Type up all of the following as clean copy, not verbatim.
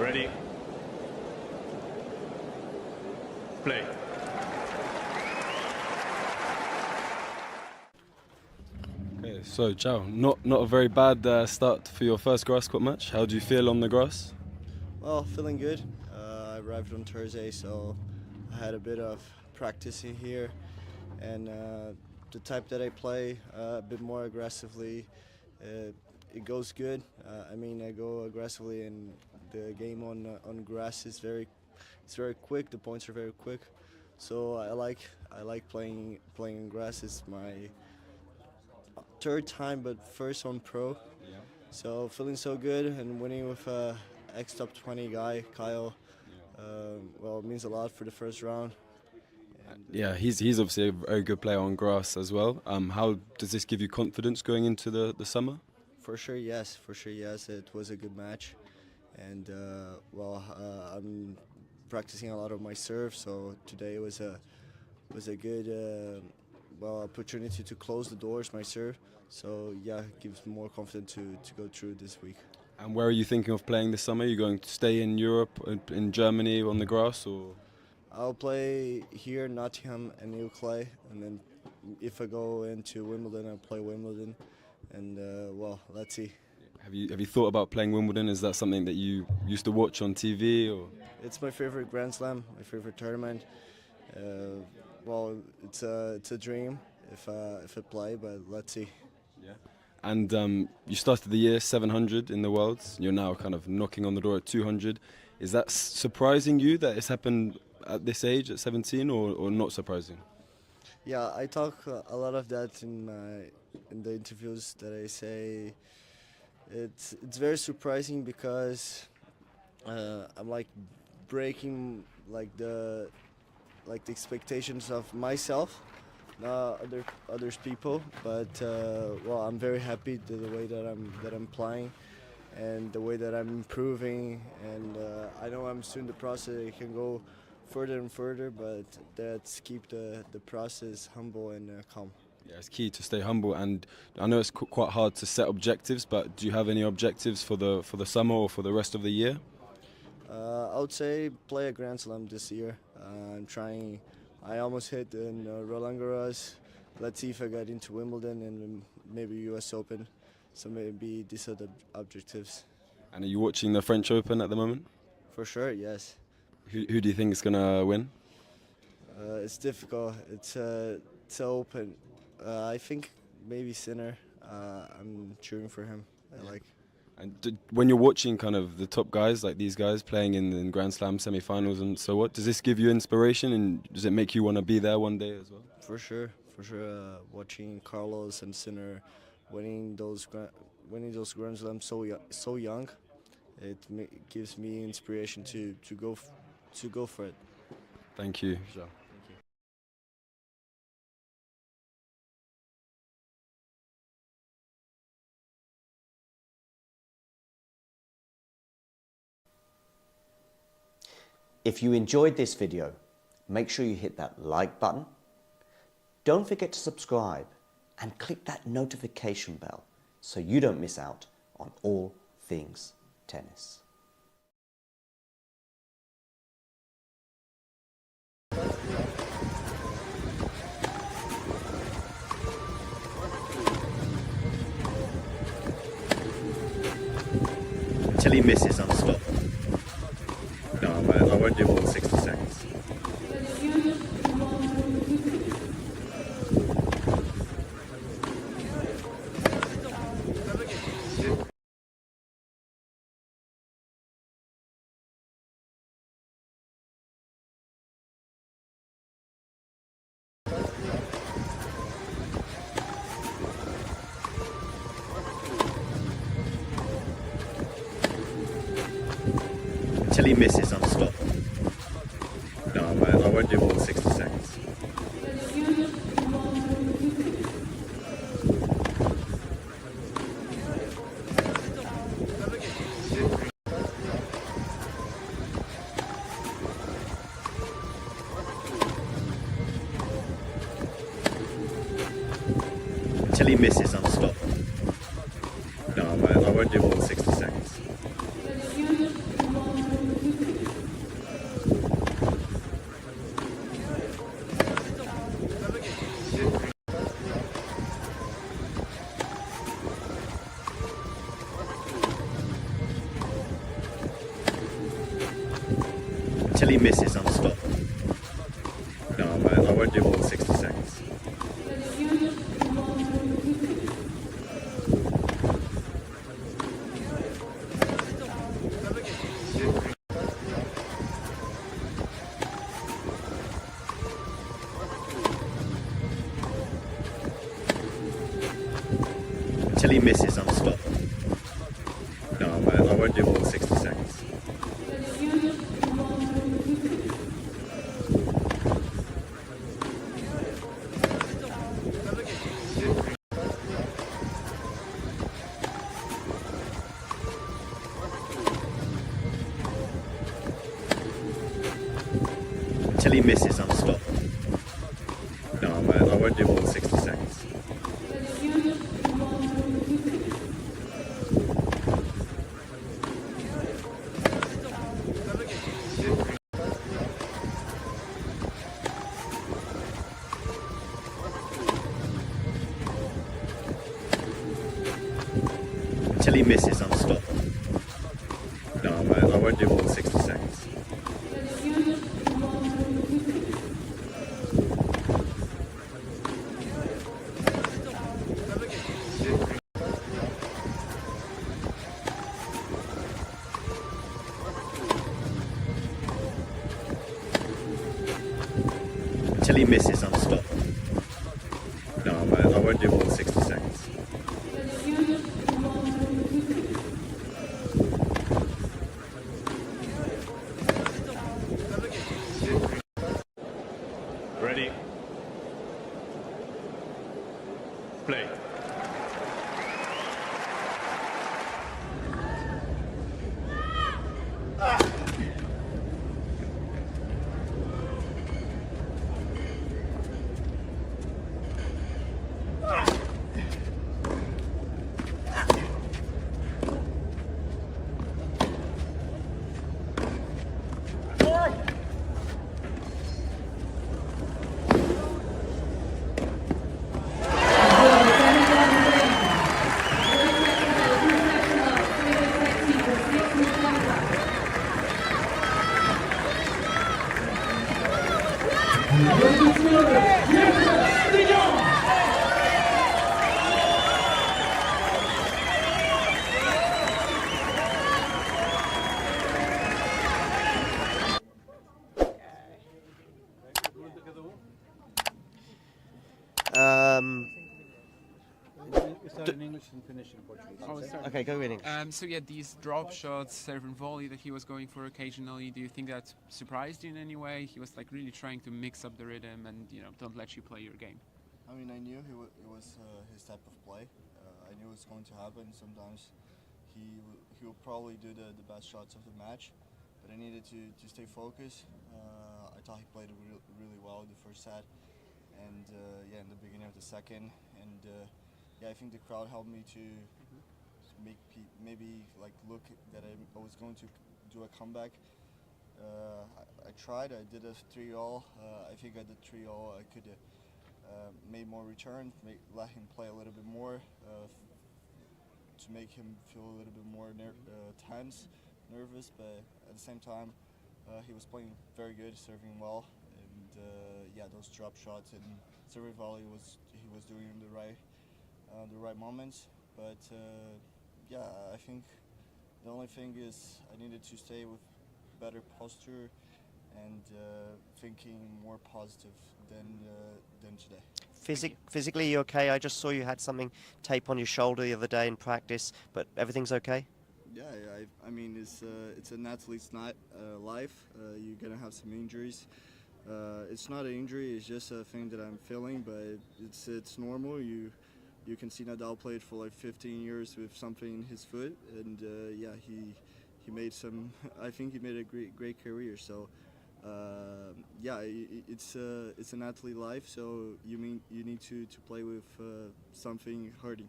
Ready. Play. Okay, so Joao, not a very bad start for your first grass court match. How do you feel on the grass? Well, feeling good. I arrived on Thursday, so I had a bit of practice in here, and the type that I play a bit more aggressively, it goes good. I go aggressively, and the game on grass is very quick. The points are very quick, so I like playing in grass. It's my third time, but first on pro. Yeah. So feeling so good and winning with ex-top 20 guy, Kyle. Well, it means a lot for the first round. Yeah, he's obviously a very good player on grass as well. How does this give you confidence going into the summer? For sure, yes. It was a good match, and I'm practicing a lot of my serve. So today was a good opportunity to close the doors my serve. So yeah, it gives me more confidence to go through this week. And where are you thinking of playing this summer? Are you going to stay in Europe, in Germany on the grass, or? I'll play here, Nottingham and New Clay, and then if I go into Wimbledon, I'll play Wimbledon, and let's see. Have you thought about playing Wimbledon? Is that something that you used to watch on TV, or? It's my favorite Grand Slam, my favorite tournament. It's a dream if I play, but let's see. Yeah. And you started the year 700 in the Worlds. You're now kind of knocking on the door at 200. Is that surprising you that it's happened at this age, at 17, or not surprising? Yeah, I talk a lot of that in the interviews that I say. It's very surprising because I'm like breaking the expectations of myself, not others people. But I'm very happy the way that I'm playing, and the way that I'm improving. And I know I'm still in the process. I can go further and further, but let's keep the process humble and calm. Yeah, it's key to stay humble, and I know it's quite hard to set objectives, but do you have any objectives for the summer or for the rest of the year? I would say play a Grand Slam this year. I'm trying. I almost hit in Roland Garros. Let's see if I get into Wimbledon and maybe US Open. So maybe these are the objectives. And are you watching the French Open at the moment? For sure, yes. Who do you think is going to win? It's difficult. It's open. I think maybe Sinner. I'm cheering for him. I like. And when you're watching kind of the top guys, like these guys playing in Grand Slam semi-finals and so what, does this give you inspiration, and does it make you want to be there one day as well? For sure. Watching Carlos and Sinner winning those Grand Slams so young, it gives me inspiration to go for it. Thank you, Joao. If you enjoyed this video, make sure you hit that like button. Don't forget to subscribe and click that notification bell so you don't miss out on all things tennis. Until he misses, I'm stopped. No, I won't do more than 60 seconds. Until he misses, I'm stopped. No, I won't do more than 60 seconds. Until he misses, I'm stopped. No, I won't do more than 60 seconds. until he misses on the stop. No, I won't do more than 60 seconds. Until he misses on the stop. No, I won't do more than 60 seconds. Until he misses on the stop. No, I won't do more than 60 seconds. Until he misses on the stop. No, I won't do more than 60 seconds. Until he misses on the stop. No, I won't do more than 60 seconds. Ready? Play. Start in English and finish in Portuguese. Okay, go in English. So yeah, these drop shots, serve and volley that he was going for occasionally, do you think that surprised you in any way? He was like really trying to mix up the rhythm and don't let you play your game. I mean, I knew it was his type of play. I knew it was going to happen. Sometimes he will probably do the best shots of the match, but I needed to stay focused. I thought he played really well in the first set, and yeah, in the beginning of the second, and yeah, I think the crowd helped me to make maybe like look that I was going to do a comeback. I tried. I did a 3-all. I think at the 3-all I could made more return, let him play a little bit more to make him feel a little bit more tense, nervous. But at the same time, he was playing very good, serving well, and yeah, those drop shots and serving volley he was doing in the right moments. But yeah, I think the only thing is I needed to stay with better posture and thinking more positive than today. Physically, you okay? I just saw you had something tape on your shoulder the other day in practice, but everything's okay? Yeah, I mean it's an athlete's life. You're gonna have some injuries. It's not an injury. It's just a thing that I'm feeling, but it's normal. You can see Nadal played for like 15 years with something in his foot, and yeah, he made some. I think he made a great career. So yeah, it's an athlete life. So you need to play with something hurting.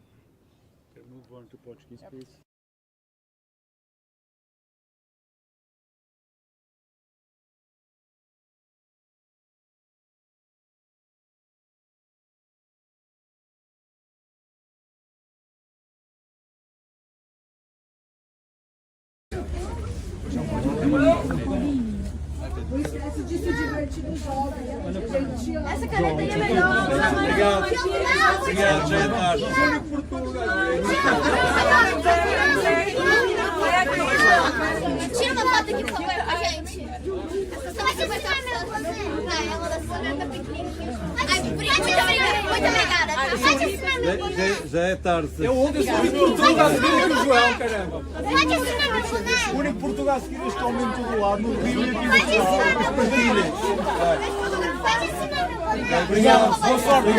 Okay, move on to Portuguese, please. gosto de se divertir no jogo. Gente, essa caneta aí é melhor. Obrigado. Obrigado, já é tarde. Tira uma foto aqui, por favor, com a gente. Você vai tirar meu você? Vai, ela da sua é pequenininha. Muito obrigada. Pode assinar meu boné. Já é tarde. Eu ontem sou o Portugal a seguir o Joao, caramba. Pode assinar meu boné. O único Portugal a seguir este homem de todo lado, no Rio e aqui Pode assinar meu boné. Pode assinar meu boné. Obrigado, boa sorte.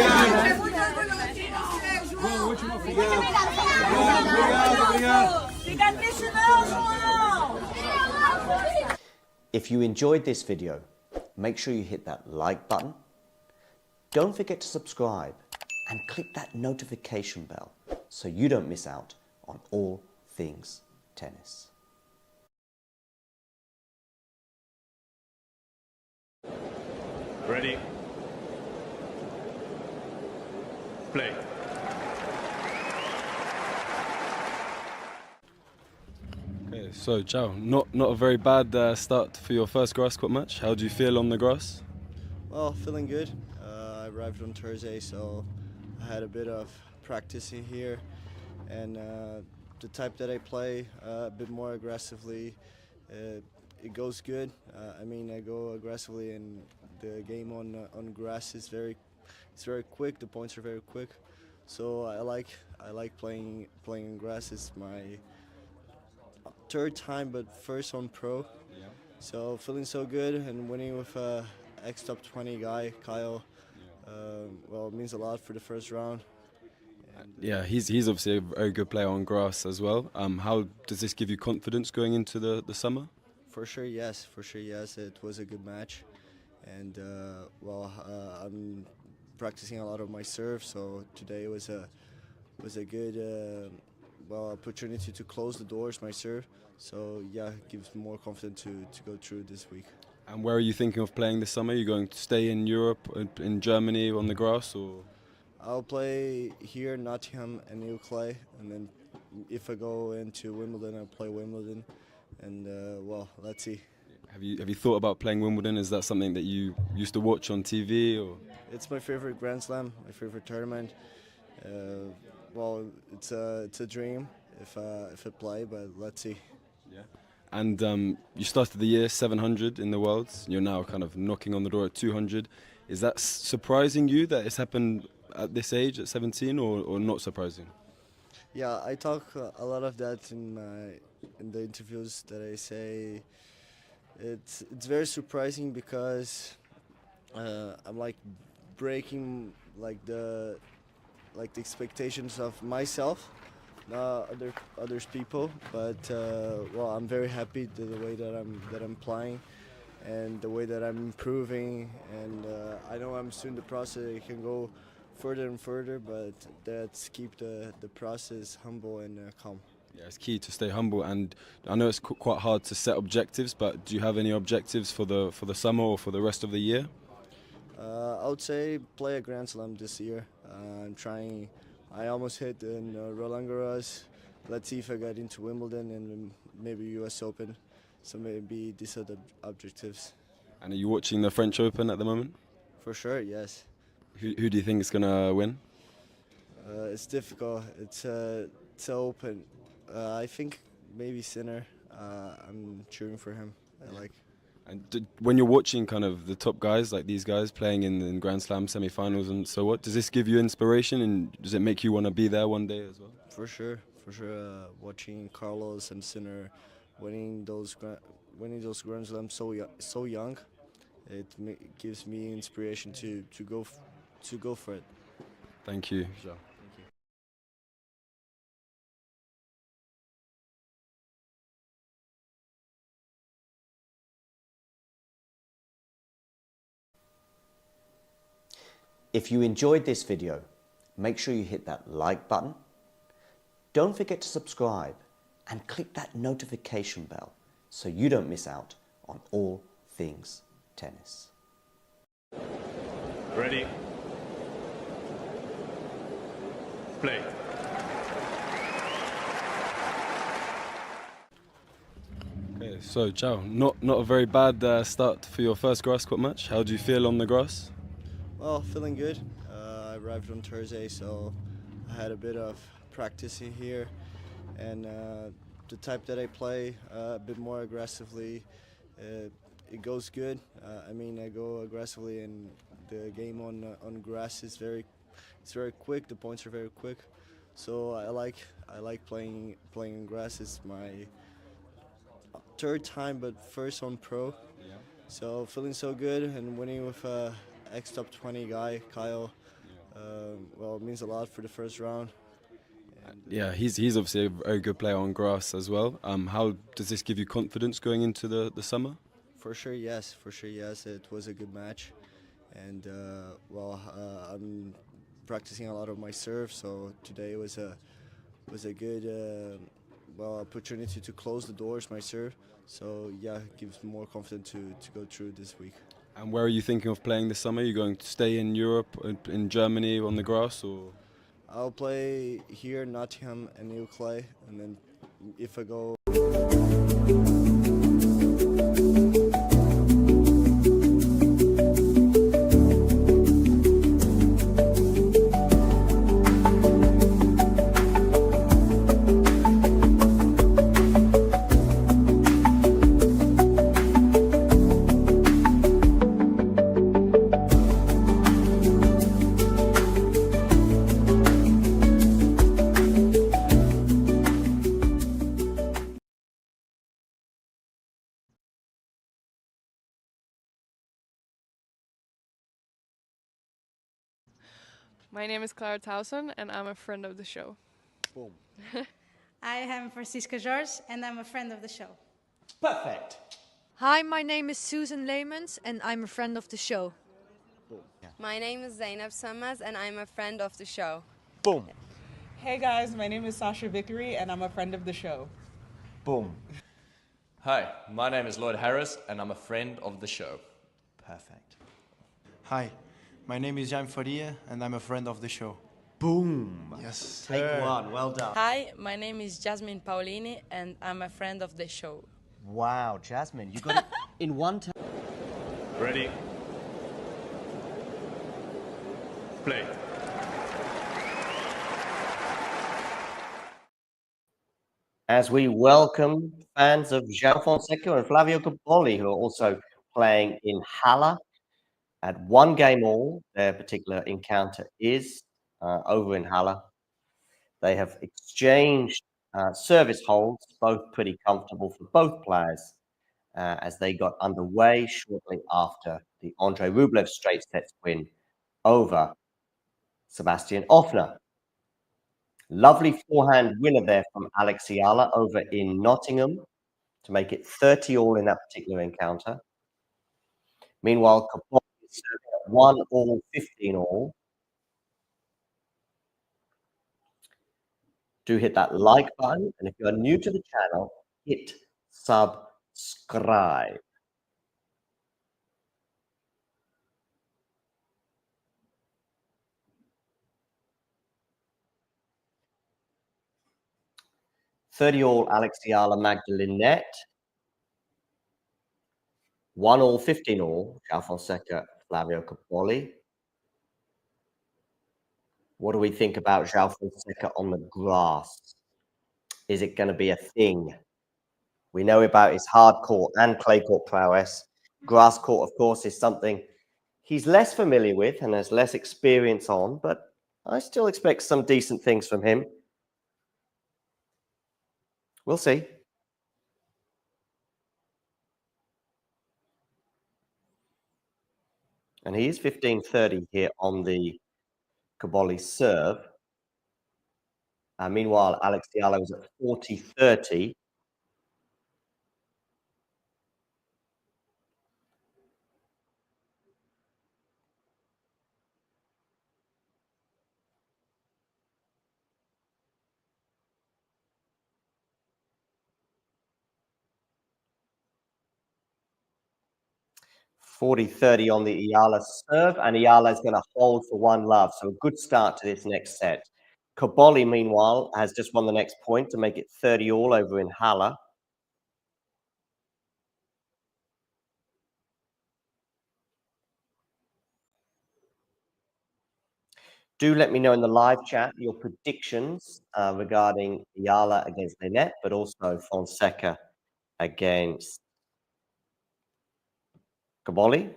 Obrigado. Fica triste não, João. If you enjoyed this video, make sure you hit that like button. Don't forget to subscribe and click that notification bell so you don't miss out on all things tennis. Ready. Play. Okay, so Joao, not a very bad start for your first grass court match. How do you feel on the grass? Well, feeling good. I arrived on Thursday, so I had a bit of practice in here, and the type that I play a bit more aggressively, it goes good. I mean, I go aggressively, and the game on grass is very quick. The points are very quick, so I like playing on grass. It's my third time, but first on pro. Yeah. So feeling so good and winning with ex-top 20 guy, Kyle. Well, it means a lot for the first round. And, Yeah, he's obviously a very good player on grass as well. How does this give you confidence going into the summer? For sure, yes. It was a good match, and I'm practicing a lot of my serve. So today was a good opportunity to close the doors my serve. So yeah, it gives me more confidence to go through this week. And where are you thinking of playing this summer? Are you going to stay in Europe, in Germany, on the grass, or? I'll play here, Nottingham and New Clay, and then if I go into Wimbledon, I'll play Wimbledon, and let's see. Have you thought about playing Wimbledon? Is that something that you used to watch on TV, or? It's my favorite Grand Slam, my favorite tournament. It's a dream if I play, but let's see. Yeah. And you started the year 700 in the Worlds. You're now kind of knocking on the door at 200. Is that surprising you that it's happened at this age, at 17, or not surprising? Yeah, I talk a lot of that in the interviews that I say. It's very surprising because I'm like breaking the expectations of myself, others people. But I'm very happy the way that I'm playing, and the way that I'm improving. And I know I'm still in the process. I can go further and further, but that's keep the process humble and calm. Yeah, it's key to stay humble, and I know it's quite hard to set objectives, but do you have any objectives for the summer or for the rest of the year? I would say play a Grand Slam this year. I'm trying. I almost hit in Roland Garros. Let's see if I get into Wimbledon and maybe US Open. So maybe these are the objectives. And are you watching the French Open at the moment? For sure, yes. Who do you think is going to win? It's difficult. It's open. I think maybe Sinner. I'm cheering for him. I like. And when you're watching kind of the top guys, like these guys playing in Grand Slam semi-finals and so what, does this give you inspiration, and does it make you want to be there one day as well? For sure. Watching Carlos and Sinner winning those Grand Slams so young, it gives me inspiration to go for it. Thank you, Joao. If you enjoyed this video, make sure you hit that like button. Don't forget to subscribe and click that notification bell so you don't miss out on all things tennis. Ready. Play. Okay, Okay, so Joao, not a very bad start for your first grass court match. How do you feel on the grass? Well, feeling good. I arrived on Thursday, so I had a bit of practice in here, and the type that I play a bit more aggressively, it goes good. I mean, I go aggressively, and the game on grass is very quick. The points are very quick, so I like playing on grass. It's my third time, but first on pro. So feeling so good and winning with ex-top 20 guy, Kyle. Well, it means a lot for the first round. And, Yeah, he's obviously a very good player on grass as well. How does this give you confidence going into the summer? For sure, yes. It was a good match. And, I'm practicing a lot of my serve, so today was a good opportunity to close the doors, my serve. So, yeah, it gives me more confidence to go through this week. And where are you thinking of playing this summer? Are you going to stay in Europe, in Germany, on the grass, or? I'll play here, Nottingham and New Clay, and then if I go... My name is Clara Towson, and I'm a friend of the show. Boom. I am Francisca George, and I'm a friend of the show. Perfect. Hi, my name is Susan Leemans, and I'm a friend of the show. My name is Zainab Sammaz, and I'm a friend of the show. Boom. Hey guys, my name is Sasha Vickery, and I'm a friend of the show. Boom. Hi, my name is Lloyd Harris, and I'm a friend of the show. Perfect. Hi, my name is Jaime Faria, and I'm a friend of the show. Boom. Yes. Take one. Well done. Hi, my name is Jasmine Paulini, and I'm a friend of the show. Wow, Jasmine, you got it in one time. Ready? Play. As we welcome fans of Joao Fonseca and Flavio Cobolli, who are also playing in Halle at one game all. Their particular encounter is over in Halle. They have exchanged service holds, both pretty comfortable for both players, as they got underway shortly after the Andrei Rublev straight sets win over Sebastian Offner. Lovely forehand winner there from Alex Ayala over in Nottingham to make it 30-all in that particular encounter. Meanwhile, Cobolli is serving at 1-all, 15-all. Do hit that like button, and if you are new to the channel, hit subscribe. $30-all Alex Ayala, Magdalinette. 1-all, 15-all, Joao Fonseca, Flavio Cobolli. What do we think about Joao Fonseca on the grass? Is it going to be a thing? We know about his hard court and clay court prowess. Grass court, of course, is something he's less familiar with and has less experience on, but I still expect some decent things from him. We'll see. And he is 15-30 here on the Cobolli serve. Meanwhile, Alex Ayala was at 40-30. $40-30 on the Ayala serve, and Ayala is going to hold for one love. So a good start to this next set. Cobolli, meanwhile, has just won the next point to make it 30-all over in Halle. Do let me know in the live chat your predictions regarding Ayala against Lynette, but also Fonseca against Cobolli.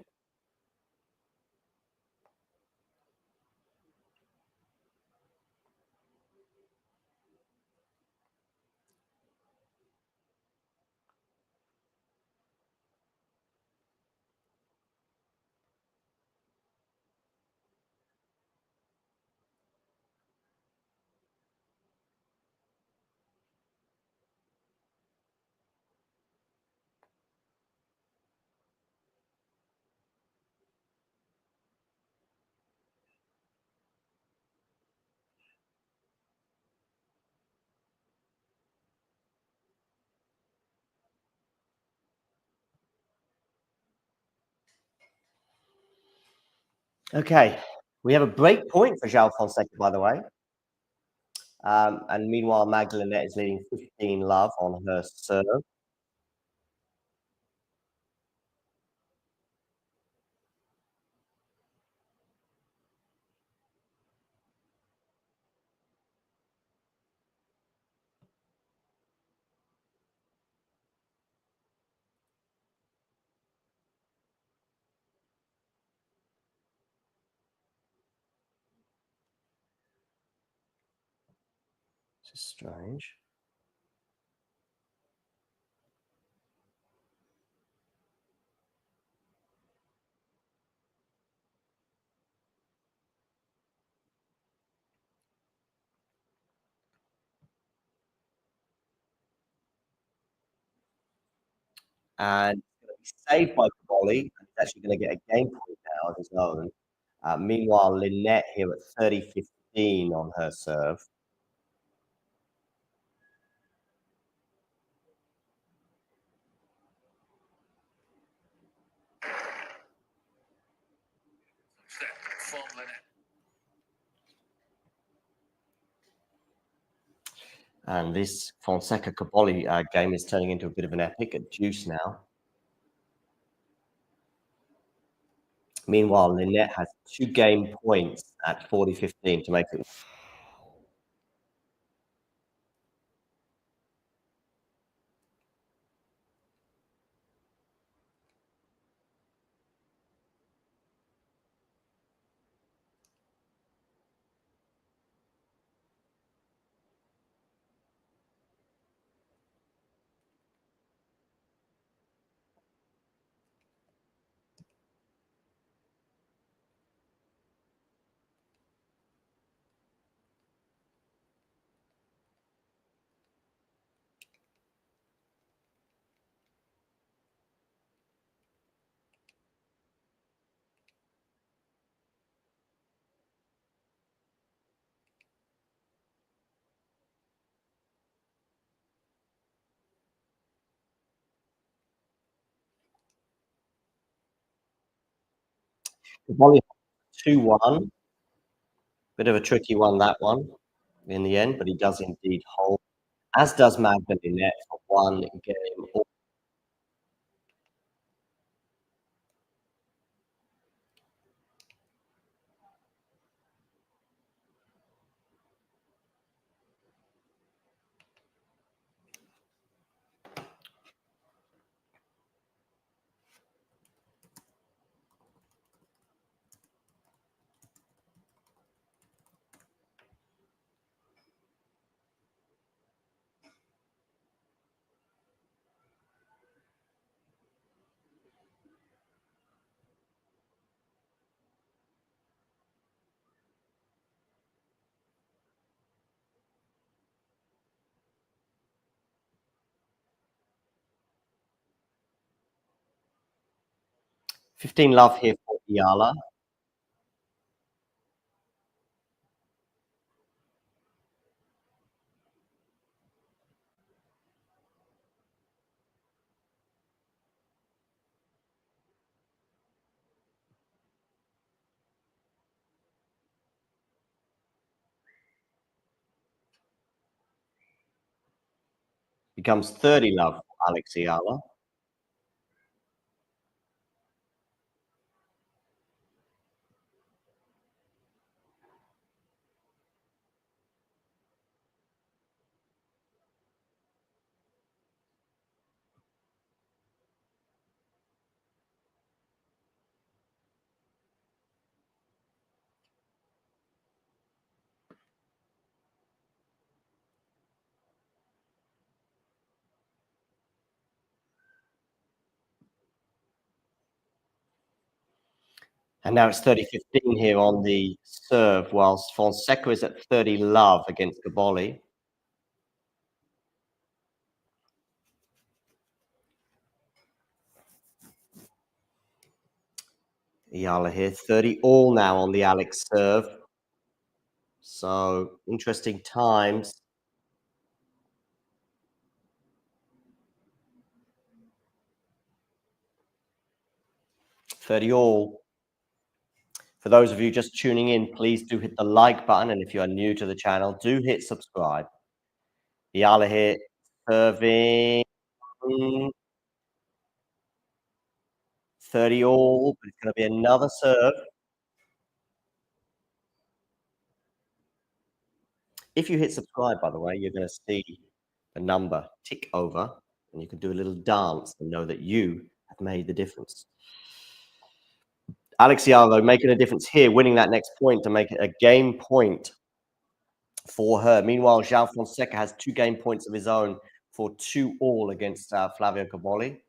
Okay, we have a break point for Joao Fonseca, by the way. And meanwhile, Magdalena is leading 15-love on her serve. This is strange. And it's saved by Cobolli. He's actually going to get a game point now of his own. Meanwhile, Lynette here at 30-15 on her serve. And this Fonseca Cobolli game is turning into a bit of an epic at deuce now. Meanwhile, Lynette has 2 game points at 40-15 to make it. Cobolli 2-1. Bit of a tricky one, that one, in the end, but he does indeed hold, as does Magdalena for 1 game. 15-love here for Ayala. Becomes 30-love for Alex Ayala. And now it's 30-15 here on the serve, whilst Fonseca is at 30 love against Cobolli. Halle here, 30 all now on the Alex serve. So interesting times. $30 all. For those of you just tuning in, please do hit the like button. And if you are new to the channel, do hit subscribe. Halle here, serving 30 all, but it's going to be another serve. If you hit subscribe, by the way, you're going to see the number tick over, and you can do a little dance and know that you have made the difference. Alex Halle making a difference here, winning that next point to make it a game point for her. Meanwhile, Joao Fonseca has 2 game points of his own for 2 all against Flavio Cobolli.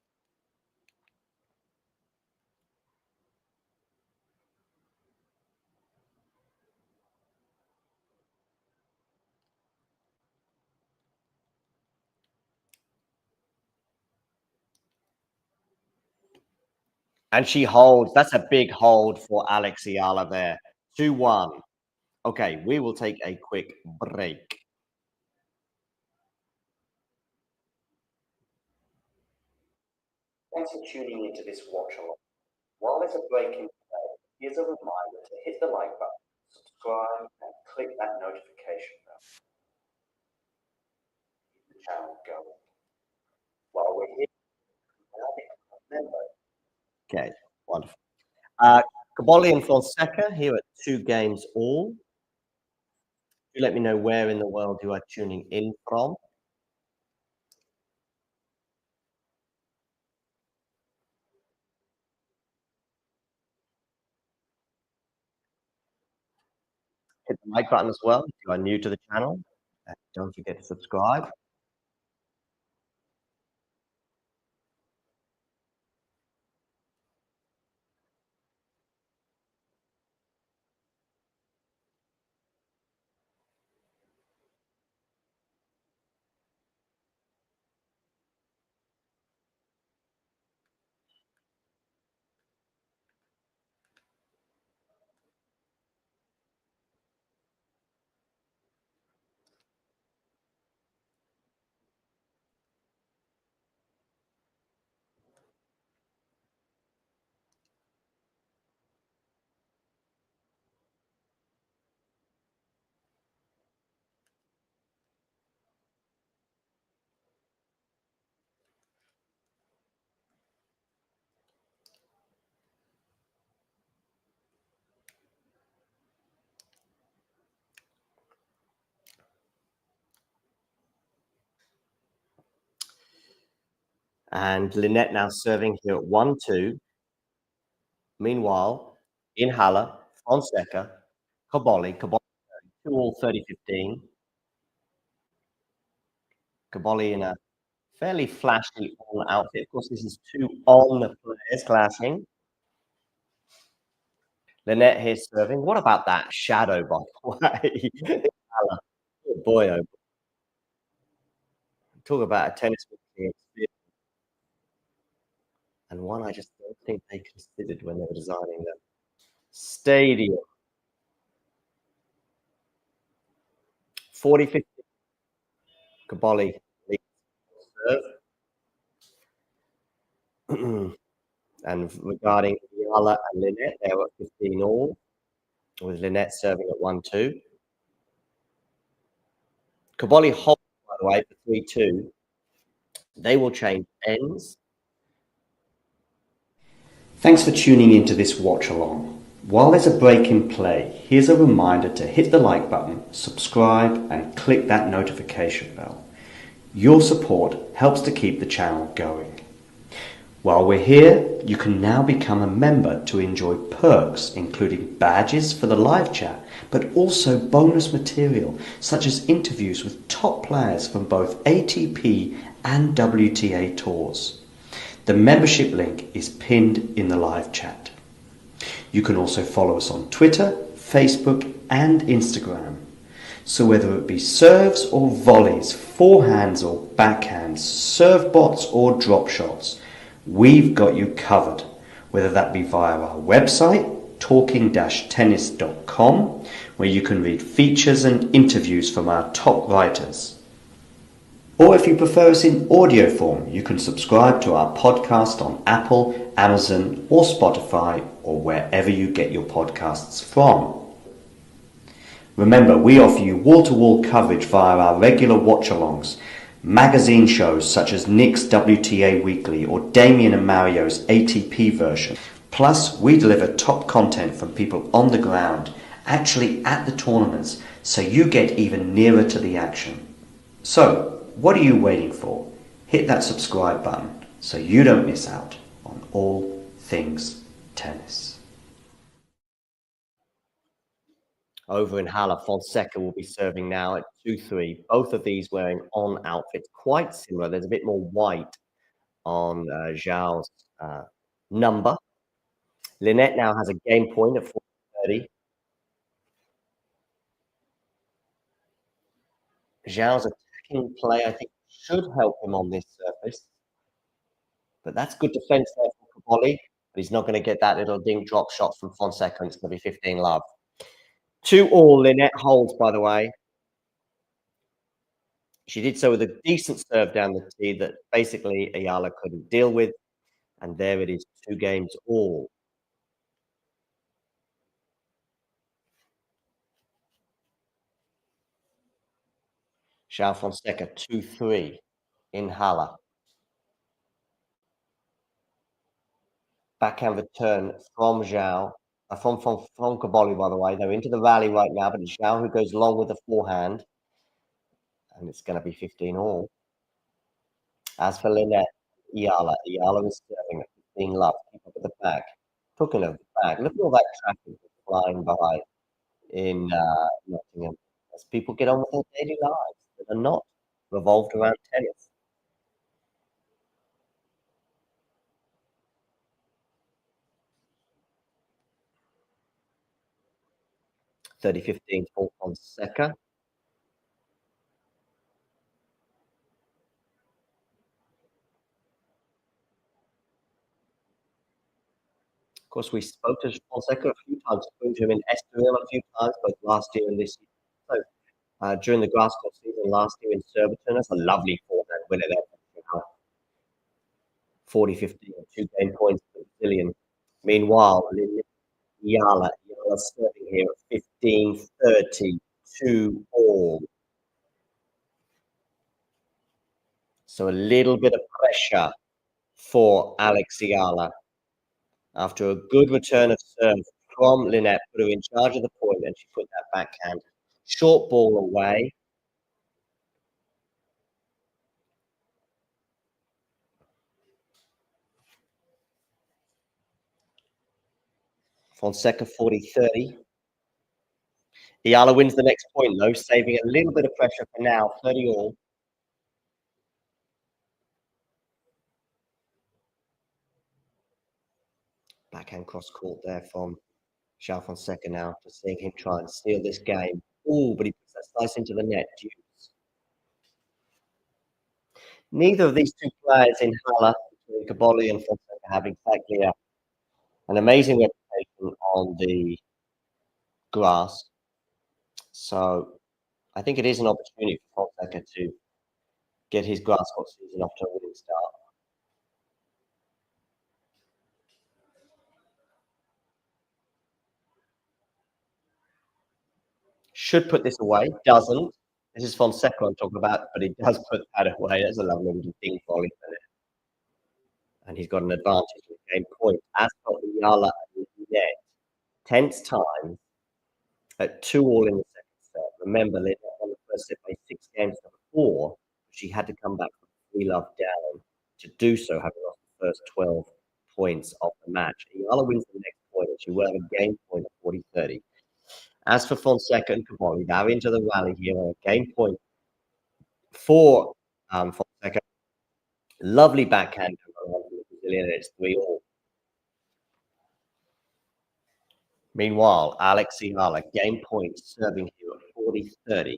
And she holds. That's a big hold for Alex Halle there. 2-1. Okay, we will take a quick break. Thanks for tuning into this watch along. While there's a break in play, here's a reminder to hit the like button, subscribe, and click that notification bell. Keep the channel going. While we're here, remember. Okay, wonderful. Cobolli and Fonseca here at 2 games all. Do let me know where in the world you are tuning in from. Hit the like button as well if you are new to the channel. And don't forget to subscribe. And Lynette now serving here at 1-2. Meanwhile, in Halle, Fonseca, Cobolli 2 all 30-15. Cobolli in a fairly flashy on outfit. Of course, this is 2 on players clashing. Lynette here serving. What about that shadow, by the way? Oh boy, oh boy. Talk about a tennis experience. And one I just don't think they considered when they were designing the stadium. 40-50. Cobolli serve. And regarding Halle and Lynette, they were 15 all, with Lynette serving at 1-2. Cobolli holds, by the way, for 3-2. They will change ends. Thanks for tuning into this watch along. While there's a break in play, here's a reminder to hit the like button, subscribe, and click that notification bell. Your support helps to keep the channel going. While we're here, you can now become a member to enjoy perks including badges for the live chat, but also bonus material such as interviews with top players from both ATP and WTA tours. The membership link is pinned in the live chat. You can also follow us on Twitter, Facebook and Instagram. So whether it be serves or volleys, forehands or backhands, serve bots or drop shots, we've got you covered. Whether that be via our website, talking-tennis.com, where you can read features and interviews from our top writers. Or if you prefer us in audio form, you can subscribe to our podcast on Apple, Amazon or Spotify or wherever you get your podcasts from. Remember, we offer you wall-to-wall coverage via our regular watch-alongs, magazine shows such as Nick's WTA Weekly or Damien and Mario's ATP version. Plus, we deliver top content from people on the ground, actually at the tournaments, so you get even nearer to the action. So, what are you waiting for? Hit that subscribe button so you don't miss out on all things tennis. Over in Halle, Fonseca will be serving now at 2-3. Both of these wearing on outfits quite similar. There's a bit more white on Joao's number. Lynette now has a game point at 4:30. Joao's attacking play, I think, should help him on this surface. But that's good defense there from Cobolli. But he's not going to get that little dink drop shot from Fonseca, and it's going to be 15 love. 2-all, Lynette holds, by the way. She did so with a decent serve down the tee that basically Ayala couldn't deal with. And there it is, 2 games all. Joao Fonseca 2-3 in Halle. Backhand return from Joao, from Cobolli, by the way. They're into the rally right now, but it's Joao who goes long with the forehand. And it's going to be 15 all. As for Lynette, Ayala is serving at 15 love. Keep up at the back. Talking of the back, look at all that traffic flying by in Nottingham as people get on with their daily lives that are not revolved around tennis. (30-15) for Fonseca. Of course, we spoke to Fonseca a few times, spoke to him in Estoril a few times, both last year and this year. So during the grass court season last year in Surbiton, that's a lovely forehand winner there. 40-15, 2 game points for the Brazilian. Meanwhile, Ayala serving here at 15-30, 2-all. So a little bit of pressure for Alex Ayala. After a good return of serve from Lynette, put her in charge of the point, and she put that backhand short ball away. Fonseca 40-30. Ayala wins the next point though, saving a little bit of pressure for now, 30-all. Backhand cross court there from Joao Fonseca now, just seeing him try and steal this game. Oh, but he puts that slice into the net. Deuce. Neither of these two players in Halle, between Cobolli and Fonseca, have exactly an amazing reputation on the grass. So I think it is an opportunity for Fonseca to get his grass court season off to a winning start. Should put this away, doesn't. This is Fonseca I'm talking about, but he does put that away. That's a lovely little ding volley for it. And he's got an advantage with game point. As for Ayala and Lynette, tense time at 2-all in the second set. Remember, Lynette on the first set by 6 games to 4. She had to come back from 3 love down to do so, having lost the first 12 points of the match. Ayala wins the next point, and she will have a game point of 40-30. As for Fonseca and Cobolli, they're into the rally here on a game point for Fonseca. Lovely backhand from the Brazilian, and it's 3-all. Meanwhile, Alex Halle, game point, serving here at 40-30.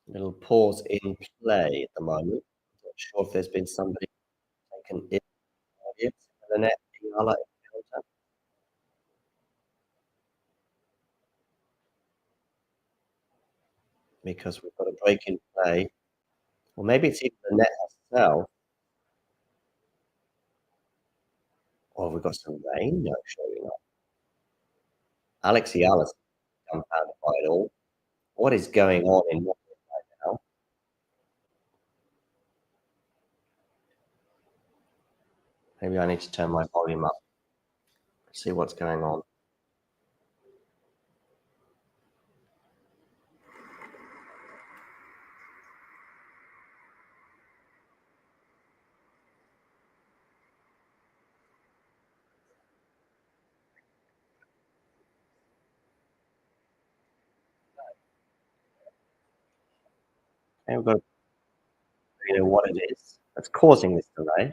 Little pause in play at the moment. Not sure if there's been somebody taken in the audience. The net, Halle encounter. Because we've got a break in play. Or maybe it's even the net herself. Or we've got some rain no showing up. Alex Halle's dumbfounded by it all. What is going on in Norway right now? Maybe I need to turn my volume up. See what's going on. Okay, we've got to know what it is that's causing this delay.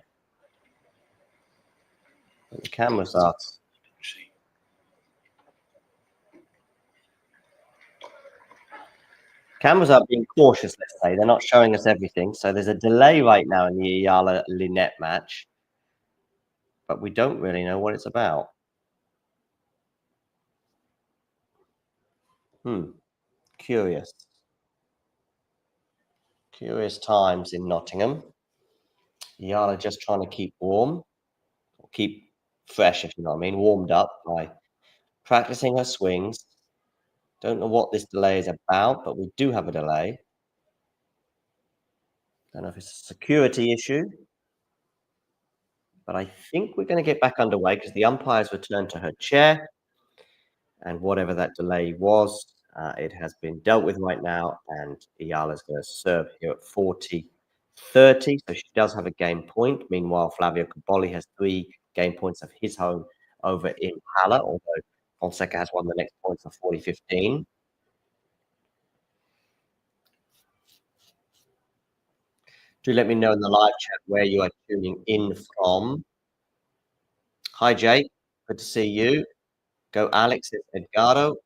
The cameras are being cautious, let's say. They're not showing us everything. So there's a delay right now in the Halle-Linette match. But we don't really know what it's about. Curious. Curious times in Nottingham. Halle just trying to keep warm. Or keep fresh, if you know what I mean. Warmed up by practicing her swings. Don't know what this delay is about, but we do have a delay. Don't know if it's a security issue. But I think we're going to get back underway because the umpire's returned to her chair. And whatever that delay was, it has been dealt with right now. And Halle's going to serve here at 40-30. So she does have a game point. Meanwhile, Flavio Cobolli has 3 game points of his own over in Halle, although Fonseca has won the next points of 40-15. Do let me know in the live chat where you are tuning in from. Hi, Jake. Good to see you. Go, Alex. It's Edgardo.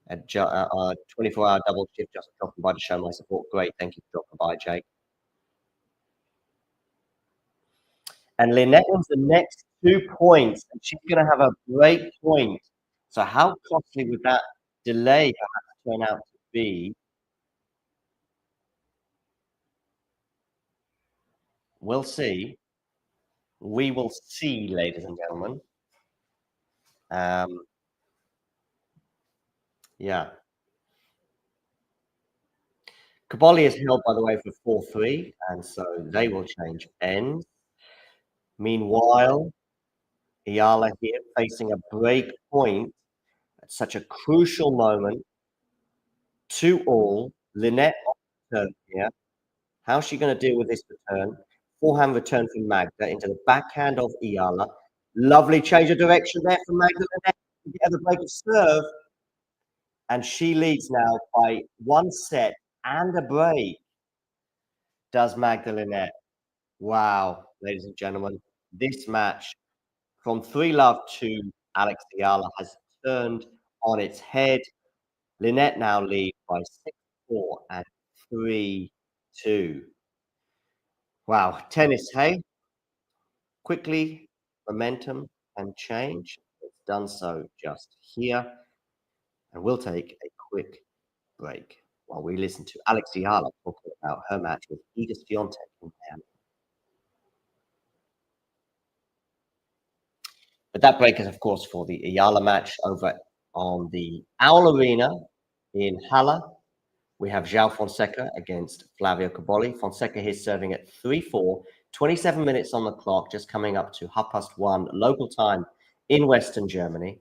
At 24-hour double shift, just dropping by to show my support. Great. Thank you for dropping by, Jake. And Linette wins the next 2 points, and she's going to have a break point. So how costly would that delay perhaps turn out to be? We'll see. We will see, ladies and gentlemen. Yeah. Cobolli is held, by the way, for 4-3, and so they will change ends. Meanwhile, Halle here facing a break point at such a crucial moment. 2-all. Linette on the turn here. How's she going to deal with this return? Forehand return from Magda into the backhand of Halle. Lovely change of direction there from Magda Linette to get the break of serve. And she leads now by 1 set and a break. Does Magda Linette. Wow, ladies and gentlemen, this match from 3-love to Alex Halle has turned on its head. Linette now leads by 6-4 and 3-2. Wow, tennis, hey? Quickly, momentum and change. It's done so just here. And we'll take a quick break while we listen to Alex Halle talking about her match with Iga Swiatek in Miami. But that break is, of course, for the Halle match over on the Owl Arena in Halle. We have Joao Fonseca against Flavio Cobolli. Fonseca here serving at 3-4, 27 minutes on the clock, just coming up to 1:30 local time in Western Germany.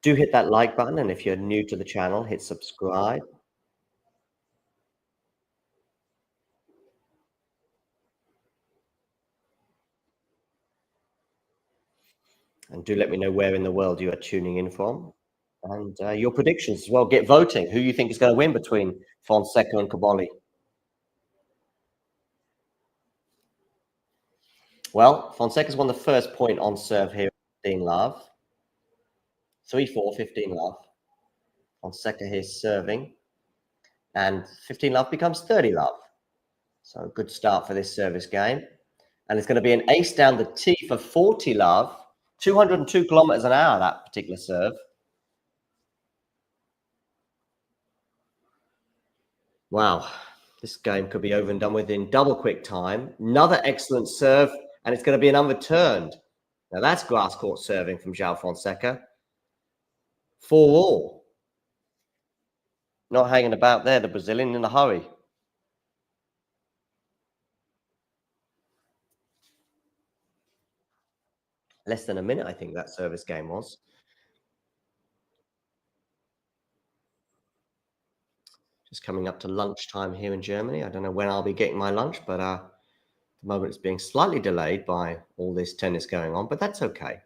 Do hit that like button, and if you're new to the channel, hit subscribe. And do let me know where in the world you are tuning in from. And your predictions as well. Get voting. Who you think is going to win between Fonseca and Cobolli? Well, Fonseca's won the first point on serve here. 15 love. 3-4, 15 love. Fonseca here serving. And 15 love becomes 30 love. So a good start for this service game. And it's going to be an ace down the tee for 40 love. 202 kilometers an hour, that particular serve. Wow, this game could be over and done with in double quick time. Another excellent serve, and it's going to be an unreturned. Now that's grass court serving from Joao Fonseca. 4-all. Not hanging about there, the Brazilian in a hurry. Less than a minute, I think that service game was. Just coming up to lunchtime here in Germany. I don't know when I'll be getting my lunch, but at the moment it's being slightly delayed by all this tennis going on, but that's okay.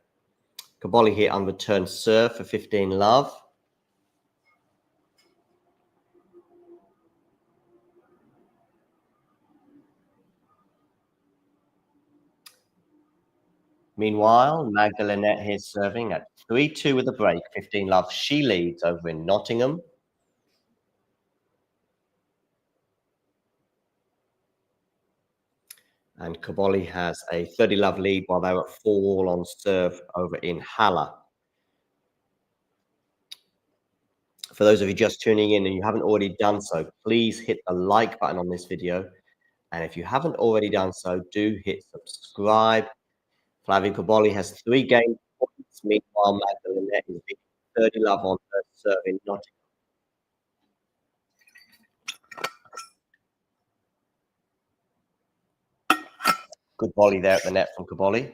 Cobolli here unreturned serve for 15 love. Meanwhile, Magdalene here serving at 3-2 with a break, 15 love. She leads over in Nottingham. And Cobolli has a 30 love lead while they're at 4-all on serve over in Halle. For those of you just tuning in and you haven't already done so, please hit the like button on this video. And if you haven't already done so, do hit subscribe. Flavio Cobolli has 3 game points. Meanwhile, Magdalene is beating 30 love on her serve in Nottingham. Good volley there at the net from Cobolli.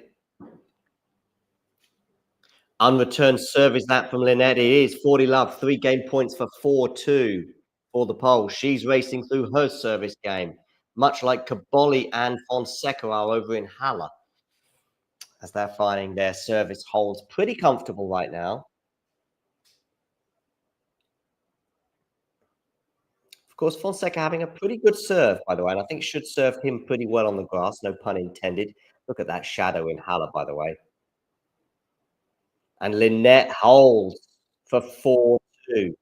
Unreturned serve is that from Lynette. It is 40 love, 3 game points for 4-2 for the pole. She's racing through her service game, much like Cobolli and Fonseca are over in Halle, as they're finding their service holds pretty comfortable right now. Of course, Fonseca having a pretty good serve, by the way, and I think should serve him pretty well on the grass, no pun intended. Look at that shadow in Halle, by the way. And Lynette holds for 4-2.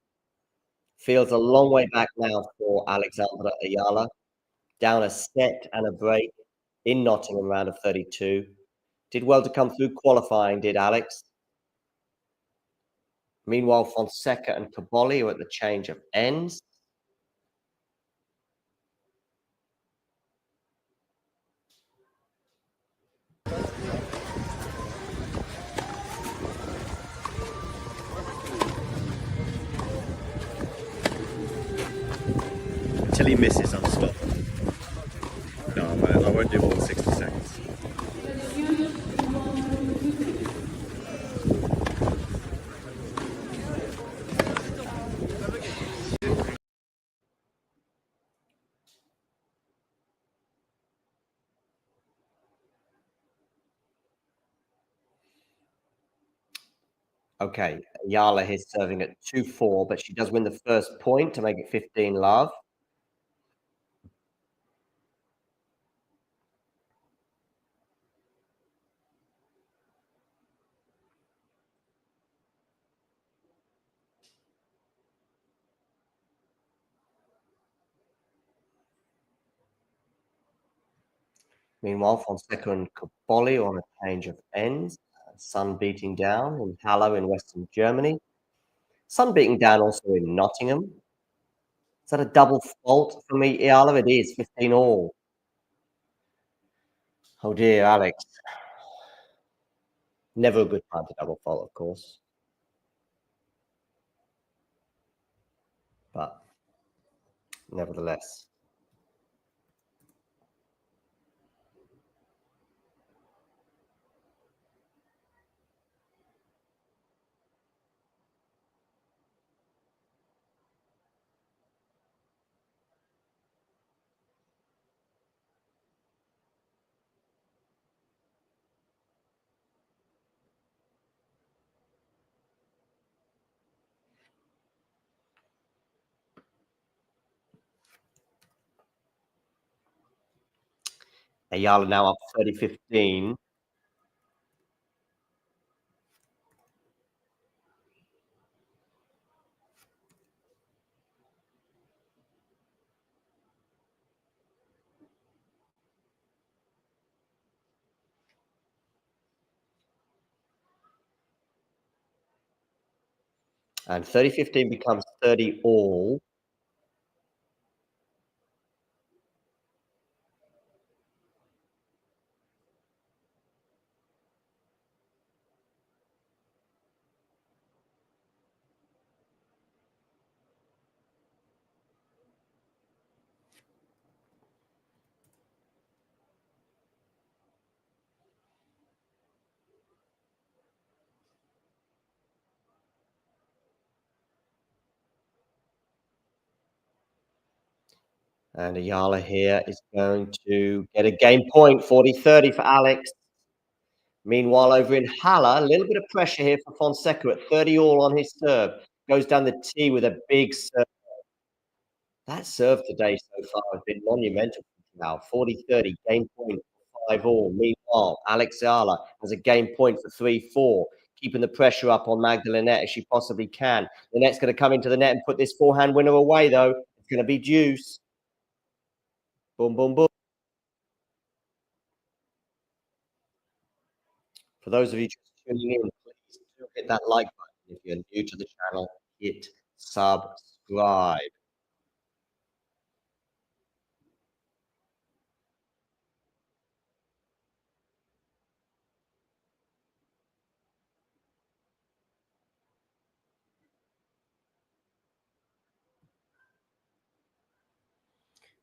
Feels a long way back now for Alexandra Ayala. Down a set and a break in Nottingham round of 32. Did well to come through qualifying, did Alex. Meanwhile, Fonseca and Cobolli are at the change of ends. Until he misses on the stop. No, I won't do more than 60 seconds. Okay, Ayala is serving at 2-4, but she does win the first point to make it 15 love. Meanwhile, Fonseca and Cobolli on a change of ends. Sun beating down in Halle in Western Germany. Sun beating down also in Nottingham. Is that a double fault for me, Ayala? It is, 15 all. Oh dear, Alex. Never a good time to double fault, of course. But nevertheless. Ayala now up 30-15. And 30-15 becomes 30 all. And Ayala here is going to get a game point, 40-30 for Alex. Meanwhile, over in Halle, a little bit of pressure here for Fonseca at 30 all on his serve. Goes down the tee with a big serve. That serve today so far has been monumental now. 40-30, game point, 5 all. Meanwhile, Alex Ayala has a game point for 3-4, keeping the pressure up on Magda Linette as she possibly can. Linette's going to come into the net and put this forehand winner away, though. It's going to be deuce. Boom, boom, boom. For those of you just tuning in, please do hit that like button. If you're new to the channel, hit subscribe.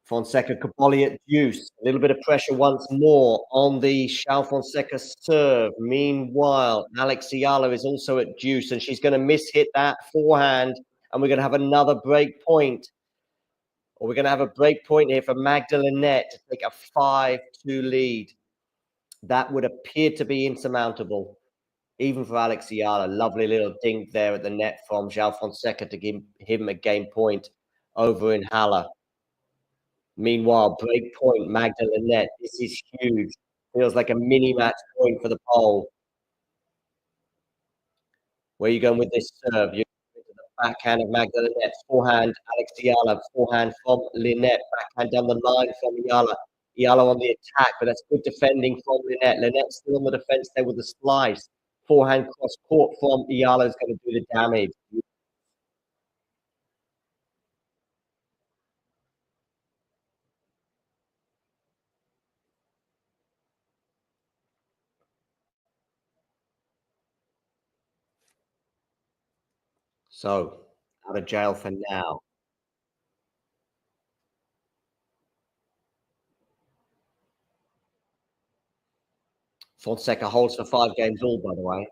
Fonseca Cobolli at deuce. A little bit of pressure once more on the Joao Fonseca serve. Meanwhile, Alex Ayala is also at deuce, and she's going to miss-hit that forehand, and we're going to have another break point. Or we're going to have a break point here for Magda Linette to take a 5-2 lead. That would appear to be insurmountable, even for Alex Ayala. Lovely little dink there at the net from Joao Fonseca to give him a game point over in Halle. Meanwhile, break point, Magda Linette. This is huge. Feels like a mini match point for the pole. Where are you going with this serve? You're into the backhand of Magda Linette. Forehand, Alex Ayala. Forehand from Linette. Backhand down the line from Ayala. Ayala on the attack, but that's good defending from Linette. Linette still on the defense there with the slice. Forehand cross court from Ayala is going to do the damage. So, out of jail for now. Fonseca holds for 5 games all, by the way.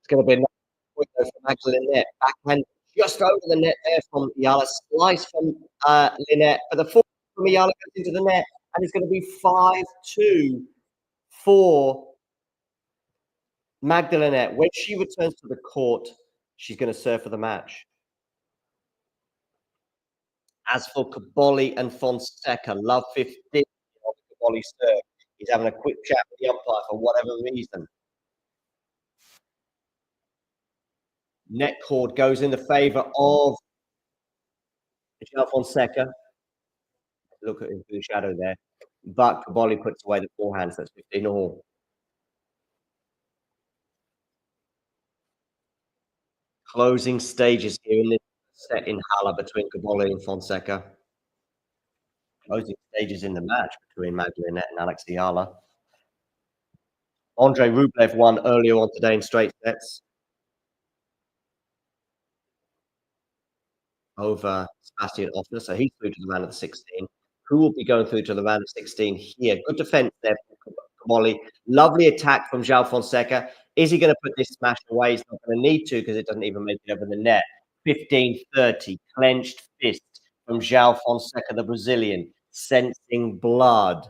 It's going to be another point though for Magda Linette. Backhand just over the net there from Ayala. Slice from Linette. But the forehand from Ayala goes into the net. And it's going to be 5-2 for Magda Linette. When she returns to the court, she's going to serve for the match. As for Cobolli and Fonseca, love 15 on the Cobolli serve. He's having a quick chat with the umpire for whatever reason. Net cord goes in the favour of Joao Fonseca. Look at him through the shadow there. But Cobolli puts away the forehand, so it's 15 all. Closing stages here in this set in Halle between Cobolli and Fonseca. Closing stages in the match between Magda Linette and Alex Ayala. Andrei Rublev won earlier on today in straight sets. over Sebastian Offner, so he's through to the round of the 16. Who will be going through to the round of 16 here? Good defense there from Cobolli. Lovely attack from Joao Fonseca. Is he going to put this smash away? He's not going to need to because it doesn't even make it over the net. 15-30, clenched fist from Joao Fonseca, the Brazilian, sensing blood.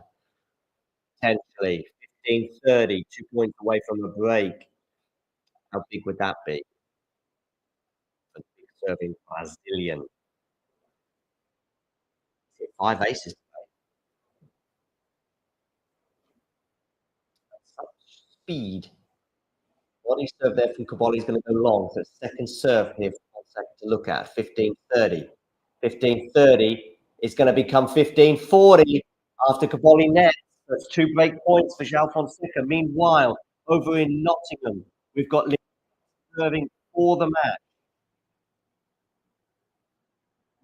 Potentially. 15-30, 2 points away from the break. How big would that be? For the big serving Brazilian. 5 aces. Such speed. What he served there from Cobolli is going to go long. So second serve here for 1 second to look at. 15-30. 15-30 is going to become 15-40 after Cobolli nets. That's 2 break points for Joao Fonseca. Meanwhile, over in Nottingham, we've got serving for the match.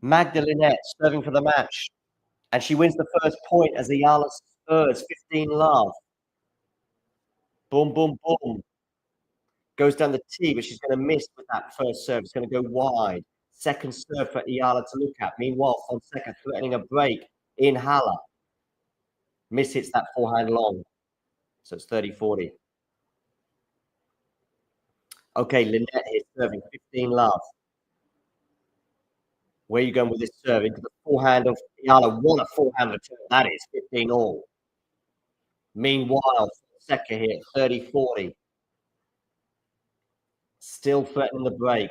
Magdalene serving for the match. And she wins the first point as Ayala spurs 15 love. Boom, boom, boom. Goes down the tee, but she's going to miss with that first serve. It's going to go wide. Second serve for Ayala to look at. Meanwhile, Fonseca threatening a break in Halle. Miss hits that forehand long. So it's 30-40. Okay, Lynette here serving 15 love. Where are you going with this serve? Into the forehand of Ayala. What a forehand return that is. 15 all. Meanwhile, Fonseca here, 30-40. Still threatening the break.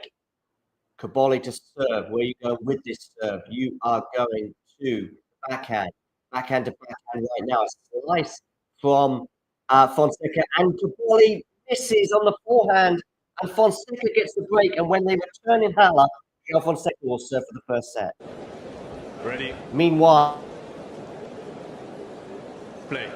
Cobolli to serve. Where are you going with this serve? You are going to backhand. Backhand to backhand right now. A slice from Fonseca. And Cobolli misses on the forehand. And Fonseca gets the break. And when they return in Halle, Joao Fonseca will serve for the first set. Ready. Meanwhile, Play.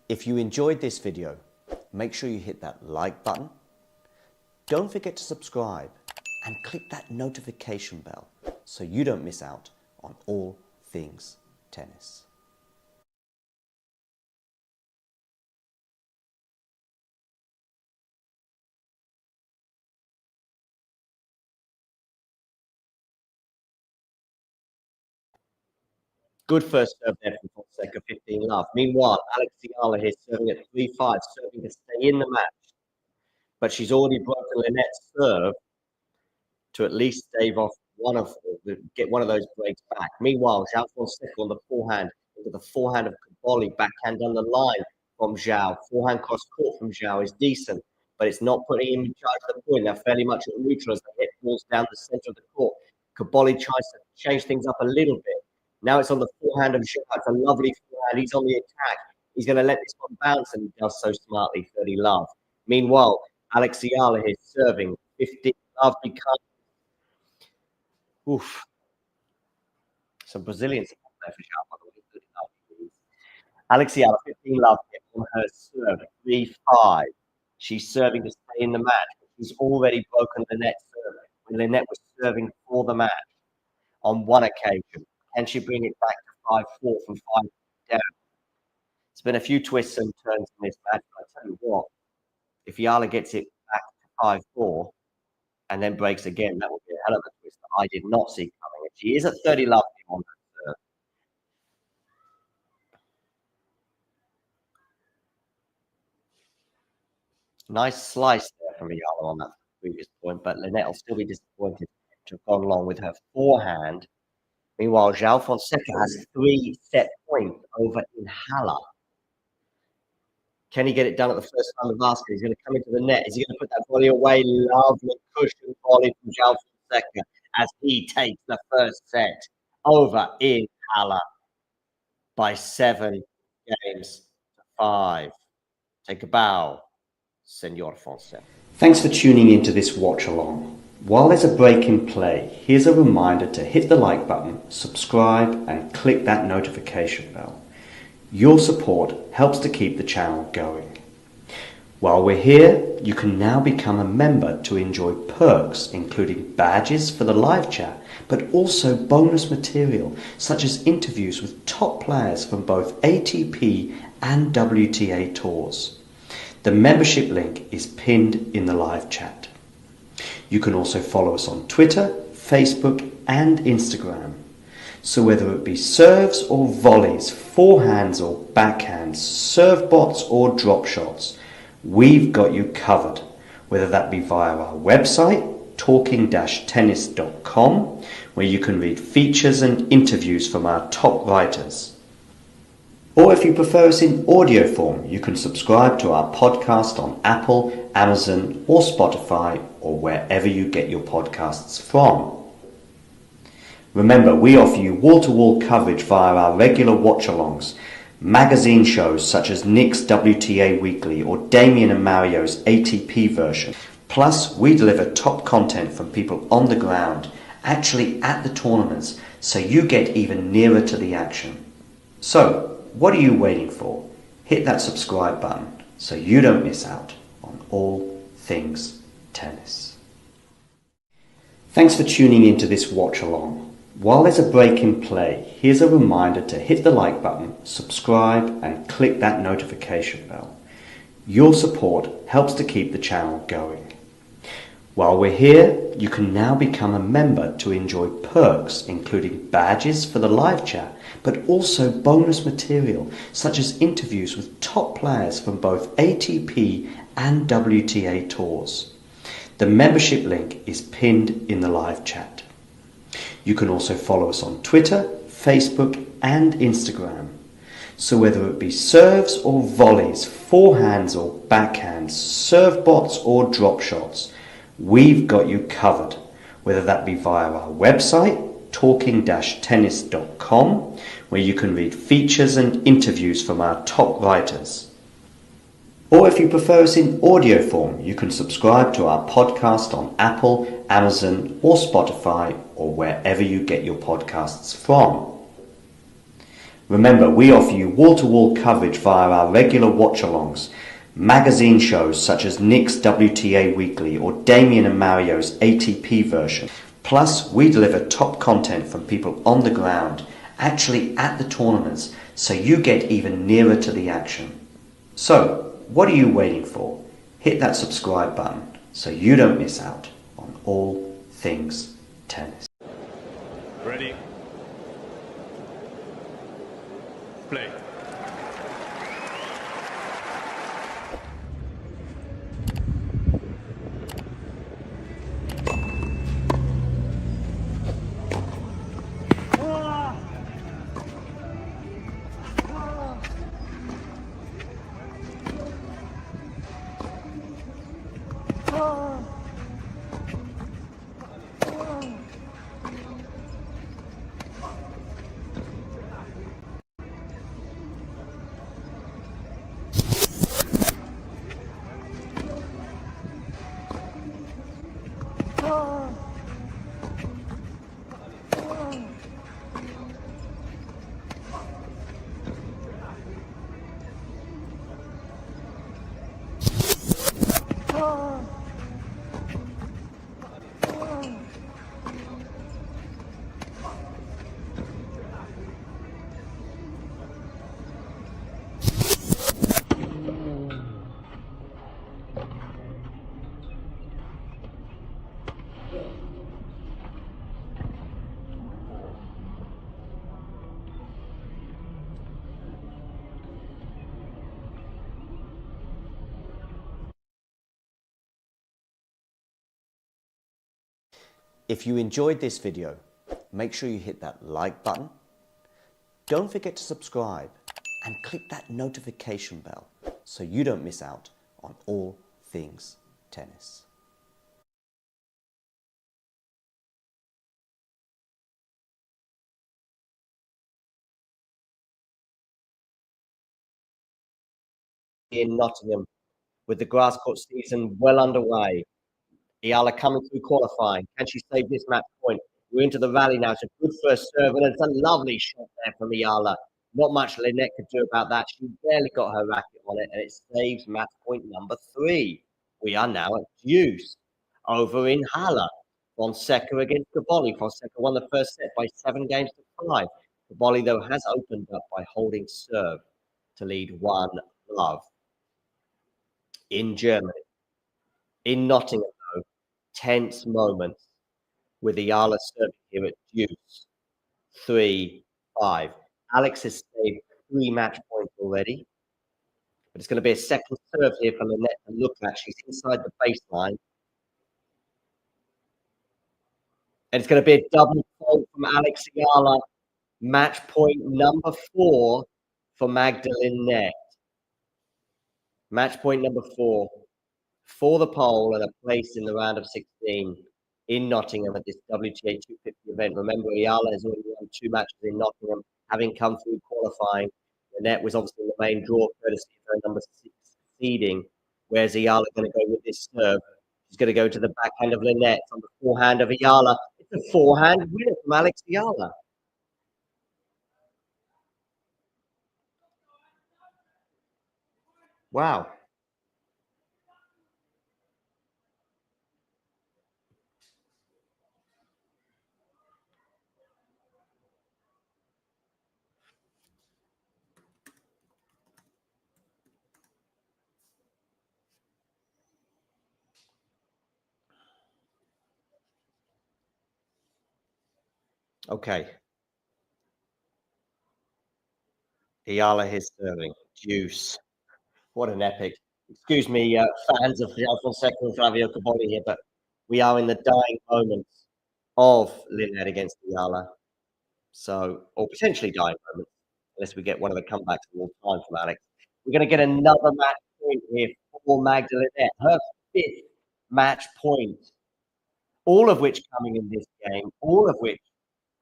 If you enjoyed this video, make sure you hit that like button. Don't forget to subscribe and click that notification bell so you don't miss out on all things tennis. good first serve there from Fonseca, 15 love. Meanwhile, Alex Ayala here serving at 3-5, serving to stay in the match. But she's already broken Lynette's serve to at least stave off get one of those breaks back. Meanwhile, Joao Fonseca on the forehand into the forehand of Cobolli, backhand down the line from Joao. Forehand cross court from Joao is decent, but it's not putting him in charge of the point. They're fairly much at neutral as they hit balls down the center of the court. Cobolli tries to change things up a little bit. Now it's on the forehand of Joao. It's a lovely forehand. He's on the attack. He's going to let this one bounce, and he does so smartly, 30 love. Meanwhile, Alex Ayala here serving 15 love becomes oof. Some Brazilians there for Joao, by the way. Alex Ayala, 15 love on her serve, 3-5. She's serving to stay in the match. She's already broken Lynette's serve when Lynette was serving for the match on one occasion. Can she bring it back to 5-4 from 5 down? There's been a few twists and turns in this match, but I tell you what, if Halle gets it back to 5-4 and then breaks again, that would be a hell of a twist that I did not see coming. And she is at 30 love on her serve. Nice slice there from Halle on that previous point, but Lynette will still be disappointed to have gone along with her forehand. Meanwhile, Joao Fonseca has 3 set points over in Halle. Can he get it done at the first time of basket? He's going to come into the net. Is he going to put that volley away? Lovely cushion volley from Joao Fonseca as he takes the first set over in Halle by 7 games to 5. Take a bow, Senor Fonseca. Thanks for tuning into this watch along. While there's a break in play, here's a reminder to hit the like button, subscribe and click that notification bell. Your support helps to keep the channel going. While we're here, you can now become a member to enjoy perks including badges for the live chat, but also bonus material such as interviews with top players from both ATP and WTA tours. The membership link is pinned in the live chat. You can also follow us on Twitter, Facebook and Instagram. So whether it be serves or volleys, forehands or backhands, serve bots or drop shots, we've got you covered. Whether that be via our website, talking-tennis.com, where you can read features and interviews from our top writers. Or if you prefer us in audio form, you can subscribe to our podcast on Apple, Amazon or Spotify or wherever you get your podcasts from. Remember, we offer you wall-to-wall coverage via our regular watch-alongs, magazine shows such as Nick's WTA Weekly or Damien and Mario's ATP version. Plus, we deliver top content from people on the ground, actually at the tournaments, so you get even nearer to the action. So, what are you waiting for? Hit that subscribe button so you don't miss out on all things tennis. Thanks for tuning into this watch-along. While there's a break in play, here's a reminder to hit the like button, subscribe and click that notification bell. Your support helps to keep the channel going. While we're here, you can now become a member to enjoy perks including badges for the live chat, but also bonus material such as interviews with top players from both ATP and WTA tours. The membership link is pinned in the live chat. You can also follow us on Twitter, Facebook and Instagram. So whether it be serves or volleys, forehands or backhands, serve bots or drop shots, we've got you covered. Whether that be via our website, talking-tennis.com, where you can read features and interviews from our top writers. Or if you prefer us in audio form, you can subscribe to our podcast on Apple, Amazon or Spotify or wherever you get your podcasts from. Remember, we offer you wall-to-wall coverage via our regular watch-alongs, magazine shows such as Nick's WTA Weekly or Damien and Mario's ATP version. Plus, we deliver top content from people on the ground, actually at the tournaments, so you get even nearer to the action. So, what are you waiting for? Hit that subscribe button so you don't miss out on all things tennis. Ready? Play. If you enjoyed this video, make sure you hit that like button. Don't forget to subscribe and click that notification bell so you don't miss out on all things tennis. In Nottingham, with the grass court season well underway. Ayala coming through qualifying. Can she save this match point? We're into the rally now. It's a good first serve, and it's a lovely shot there from Ayala. Not much Lynette could do about that. She barely got her racket on it, and it saves match point number 3. We are now at deuce over in Halle. Fonseca against Cobolli. Fonseca won the first set by 7 games to 5. Cobolli, though, has opened up by holding serve to lead 1-love. In Germany, in Nottingham, though, tense moments with Ayala serving here at deuce 3-5. Alex has saved 3 match points already, but it's going to be a second serve here for Lynette to look at. She's inside the baseline, and it's going to be a double fault from Alex Ayala. Match point number 4 for Magdalene. Match point number 4 for the pole and a place in the round of 16 in Nottingham at this WTA 250 event. Remember, Ayala has already won 2 matches in Nottingham, having come through qualifying. Lynette was obviously the main draw, courtesy of her number 6 seeding. Where's Ayala going to go with this serve? She's going to go to the backhand of Lynette on the forehand of Ayala. It's a forehand winner from Alex Ayala. Wow. Okay. Ayala is serving. Deuce. What an epic. Excuse me, fans of Fonseca and Flavio Cobolli here, but we are in the dying moments of Lynette against Ayala. So, or potentially dying moments, unless we get one of the comebacks of all time from Alex. We're going to get another match point here for Magdalene. Her 5th match point. All of which coming in this game, all of which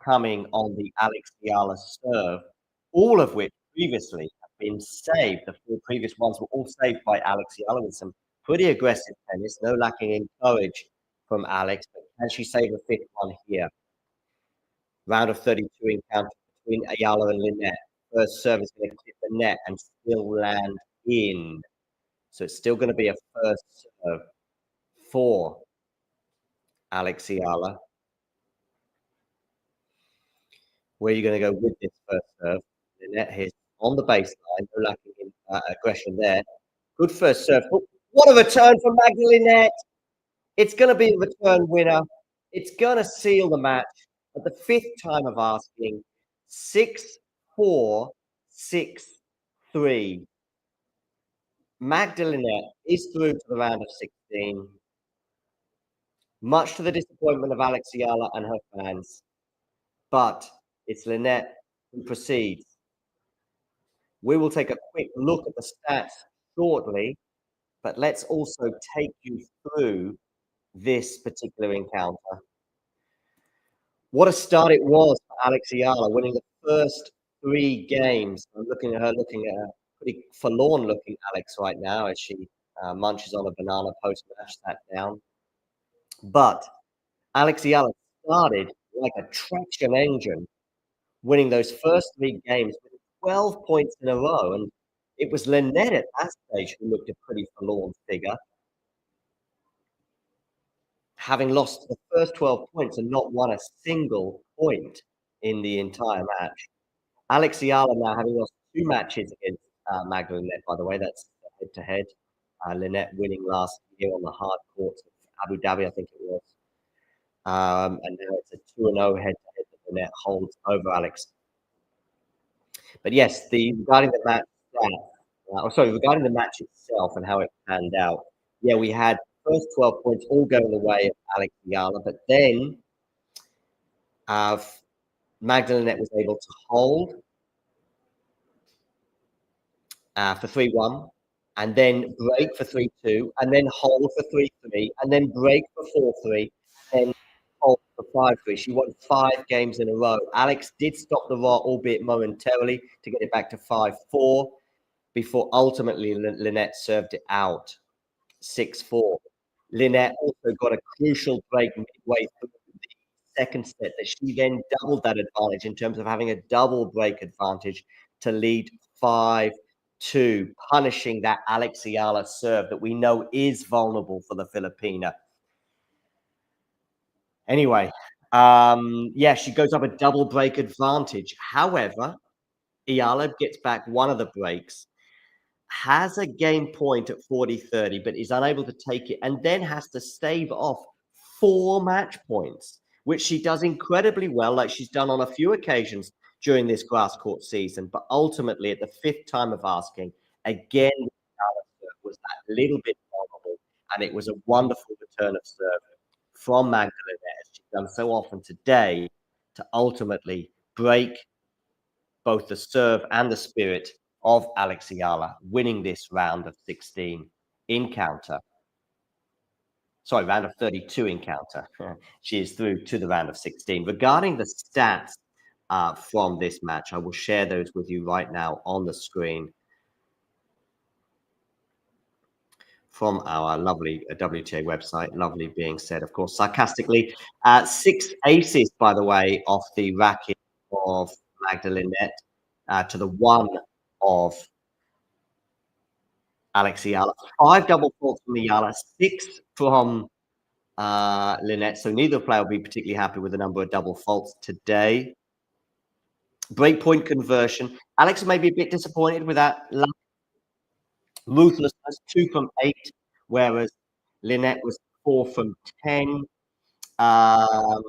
coming on the Alex Ayala serve, all of which previously have been saved. The 4 previous ones were all saved by Alex Ayala with some pretty aggressive tennis, no lacking in courage from Alex. But can she save a 5th one here? Round of 32 encounter between Ayala and Lynette. First serve is going to hit the net and still land in. So it's still going to be a first serve for Alex Ayala. Where are you going to go with this first serve? Lynette hits on the baseline, no lacking in aggression there. Good first serve. Oh, what a return from Magdalene! It's going to be a return winner. It's going to seal the match at the 5th time of asking. 6-4, 6-3. Magdalene is through to the round of 16. Much to the disappointment of Alex Ayala and her fans. But it's Lynette who proceeds. We will take a quick look at the stats shortly, but let's also take you through this particular encounter. What a start it was for Alex Ayala, winning the first 3 games. I'm looking at her, looking at a pretty forlorn-looking Alex right now as she munches on a banana post-match, sat down. But Alex Ayala started like a traction engine, winning those first 3 games with 12 points in a row. And it was Lynette at that stage who looked a pretty forlorn figure, having lost the first 12 points and not won a single point in the entire match. Alex Ayala now having lost 2 matches against Magdalene, by the way, that's head-to-head. Lynette winning last year on the hard courts of Abu Dhabi, I think it was. And now it's a 2-0 head-to-head that Lynette holds over Alex. But yes, regarding the match, regarding the match itself and how it panned out, yeah, we had first 12 points all going the way of Alex Ayala, but then Magda Linette was able to hold for 3-1, and then break for 3-2, and then hold for 3-3, and then break for 4-3, then hold for 5-3. She won 5 games in a row. Alex did stop the draw, albeit momentarily, to get it back to 5-4, before ultimately Linette served it out 6-4. Linette also got a crucial break midway through the second set that she then doubled that advantage in terms of having a double break advantage to lead 5-2, punishing that Alex Ayala serve that we know is vulnerable for the Filipina. Anyway, yeah, she goes up a double break advantage. However, Ayala gets back one of the breaks, has a game point at 40-30, but is unable to take it, and then has to stave off 4 match points, which she does incredibly well, like she's done on a few occasions during this grass court season. But ultimately, at the 5th time of asking, again, was that little bit vulnerable, and it was a wonderful return of serve from Magda Linette, as she's done so often today, to ultimately break both the serve and the spirit of Alex Ayala, winning this round of 16 in counter. Sorry, round of 32 in counter. She is through to the round of 16. Regarding the stats from this match, I will share those with you right now on the screen from our lovely WTA website. Lovely being said, of course, sarcastically. 6 aces, by the way, off the racket of Magda Linette to the 1 of Alex Ayala. 5 double faults from Ayala, 6 from Linette. So neither player will be particularly happy with the number of double faults today. Breakpoint conversion. Alex may be a bit disappointed with that. Ruthlessness, 2 from 8, whereas Linette was 4 from 10. That'll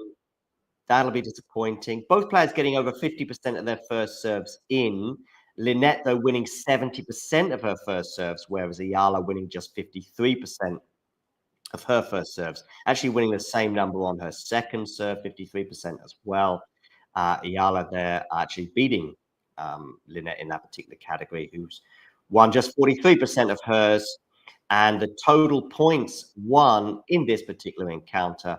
be disappointing. Both players getting over 50% of their first serves in. Linette, though, winning 70% of her first serves, whereas Ayala winning just 53% of her first serves. Actually winning the same number on her second serve, 53% as well. Ayala there actually beating Linette in that particular category, who's won just 43% of hers. And the total points won in this particular encounter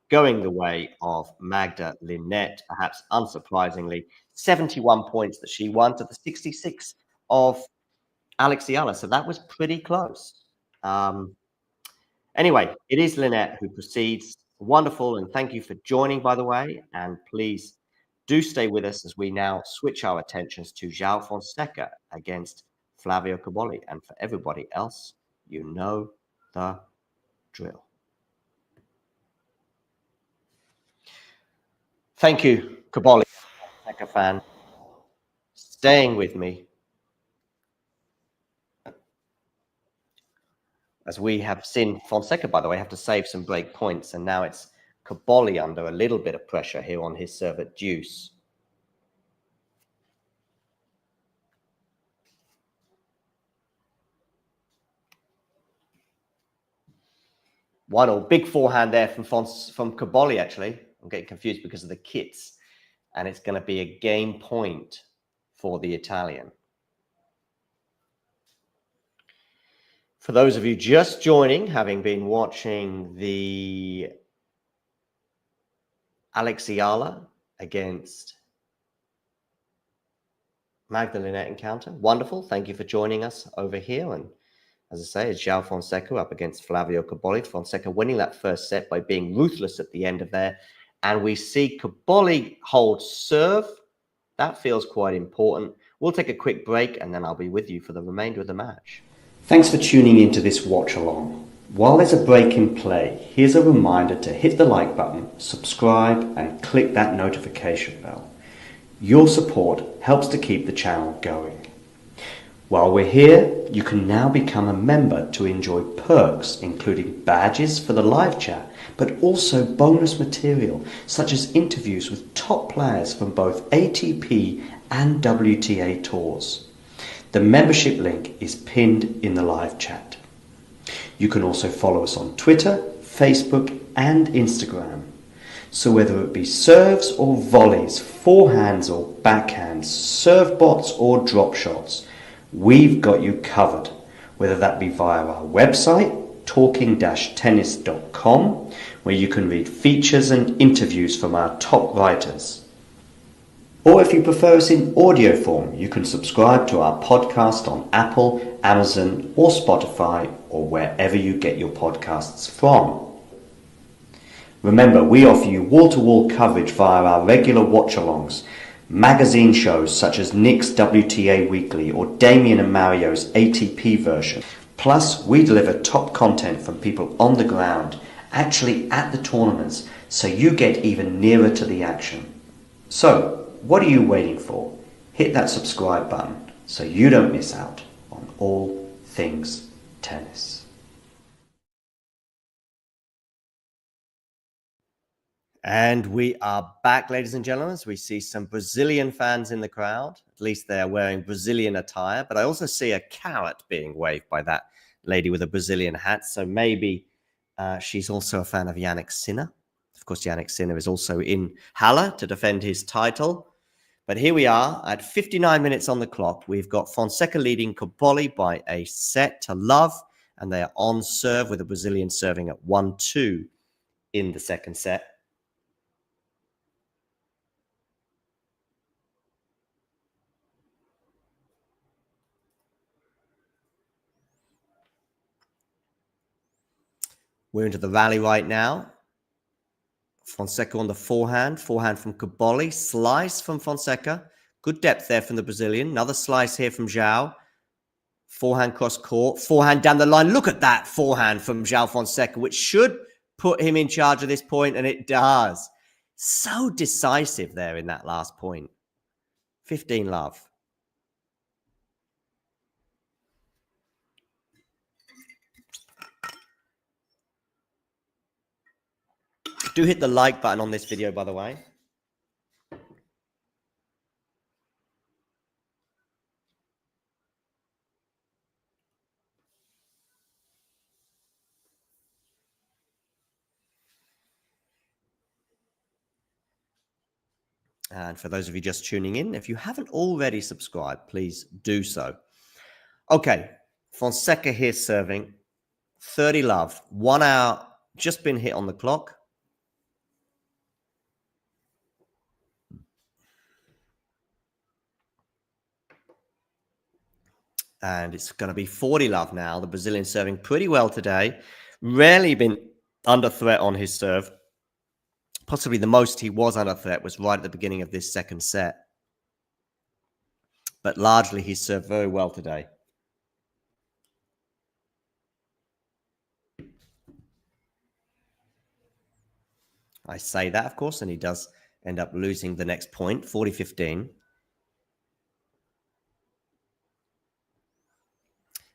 going the way of Magda Linette, perhaps unsurprisingly, 71 points that she won to the 66 of Alex Ayala. So that was pretty close. Anyway, it is Linette who proceeds. Wonderful, and thank you for joining, by the way. And please do stay with us as we now switch our attentions to Joao Fonseca against Flavio Cobolli. And for everybody else, you know the drill. Thank you, Cobolli, Fonseca fan, staying with me as we have seen Fonseca, by the way, have to save some break points, and now it's Cobolli under a little bit of pressure here on his serve at deuce. Big forehand there from Cobolli, actually. I'm getting confused because of the kits, and it's going to be a game point for the Italian. For those of you just joining, having been watching the Alex Ayala against Magda Linette encounter, wonderful. Thank you for joining us over here. And as I say, it's Joao Fonseca up against Flavio Cobolli. Fonseca winning that first set by being ruthless at the end of there. And we see Cobolli hold serve. That feels quite important. We'll take a quick break, and then I'll be with you for the remainder of the match. Thanks for tuning into this watch along. While there's a break in play, here's a reminder to hit the like button, subscribe, and click that notification bell. Your support helps to keep the channel going. While we're here, you can now become a member to enjoy perks, including badges for the live chat, but also bonus material, such as interviews with top players from both ATP and WTA tours. The membership link is pinned in the live chat. You can also follow us on Twitter, Facebook, and Instagram. So whether it be serves or volleys, forehands or backhands, serve bots or drop shots, we've got you covered. Whether that be via our website, talking-tennis.com, where you can read features and interviews from our top writers. Or if you prefer us in audio form, you can subscribe to our podcast on Apple, Amazon or Spotify or wherever you get your podcasts from. Remember, we offer you wall-to-wall coverage via our regular watch-alongs, magazine shows such as Nick's WTA Weekly or Damien and Mario's ATP version. Plus, we deliver top content from people on the ground, actually at the tournaments, so you get even nearer to the action. So, what are you waiting for? Hit that subscribe button so you don't miss out on all things tennis. And we are back, ladies and gentlemen. We see some Brazilian fans in the crowd. At least they are wearing Brazilian attire. But I also see a carrot being waved by that lady with a Brazilian hat. So maybe she's also a fan of Jannik Sinner. Of course, Jannik Sinner is also in Halle to defend his title. But here we are at 59 minutes on the clock. We've got Fonseca leading Cobolli by a set to love. And they are on serve with the Brazilian serving at 1-2 in the second set. We're into the rally right now. Fonseca on the forehand from Cobolli, slice from Fonseca. Good depth there from the Brazilian. Another slice here from Joao. Forehand cross court, forehand down the line. Look at that forehand from Joao Fonseca, which should put him in charge of this point, and it does. So decisive there in that last point. 15 love. Do hit the like button on this video, by the way. And for those of you just tuning in, if you haven't already subscribed, please do so. Okay, Fonseca here serving. 30 love. 1 hour just been hit on the clock. And it's going to be 40 love now. The Brazilian serving pretty well today. Rarely been under threat on his serve. Possibly the most he was under threat was right at the beginning of this second set. But largely he served very well today. I say that, of course, and he does end up losing the next point, 40-15.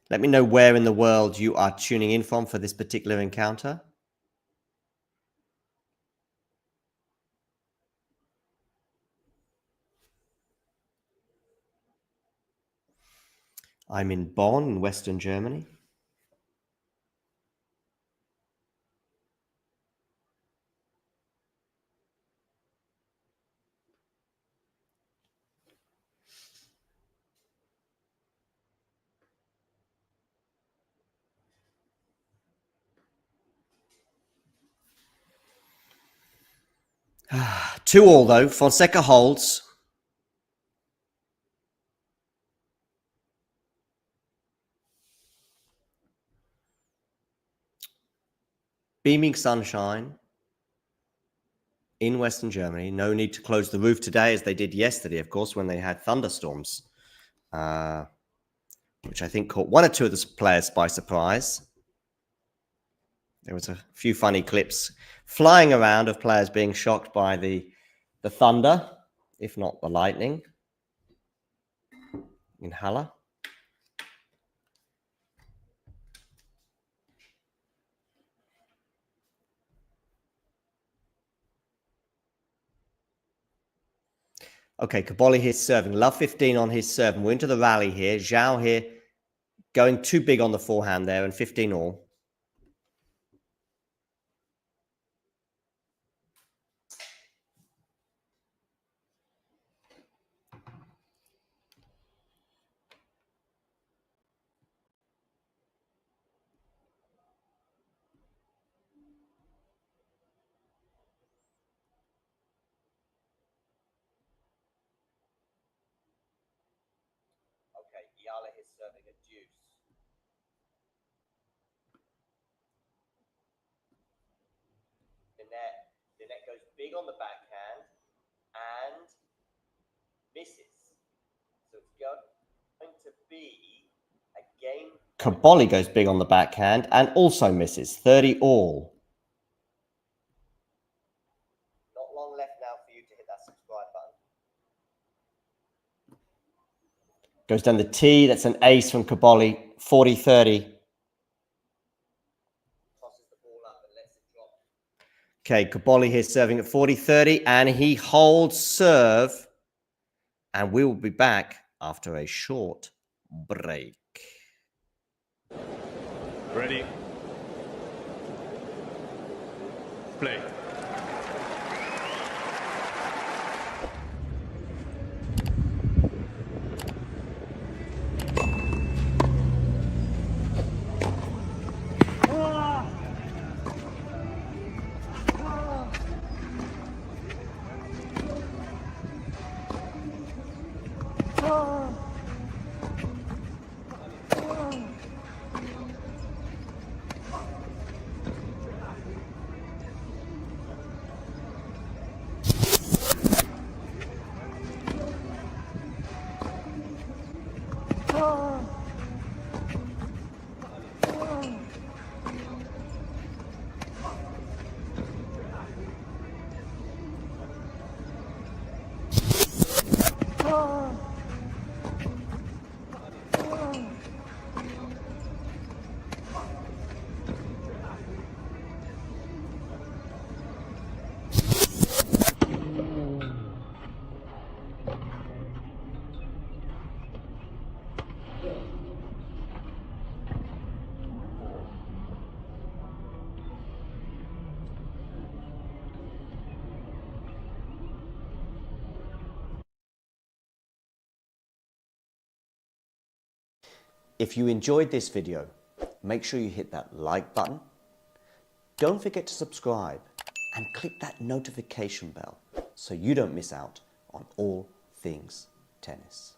Let me know where in the world you are tuning in from for this particular encounter. I'm in Bonn, in Western Germany. Two all though. Fonseca holds. Beaming sunshine in Western Germany. No need to close the roof today as they did yesterday, of course, when they had thunderstorms, which I think caught one or two of the players by surprise. There was a few funny clips flying around of players being shocked by the thunder, if not the lightning, in Halle. Okay, Cobolli here serving. Love 15 on his serve. And we're into the rally here. Joao here going too big on the forehand there and 15 all. Halle is serving a deuce. Lynette goes big on the backhand and misses. So it's going to be a game. Cobolli goes big on the backhand and also misses. 30 all. Not long left now for you to hit that subscribe button. Goes down the tee. That's an ace from Cobolli. 40-30. Okay, Cobolli here serving at 40-30, and he holds serve. And we will be back after a short break. Ready. Play. If you enjoyed this video, make sure you hit that like button. Don't forget to subscribe and click that notification bell so you don't miss out on all things tennis.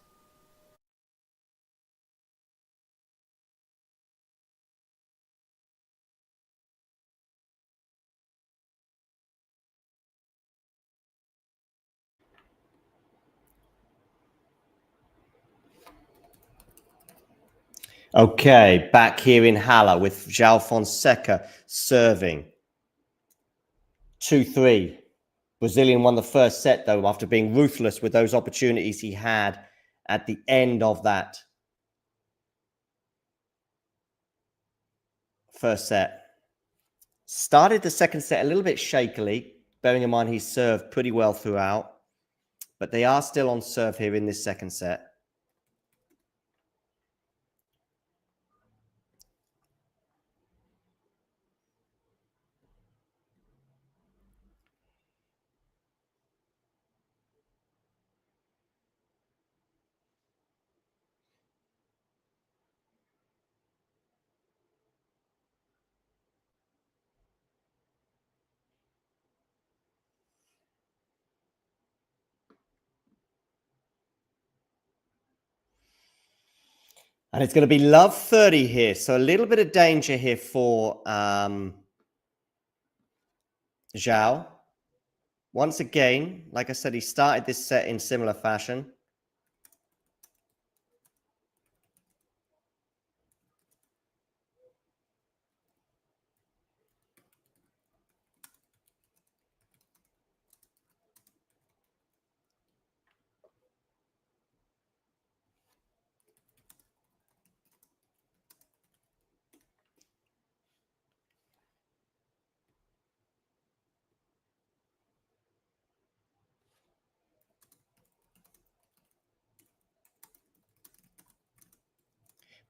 Okay, back here in Halle with Joao Fonseca serving. 2-3. Brazilian won the first set, though, after being ruthless with those opportunities he had at the end of that first set. Started the second set a little bit shakily, bearing in mind he served pretty well throughout. But they are still on serve here in this second set. And it's going to be love 30 here. So a little bit of danger here for Joao. Once again, like I said, he started this set in similar fashion.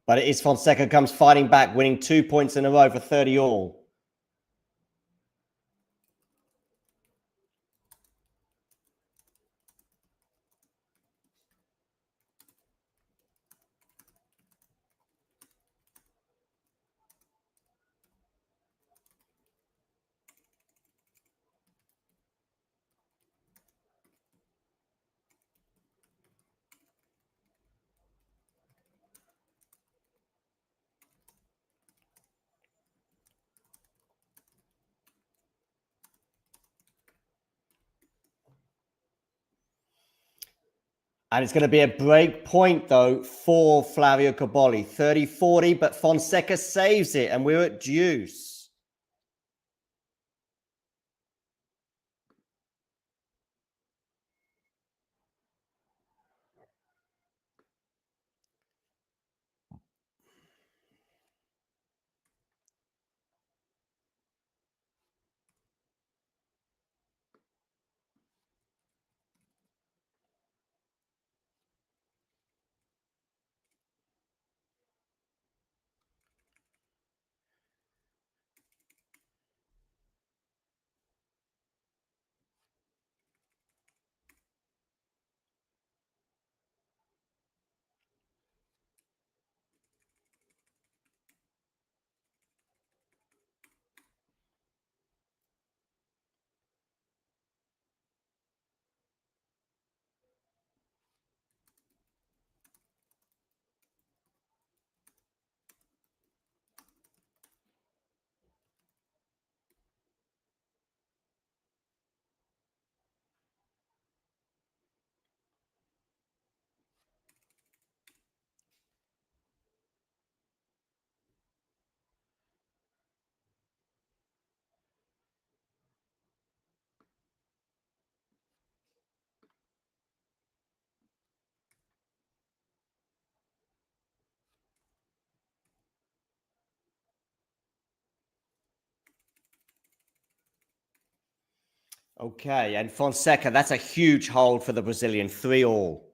But it is Fonseca comes fighting back, winning 2 points in a row for 30 all. And it's going to be a break point, though, for Flavio Cobolli. 30-40, but Fonseca saves it, and we're at deuce. Okay, and Fonseca, that's a huge hold for the Brazilian, 3-all.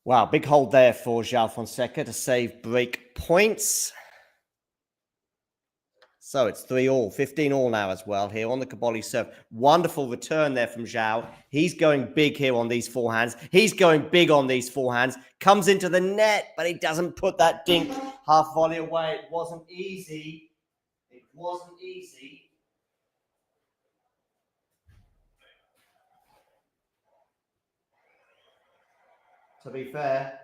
Wow, big hold there for Joao Fonseca to save break points. So it's 3-all, 15-all now as well here on the Cobolli serve. Wonderful return there from Joao. He's going big here on these forehands. He's going big on these forehands. Comes into the net, but he doesn't put that dink half volley away. It wasn't easy. It wasn't easy. To be fair.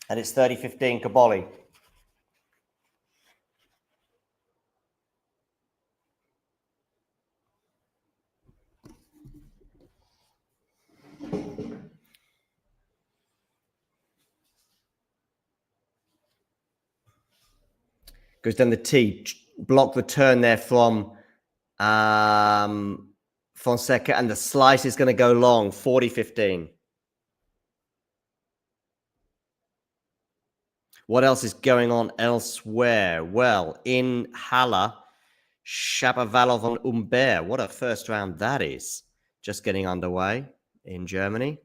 And it's 30-15 Cobolli. Goes down the tee. Block return there from Fonseca, and the slice is going to go long, 40-15. What else is going on elsewhere? Well, in Halle, Shapovalov on Humbert. What a first round that is. Just getting underway in Germany.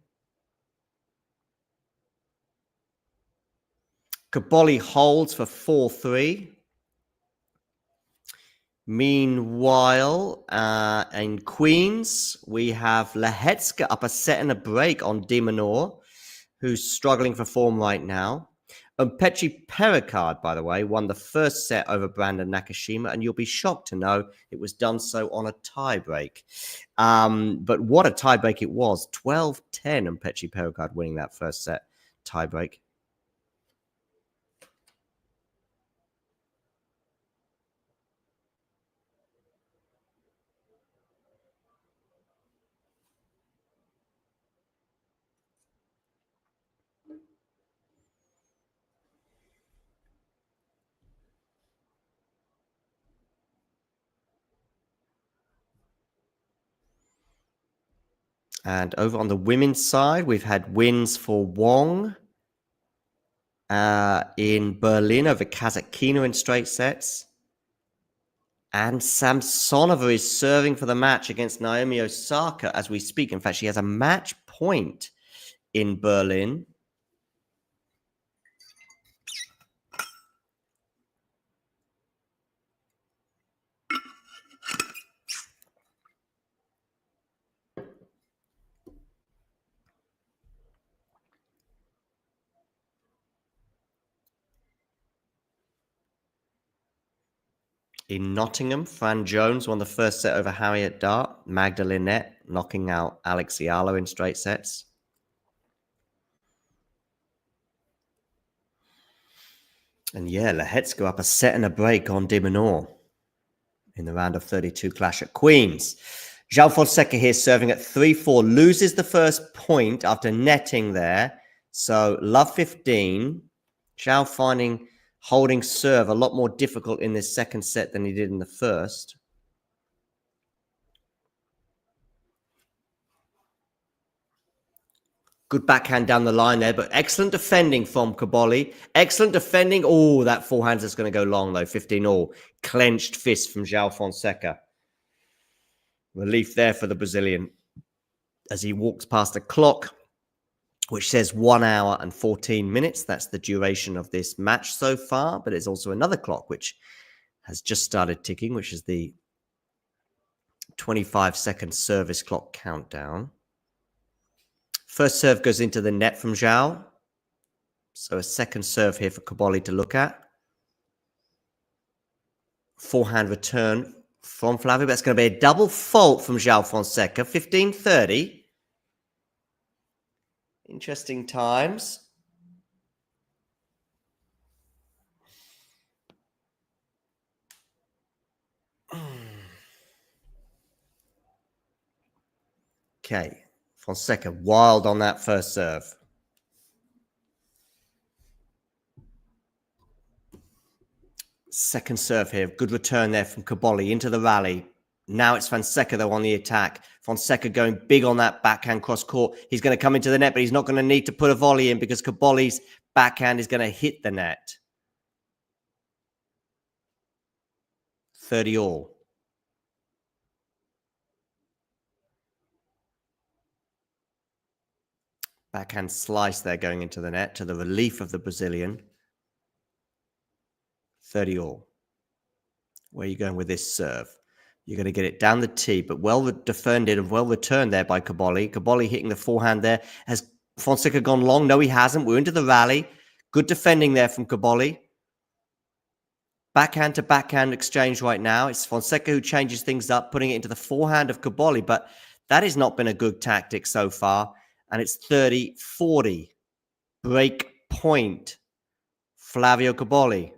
Cobolli holds for 4-3. Meanwhile, in Queens, we have Lehecka up a set and a break on De Minaur, who's struggling for form right now. Umpechi Pericard, by the way, won the first set over Brandon Nakashima, and you'll be shocked to know it was done so on a tiebreak. But what a tiebreak it was. 12-10, Umpechi Pericard winning that first set tiebreak. And over on the women's side, we've had wins for Wong in Berlin over Kazatkina in straight sets. And Samsonova is serving for the match against Naomi Osaka as we speak. In fact, she has a match point in Berlin. In Nottingham, Fran Jones won the first set over Harriet Dart. Magdalenette knocking out Alex Ialo in straight sets. And yeah, Lehetska up a set and a break on de Minaur in the round of 32 clash at Queen's. Joao Fonseca here serving at 3-4, loses the first point after netting there. So love 15. Joao finding holding serve a lot more difficult in this second set than he did in the first. Good backhand down the line there, but excellent defending from Cobolli. Excellent defending. Oh, that forehand is going to go long, though. 15-all. Clenched fist from Joao Fonseca. Relief there for the Brazilian as he walks past the clock, which says 1 hour and 14 minutes. That's the duration of this match so far, but it's also another clock which has just started ticking, which is the 25-second service clock countdown. First serve goes into the net from Joao. So a second serve here for Cobolli to look at. Forehand return from Flavio. That's going to be a double fault from Joao Fonseca. 15-30. Interesting times. Okay. Fonseca wild on that first serve. Second serve here. Good return there from Cobolli into the rally. Now it's Fonseca, though, on the attack. Fonseca going big on that backhand cross court. He's going to come into the net, but he's not going to need to put a volley in because Cobolli's backhand is going to hit the net. 30-all. Backhand slice there going into the net to the relief of the Brazilian. 30-all. Where are you going with this serve? You're going to get it down the tee, but well defended and well returned there by Cobolli. Cobolli hitting the forehand there. Has Fonseca gone long? No, he hasn't. We're into the rally. Good defending there from Cobolli. Backhand to backhand exchange right now. It's Fonseca who changes things up, putting it into the forehand of Cobolli, but that has not been a good tactic so far. And it's 30-40. Break point. Flavio Cobolli.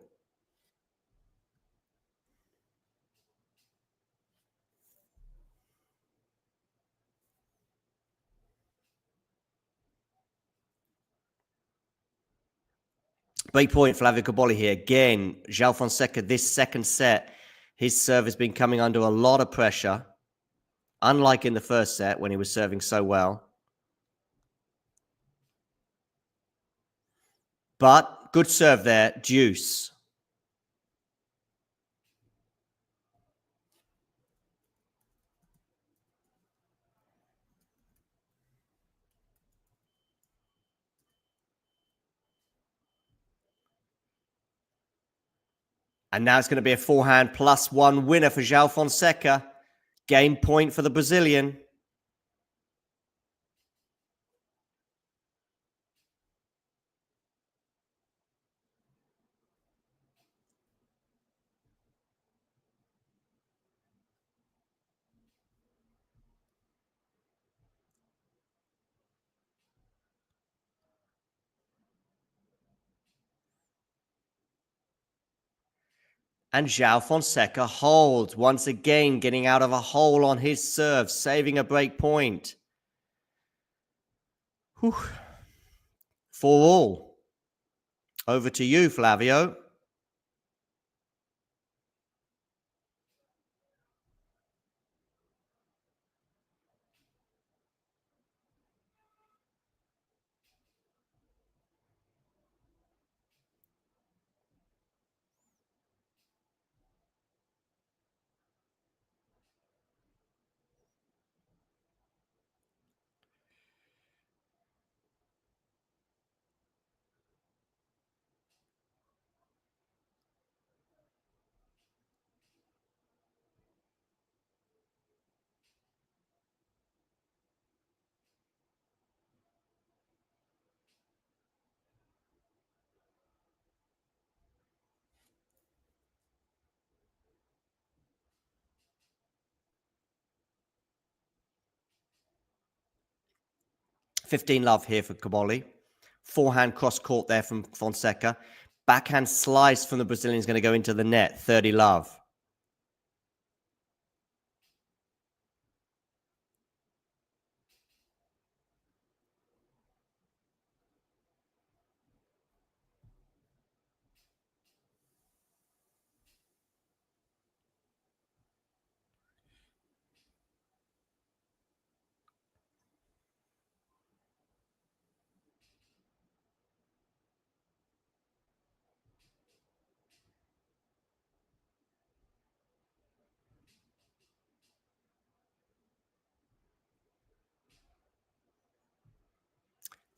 Break point, Flavio Cobolli here. Again, Joao Fonseca, this second set, his serve has been coming under a lot of pressure, unlike in the first set when he was serving so well. But good serve there, deuce. And now it's going to be a forehand +1 winner for Joao Fonseca. Game point for the Brazilian. And Joao Fonseca holds, once again getting out of a hole on his serve, saving a break point. Whew. 4-all. Over to you, Flavio. 15 love here for Cobolli. Forehand cross court there from Fonseca. Backhand slice from the Brazilian is going to go into the net. 30 love.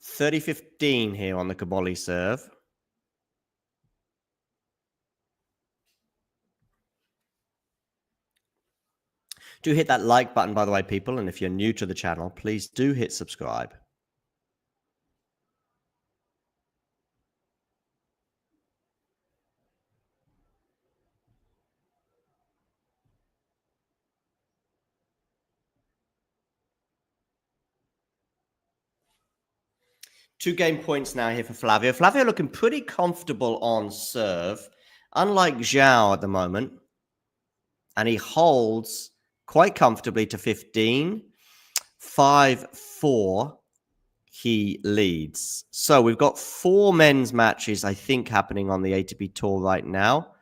(30-15) here on the Cobolli serve. Do hit that like button, by the way, people. And if you're new to the channel, please do hit subscribe. Two game points now here for Flavio. Flavio looking pretty comfortable on serve, unlike Joao at the moment. And he holds quite comfortably to 15. 5-4, he leads. So we've got 4 men's matches, I think, happening on the ATP Tour right now.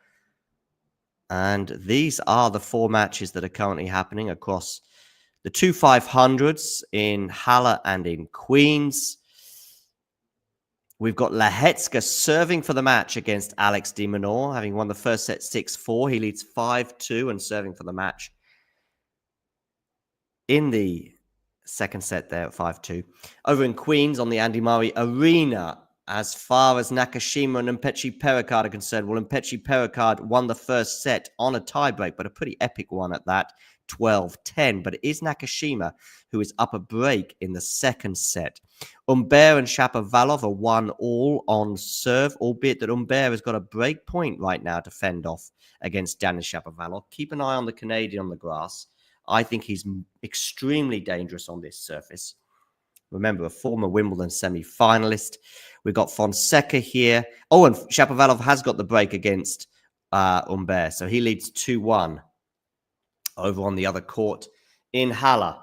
And these are the 4 matches that are currently happening across the 2 500s in Halle and in Queens. We've got Lahetska serving for the match against Alex de Minaur, having won the first set 6-4. He leads 5-2 and serving for the match in the second set there at 5-2. Over in Queens on the Andy Murray Arena, as far as Nakashima and Mpechi Pericard are concerned, well, Mpechi Pericard won the first set on a tiebreak, but a pretty epic one at that, 12-10. But it is Nakashima who is up a break in the second set. Humbert and Shapovalov are 1-1 on serve, albeit that Humbert has got a break point right now to fend off against Denis Shapovalov. Keep an eye on the Canadian on the grass. I think he's extremely dangerous on this surface. Remember, a former Wimbledon semi-finalist. We've got Fonseca here. Oh, and Shapovalov has got the break against Humbert, so he leads 2-1 over on the other court in Halle.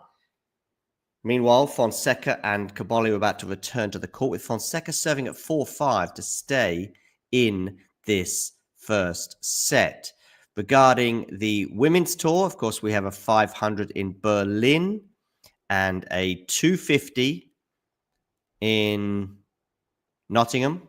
Meanwhile, Fonseca and Cobolli are about to return to the court, with Fonseca serving at 4-5 to stay in this first set. Regarding the women's tour, of course, we have a 500 in Berlin and a 250 in Nottingham.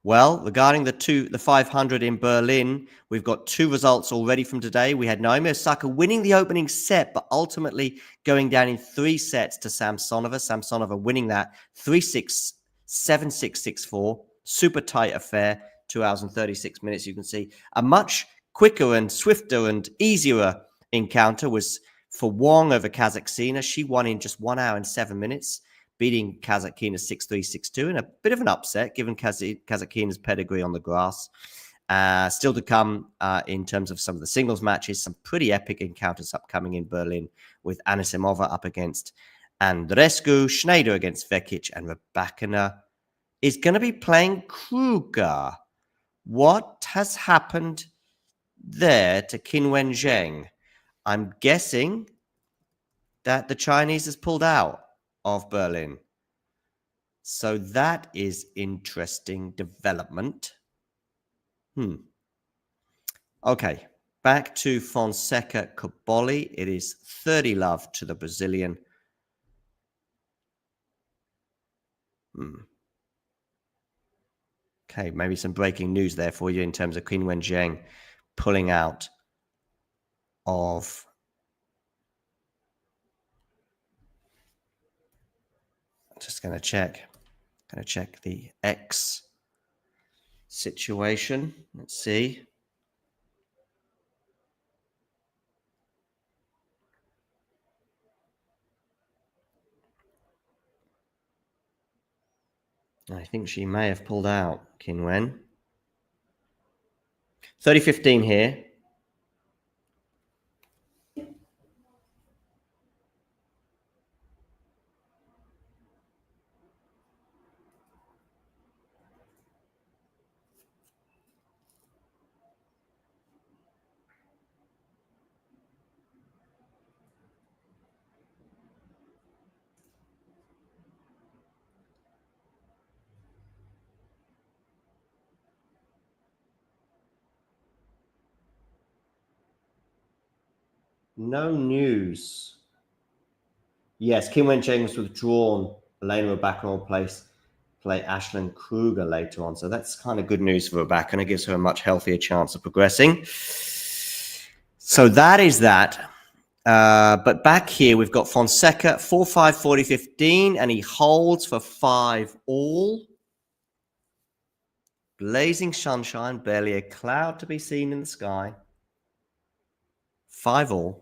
Well, regarding the 500 in Berlin, we've got 2 results already from today. We had Naomi Osaka winning the opening set, but ultimately going down in 3 sets to Samsonova. Samsonova winning that 3-6, 7-6, 6-4. Super tight affair, 2 hours and 36 minutes. You can see a much quicker and swifter and easier encounter was for Wong over Kazakhstina. She won in just 1 hour and 7 minutes, beating Kazakhstina 6-3, 6-2 in a bit of an upset, given Kazakhstina's pedigree on the grass. Still to come in terms of some of the singles matches, some pretty epic encounters upcoming in Berlin, with Anisimova up against Andreescu, Schneider against Vekic, and Rybakina is going to be playing Kruger. What has happened there to Qin Zheng? I'm guessing that the Chinese has pulled out of Berlin. So that is interesting development. Okay, back to Fonseca Cobolli. It is 30 love to the Brazilian. Okay, maybe some breaking news there for you in terms of Qin Zheng pulling out of just going to check the X situation. Let's see. I think she may have pulled out, Qin Wen. 30-15 here. No news. Yes, Kim Wen-cheng was withdrawn. Elena Rybakina will play Ashlyn Kruger later on. So that's kind of good news for Rybakina. It gives her a much healthier chance of progressing. So that is that. But back here, we've got Fonseca, 4-5, 40-15, and he holds for 5-all. Blazing sunshine, barely a cloud to be seen in the sky. 5-all.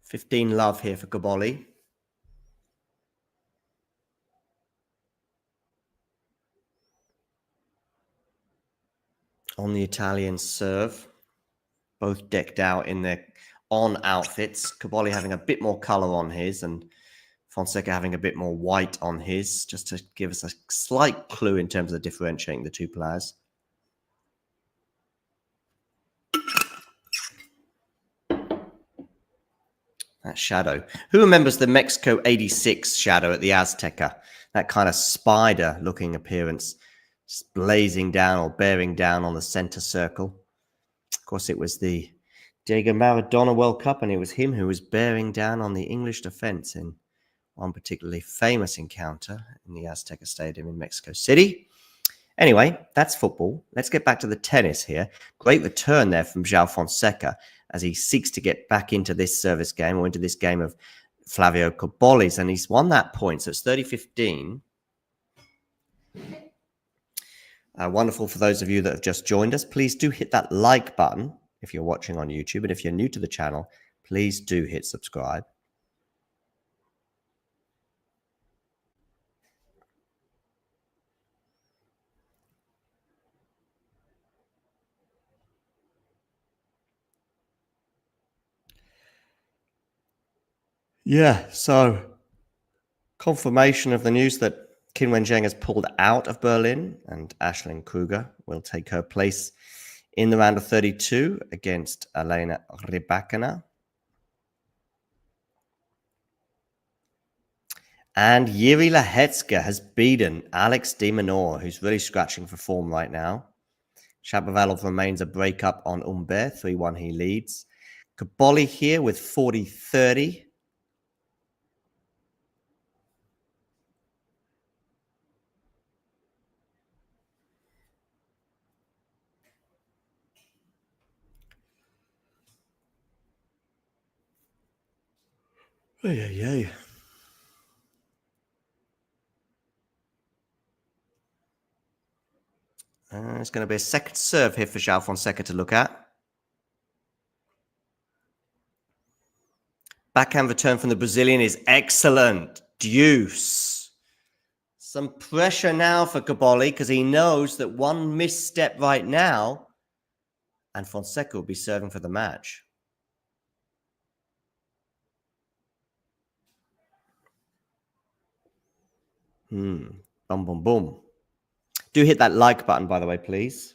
$15 here for Cobolli. On the Italian serve. Both decked out in their on outfits. Cobolli having a bit more color on his and Fonseca having a bit more white on his, just to give us a slight clue in terms of differentiating the two players. That shadow. Who remembers the Mexico 86 shadow at the Azteca? That kind of spider-looking appearance, just blazing down or bearing down on the center circle. Of course, it was the Diego Maradona World Cup, and it was him who was bearing down on the English defense in one particularly famous encounter in the Azteca Stadium in Mexico City. Anyway, that's football. Let's get back to the tennis here. Great return there from Joao Fonseca as he seeks to get back into this service game or into this game of Flavio Cobolli's, and he's won that point, so it's 30-15. Wonderful for those of you that have just joined us. Please do hit that like button if you're watching on YouTube, and if you're new to the channel, please do hit subscribe. Yeah, so confirmation of the news that Kim Wen-cheng has pulled out of Berlin and Ashlyn Kruger will take her place in the round of 32 against Elena Rybakina. And Jiří Lehecka has beaten Alex de Minaur, who's really scratching for form right now. Shapovalov remains a breakup on Humbert, 3-1 he leads. Cobolli here with 40-30. It's going to be a second serve here for Joao Fonseca to look at. Backhand return from the Brazilian is excellent. Deuce. Some pressure now for Cobolli because he knows that one misstep right now and Fonseca will be serving for the match. Boom, boom, boom. Do hit that like button, by the way, please.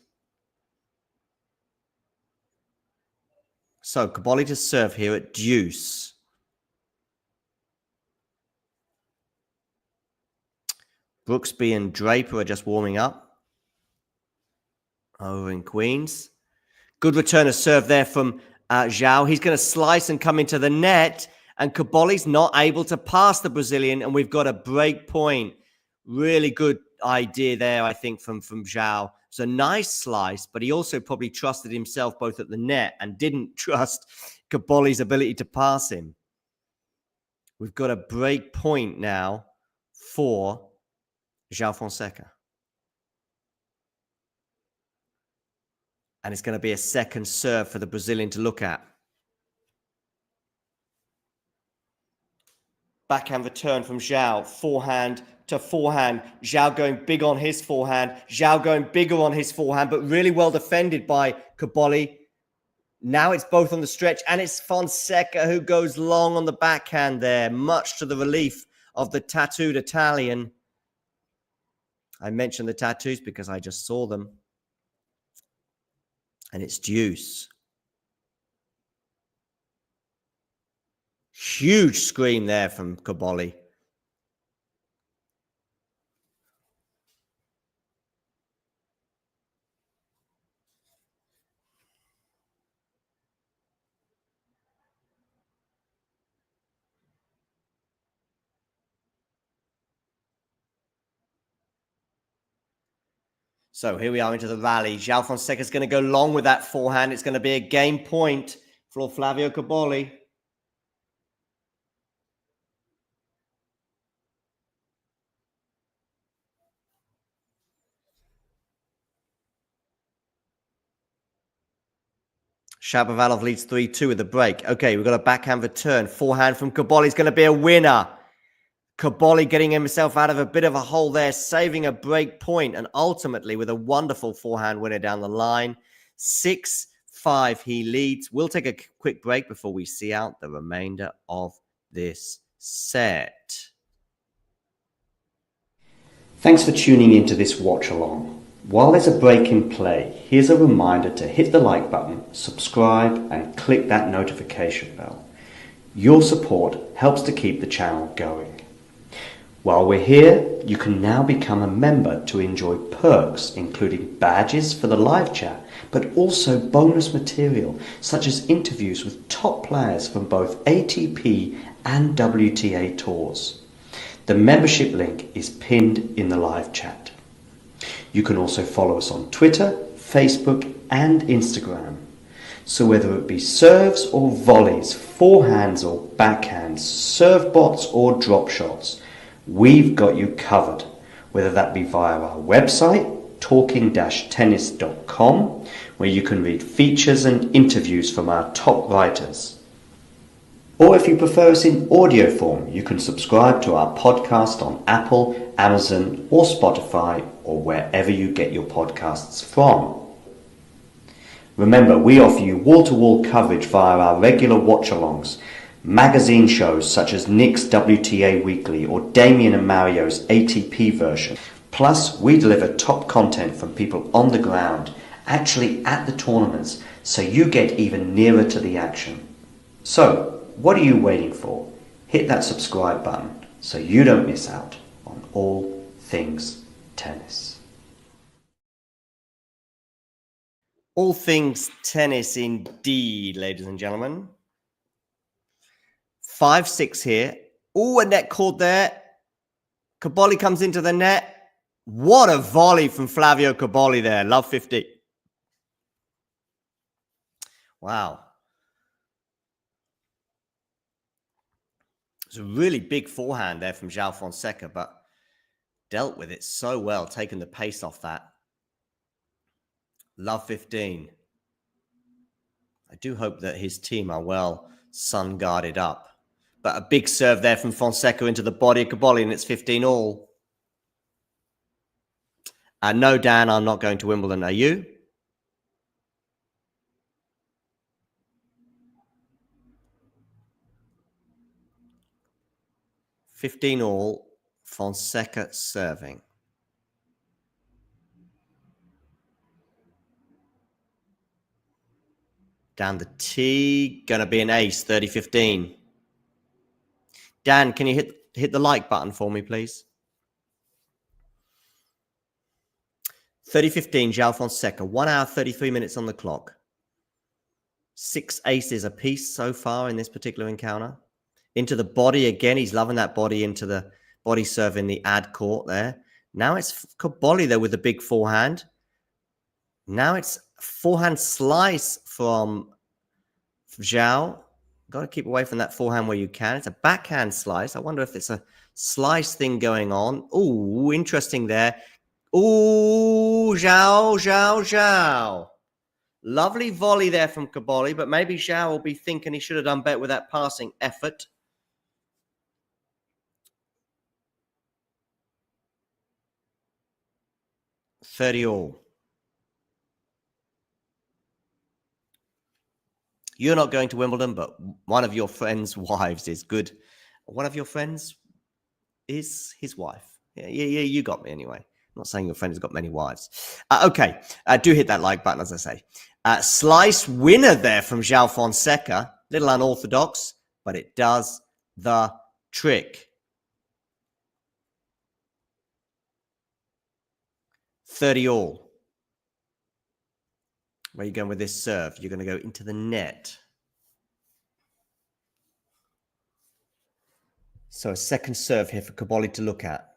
So, Cobolli to serve here at deuce. Brooksby and Draper are just warming up. Over in Queens. Good return of serve there from Joao. He's going to slice and come into the net. And Cobolli's not able to pass the Brazilian. And we've got a break point. Really good idea there, I think, from Joao. It's a nice slice, but he also probably trusted himself both at the net and didn't trust Cobolli's ability to pass him. We've got a break point now for Joao Fonseca. And it's going to be a second serve for the Brazilian to look at. Backhand return from Joao. Forehand to forehand. Joao going big on his forehand. Joao going bigger on his forehand, but really well defended by Cobolli. Now it's both on the stretch, and it's Fonseca who goes long on the backhand there, much to the relief of the tattooed Italian. I mentioned the tattoos because I just saw them. And it's deuce. Huge scream there from Cobolli. So here we are into the rally. Joao Fonseca is going to go long with that forehand. It's going to be a game point for Flavio Cobolli. Shapovalov leads 3-2 with the break. Okay, we've got a backhand return. Forehand from Cobolli is going to be a winner. Cobolli getting himself out of a bit of a hole there, saving a break point, and ultimately with a wonderful forehand winner down the line. 6-5 he leads. We'll take a quick break before we see out the remainder of this set. Thanks for tuning into this watch along. While there's a break in play, here's a reminder to hit the like button, subscribe, and click that notification bell. Your support helps to keep the channel going. While we're here, you can now become a member to enjoy perks, including badges for the live chat, but also bonus material, such as interviews with top players from both ATP and WTA tours. The membership link is pinned in the live chat. You can also follow us on Twitter, Facebook, and Instagram. So whether it be serves or volleys, forehands or backhands, serve bots or drop shots, we've got you covered, whether that be via our website, talking-tennis.com, where you can read features and interviews from our top writers. Or if you prefer us in audio form, you can subscribe to our podcast on Apple, Amazon, or Spotify, or wherever you get your podcasts from. Remember, we offer you wall-to-wall coverage via our regular watch-alongs, magazine shows such as Nick's WTA Weekly or Damien and Mario's ATP version. Plus, we deliver top content from people on the ground, actually at the tournaments, so you get even nearer to the action. So, what are you waiting for? Hit that subscribe button so you don't miss out on all things tennis. All things tennis indeed, ladies and gentlemen. 5-6 here. Oh, a net caught there. Cobolli comes into the net. What a volley from Flavio Cobolli there. Love 50. Wow. It's a really big forehand there from Joao Fonseca, but dealt with it so well, taking the pace off that. Love 15. I do hope that his team are well sun-guarded up. But a big serve there from Fonseca into the body of Cobolli, and it's 15 all. No, Dan, I'm not going to Wimbledon. Are you? $15 all. Fonseca serving. Down the tee. Gonna be an ace. 30-15. Dan, can you hit the like button for me, please? 30-15, Joao Fonseca. 1 hour, 33 minutes on the clock. 6 aces apiece so far in this particular encounter. Into the body again. He's loving that body into the body serve in the ad court there. Now it's Cobolli there with a big forehand. Now it's forehand slice from Joao. Got to keep away from that forehand where you can. It's a backhand slice. I wonder if it's a slice thing going on. Oh, interesting there. Oh, Joao. Lovely volley there from Cobolli, but maybe Joao will be thinking he should have done better with that passing effort. $30 all. You're not going to Wimbledon, but one of your friends' wives is good. One of your friends is his wife. Yeah, you got me anyway. not saying your friend has got many wives. Okay, do hit that like button, as I say. Slice winner there from Joao Fonseca. Little unorthodox, but it does the trick. 30 all. Where are you going with this serve? You're going to go into the net. So a second serve here for Cobolli to look at.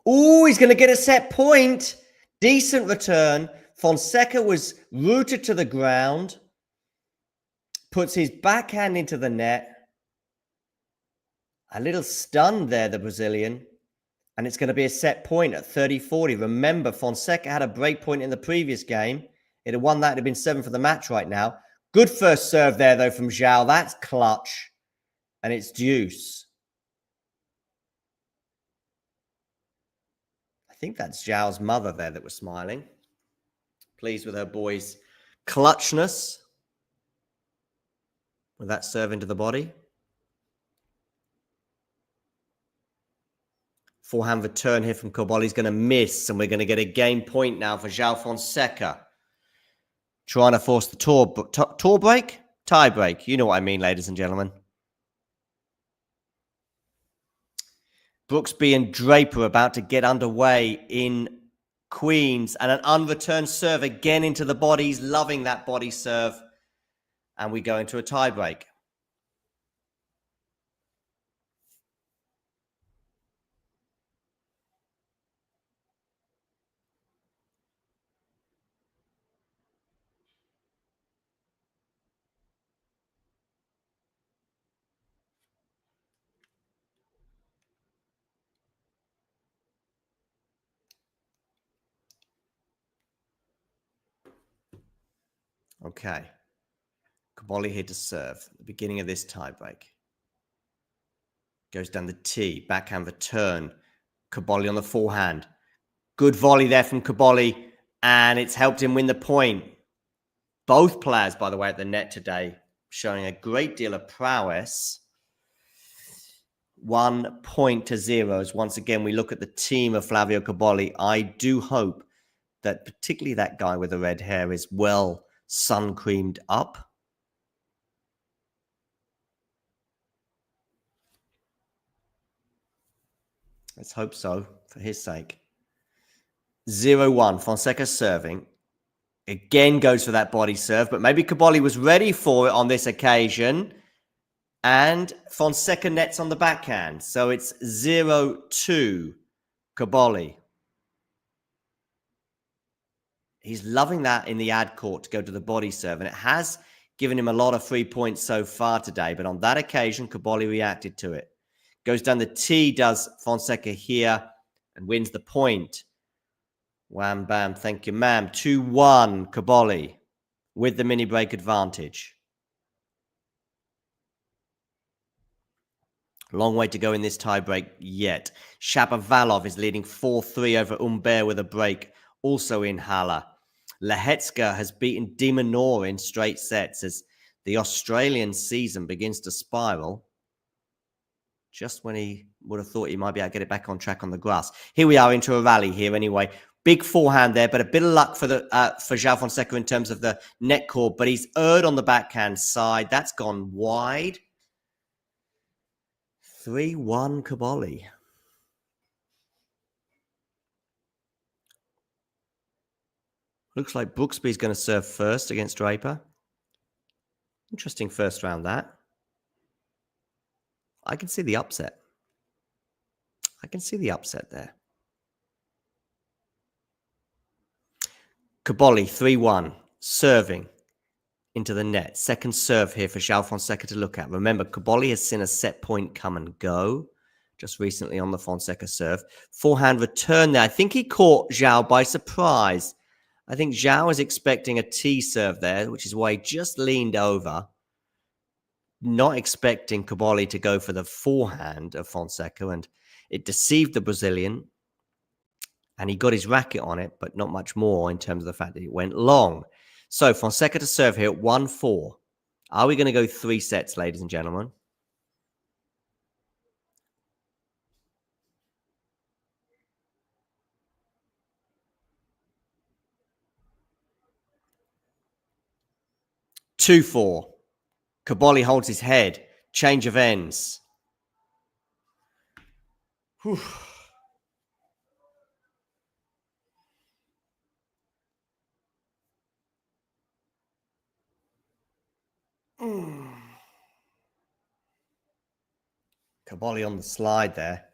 Oh, he's going to get a set point. Decent return. Fonseca was rooted to the ground. Puts his backhand into the net. A little stunned there, the Brazilian. And it's going to be a set point at 30-40. Remember, Fonseca had a break point in the previous game. It had won that. It had been 7 for the match right now. Good first serve there, though, from Joao. That's clutch. And it's deuce. I think that's Joao's mother there that was smiling. Pleased with her boy's clutchness. With that serve into the body. Forehand return here from Cobolli is going to miss, and we're going to get a game point now for Joao Fonseca. Trying to force the tour break? Tie break. You know what I mean, ladies and gentlemen. Brooksby and Draper about to get underway in Queens, and an unreturned serve again into the body. He's loving that body serve, and we go into a tie break. Okay. Cobolli here to serve at the beginning of this tiebreak. Goes down the tee, backhand return. Cobolli on the forehand. Good volley there from Cobolli, and it's helped him win the point. Both players, by the way, at the net today, showing a great deal of prowess. 1-0 as once again we look at the team of Flavio Cobolli. I do hope that particularly that guy with the red hair is well sun-creamed up. Let's hope so, for his sake. 0-1, Fonseca serving. Again goes for that body serve, but maybe Cobolli was ready for it on this occasion. And Fonseca nets on the backhand. So it's 0-2, Cobolli. He's loving that in the ad court to go to the body serve. And it has given him a lot of free points so far today. But on that occasion, Cobolli reacted to it. Goes down the tee, does Fonseca here, and wins the point. Wham, bam, thank you, ma'am. 2-1, Cobolli, with the mini break advantage. Long way to go in this tiebreak yet. Shapovalov is leading 4-3 over Humbert with a break, also in Halle. Lehetska has beaten De Minaur in straight sets as the Australian season begins to spiral. Just when he would have thought he might be able to get it back on track on the grass. Here we are into a rally here anyway. Big forehand there, but a bit of luck for Joao Fonseca in terms of the net cord, but he's erred on the backhand side. That's gone wide. 3-1 Cobolli. Looks like Brooksby's going to serve first against Draper. Interesting first round, that. I can see the upset. I can see the upset there. Cobolli, 3-1, serving into the net. Second serve here for Joao Fonseca to look at. Remember, Cobolli has seen a set point come and go just recently on the Fonseca serve. Forehand return there. I think he caught Joao by surprise. I think Joao is expecting a tee serve there, which is why he just leaned over. Not expecting Cobolli to go for the forehand of Fonseca, and it deceived the Brazilian. And he got his racket on it, but not much more in terms of the fact that it went long. So Fonseca to serve here at 1-4. Are we going to go 3 sets, ladies and gentlemen? 2-4. Cobolli holds his head. Change of ends. Whew. Cobolli on the slide there.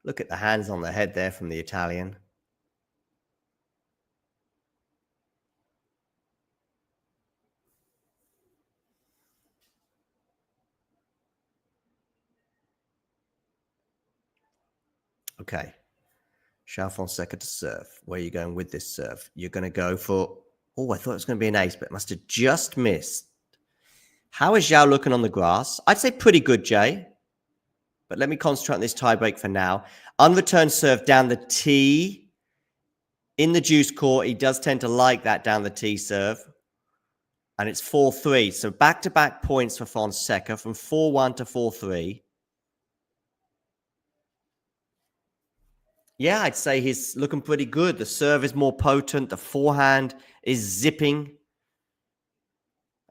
Look at the hands on the head there from the Italian. Okay. Joao Fonseca to serve. Where are you going with this serve? You're going to go for... Oh, I thought it was going to be an ace, but it must have just missed. How is Joao looking on the grass? I'd say pretty good, Jay. But let me concentrate on this tiebreak for now. Unreturned serve down the tee. In the juice court, he does tend to like that down the tee serve. And it's 4-3. So back-to-back points for Fonseca from 4-1 to 4-3. Yeah, I'd say he's looking pretty good. The serve is more potent. The forehand is zipping.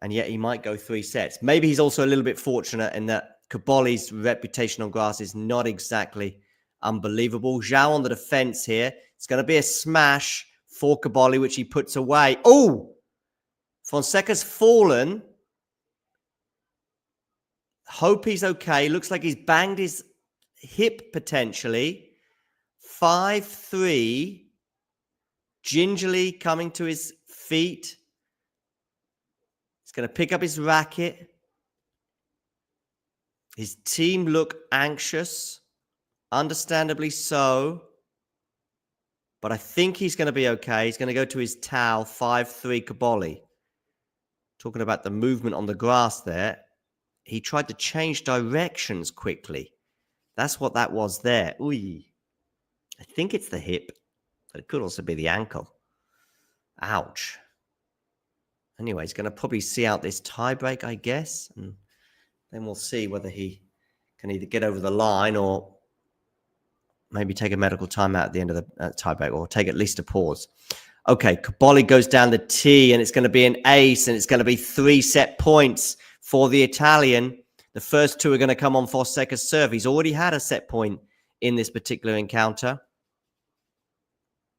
And yet he might go 3 sets. Maybe he's also a little bit fortunate in that Cobolli's reputation on grass is not exactly unbelievable. Joao on the defense here. It's going to be a smash for Cobolli, which he puts away. Oh! Fonseca's fallen. Hope he's okay. Looks like he's banged his hip potentially. 5-3. Gingerly coming to his feet. He's going to pick up his racket. His team look anxious. Understandably so. But I think he's going to be okay. He's going to go to his towel. 5-3 Cobolli. Talking about the movement on the grass there. He tried to change directions quickly. That's what that was there. Ooh. I think it's the hip, but it could also be the ankle. Ouch. Anyway, he's going to probably see out this tiebreak, I guess. And then we'll see whether he can either get over the line or maybe take a medical timeout at the end of the tiebreak, or take at least a pause. Okay, Cobolli goes down the tee, and it's going to be an ace, and it's going to be 3 set points for the Italian. The first 2 are going to come on Fonseca's serve. He's already had a set point in this particular encounter.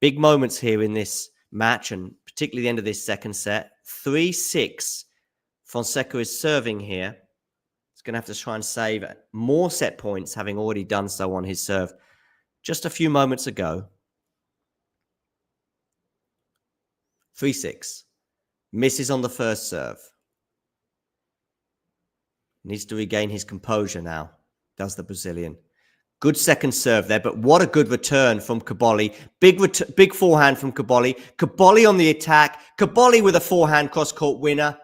Big moments here in this match, and particularly the end of this second set. 3-6. Fonseca is serving here. He's going to have to try and save more set points, having already done so on his serve just a few moments ago. 3-6. Misses on the first serve. Needs to regain his composure now, does the Brazilian. Good second serve there, but what a good return from Cobolli. Big forehand from Cobolli. Cobolli on the attack. Cobolli with a forehand cross-court winner.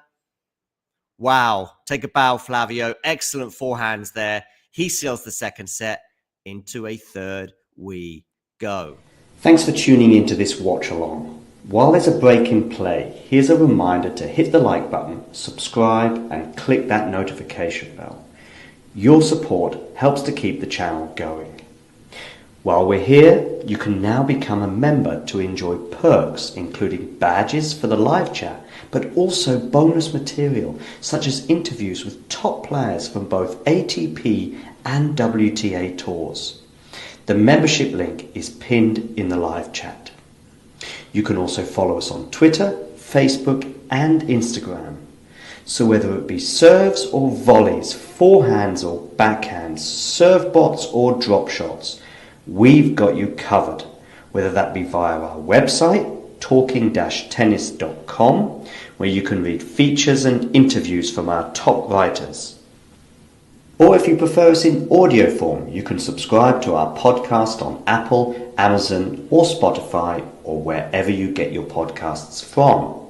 Wow. Take a bow, Flavio. Excellent forehands there. He seals the second set. Into a third we go. Thanks for tuning into this watch along. While there's a break in play, here's a reminder to hit the like button, subscribe, and click that notification bell. Your support helps to keep the channel going. While we're here, you can now become a member to enjoy perks, including badges for the live chat, but also bonus material such as interviews with top players from both ATP and WTA tours. The membership link is pinned in the live chat. You can also follow us on Twitter, Facebook, and Instagram. So whether it be serves or volleys, forehands or backhands, serve bots or drop shots, we've got you covered. Whether that be via our website, talking-tennis.com, where you can read features and interviews from our top writers. Or if you prefer us in audio form, you can subscribe to our podcast on Apple, Amazon, or Spotify, or wherever you get your podcasts from.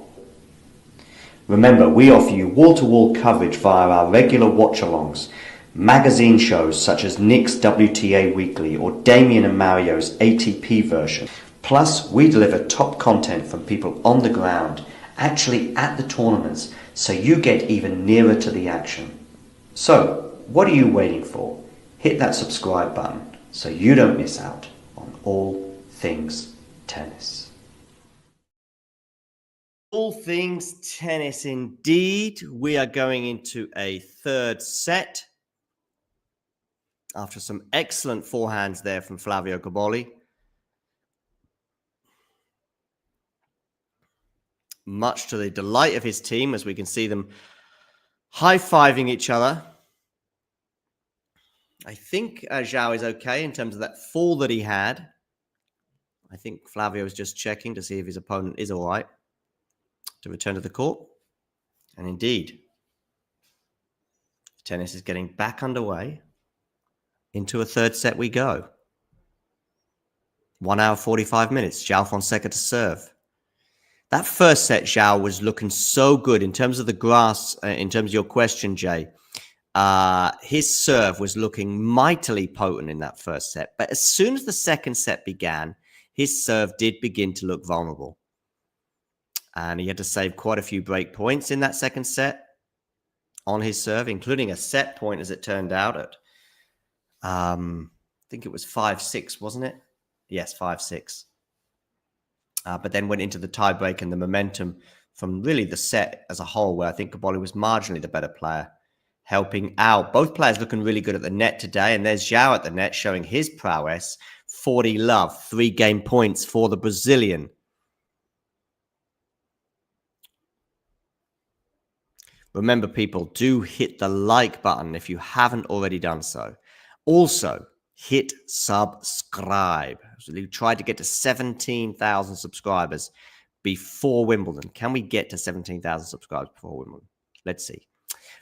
Remember, we offer you wall-to-wall coverage via our regular watch-alongs, magazine shows such as Nick's WTA Weekly or Damien and Mario's ATP version. Plus, we deliver top content from people on the ground, actually at the tournaments, so you get even nearer to the action. So, what are you waiting for? Hit that subscribe button so you don't miss out on all things tennis. All things tennis indeed. We are going into a third set after some excellent forehands there from Flavio Cobolli. Much to the delight of his team, as we can see them high-fiving each other. I think Joao is okay in terms of that fall that he had. I think Flavio is just checking to see if his opponent is all right to return to the court. And indeed, tennis is getting back underway. Into a third set we go. 1 hour, 45 minutes. Joao Fonseca to serve. That first set, Joao, was looking so good in terms of the grass, in terms of your question, Jay. His serve was looking mightily potent in that first set. But as soon as the second set began, his serve did begin to look vulnerable. And he had to save quite a few break points in that second set on his serve, including a set point, as it turned out, at, I think it was 5-6, wasn't it? Yes, 5-6. But then went into the tiebreak and the momentum from really the set as a whole, where I think Cobolli was marginally the better player, helping out. Both players looking really good at the net today. And there's Joao at the net showing his prowess. 40-love, 3 game points for the Brazilian. Remember, people, do hit the like button if you haven't already done so. Also, hit subscribe. So we tried to get to 17,000 subscribers before Wimbledon. Can we get to 17,000 subscribers before Wimbledon? Let's see.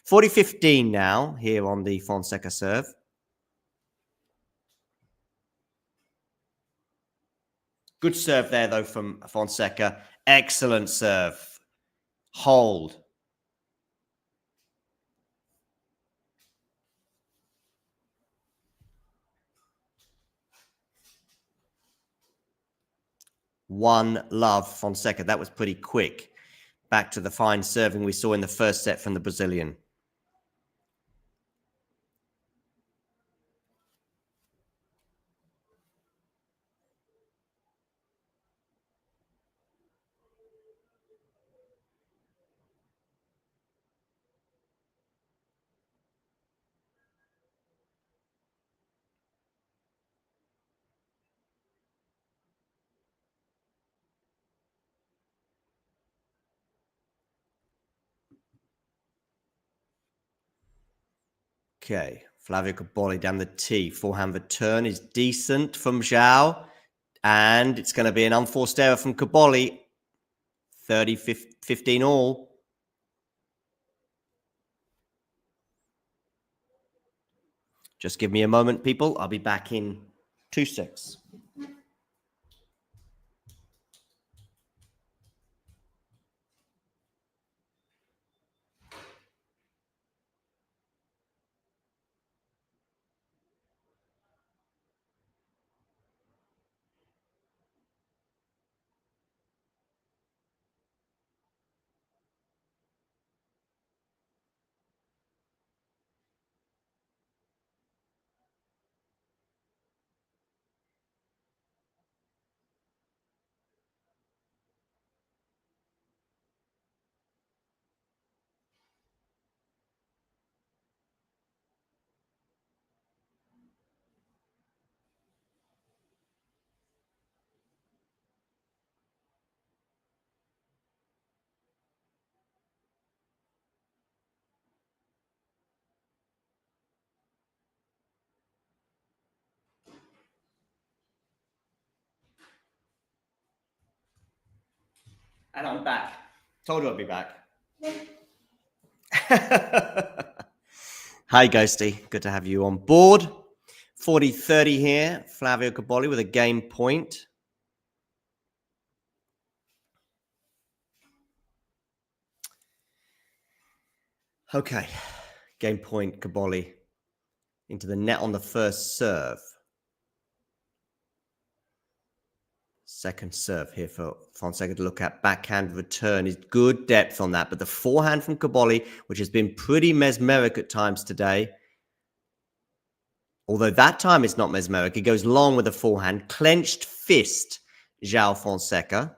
40-15 now here on the Fonseca serve. Good serve there, though, from Fonseca. Excellent serve. Hold. One love, Fonseca. That was pretty quick. Back to the fine serving we saw in the first set from the Brazilian. Okay, Flavio Cobolli down the tee. Forehand return is decent from Joao. And it's going to be an unforced error from Cobolli. 30-15 all. Just give me a moment, people. I'll be back in 2 seconds. And I'm back. Told you I'd be back. Hi, Ghosty. Good to have you on board. 40-30 here. Flavio Cobolli with a game point. Okay. Game point, Cobolli. Into the net on the first serve. Second serve here for Fonseca to look at. Backhand return is good depth on that. But the forehand from Cobolli, which has been pretty mesmeric at times today. Although that time it's not mesmeric. He goes long with the forehand. Clenched fist, Joao Fonseca.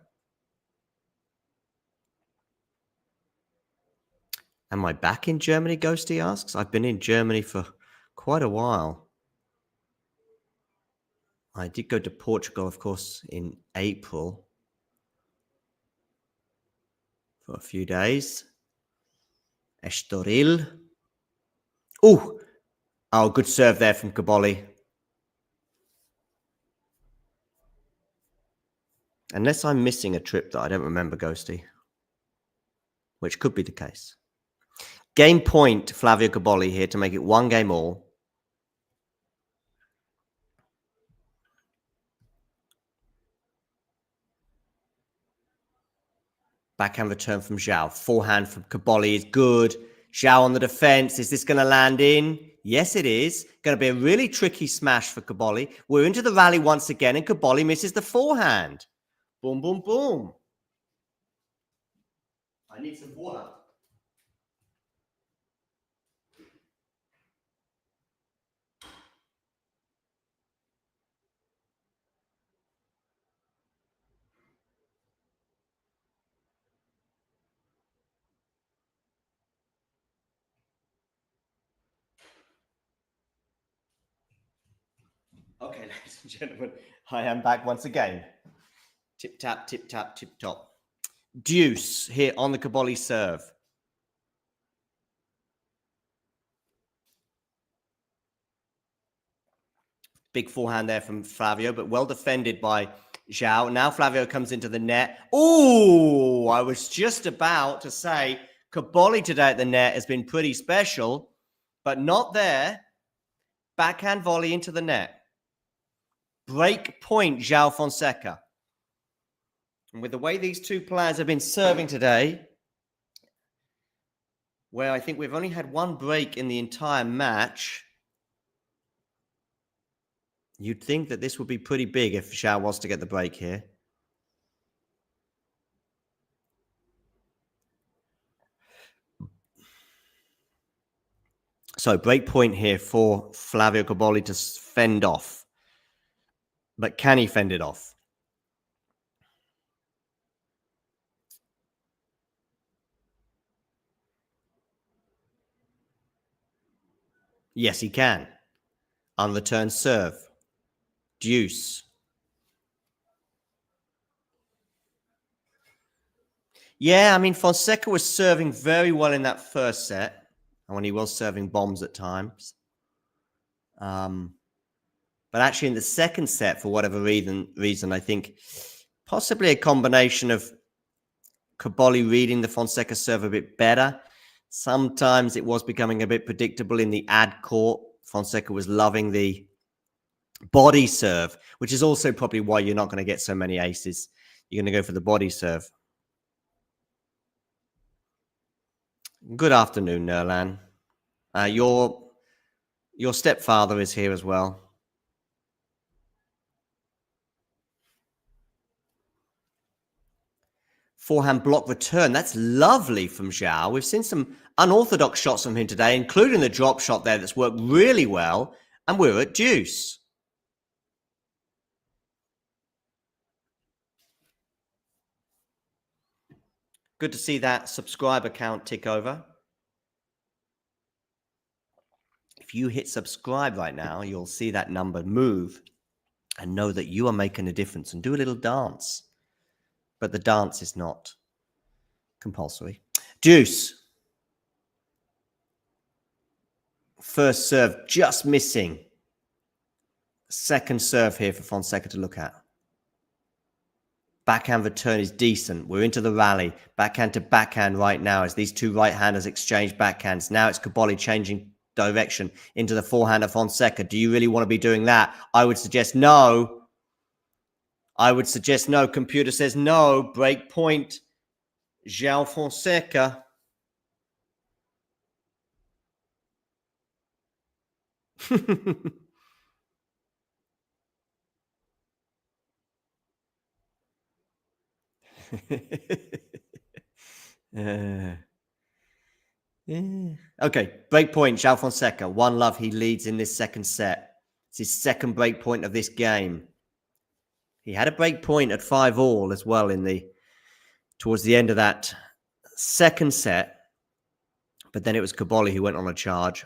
Am I back in Germany, Ghosty asks? I've been in Germany for quite a while. I did go to Portugal, of course, in April for a few days. Estoril. Oh, good serve there from Cobolli. Unless I'm missing a trip that I don't remember, Ghosty, which could be the case. Game point, Flavio Cobolli here to make it 1 game all. Backhand return from Joao. Forehand from Cobolli is good. Joao on the defense. Is this going to land in? Yes, it is. Going to be a really tricky smash for Cobolli. We're into the rally once again, and Cobolli misses the forehand. Boom, boom, boom. I need some water. Okay, ladies and gentlemen, I am back once again. Tip tap, tip tap, tip top. Deuce here on the Cobolli serve. Big forehand there from Flavio, but well defended by Joao. Now Flavio comes into the net. Oh, I was just about to say Cobolli today at the net has been pretty special, but not there. Backhand volley into the net. Break point, Joao Fonseca. And with the way these two players have been serving today, where I think we've only had 1 break in the entire match, you'd think that this would be pretty big if Joao was to get the break here. So break point here for Flavio Cobolli to fend off. But can he fend it off? Yes, he can. Unreturned serve. Deuce. Yeah, I mean, Fonseca was serving very well in that first set, and when he was serving bombs at times. But actually in the second set, for whatever reason, I think possibly a combination of Cobolli reading the Fonseca serve a bit better. Sometimes it was becoming a bit predictable in the ad court. Fonseca was loving the body serve, which is also probably why you're not going to get so many aces. You're going to go for the body serve. Good afternoon, Nerlan. Your stepfather is here as well. Forehand block return. That's lovely from Joao. We've seen some unorthodox shots from him today, including the drop shot there that's worked really well. And we're at deuce. Good to see that subscriber count tick over. If you hit subscribe right now, you'll see that number move and know that you are making a difference, and do a little dance. But the dance is not compulsory. Deuce. First serve just missing. Second serve here for Fonseca to look at. Backhand return is decent. We're into the rally. Backhand to backhand right now as these two right-handers exchange backhands. Now it's Cobolli changing direction into the forehand of Fonseca. Do you really want to be doing that? I would suggest no. I would suggest no. Computer says no. Break point. Joao Fonseca. Okay, break point, Joao Fonseca. 1-love, he leads in this second set. It's his second break point of this game. He had a break point at 5-all as well towards the end of that second set. But then it was Cobolli who went on a charge.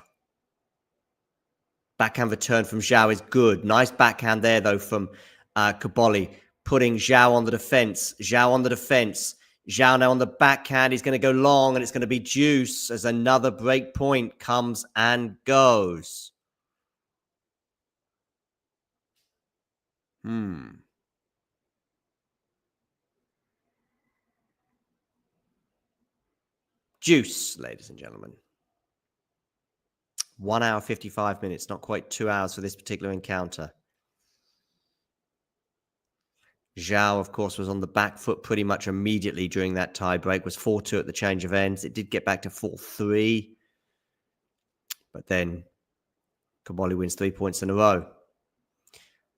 Backhand return from Joao is good. Nice backhand there, though, from Cobolli, putting Joao on the defense. Joao on the defense. Joao now on the backhand. He's going to go long, and it's going to be deuce as another break point comes and goes. Deuce, ladies and gentlemen. 1 hour, 55 minutes, not quite 2 hours for this particular encounter. Joao, of course, was on the back foot pretty much immediately during that tie break, was 4-2 at the change of ends. It did get back to 4-3. But then Cobolli wins 3 points in a row.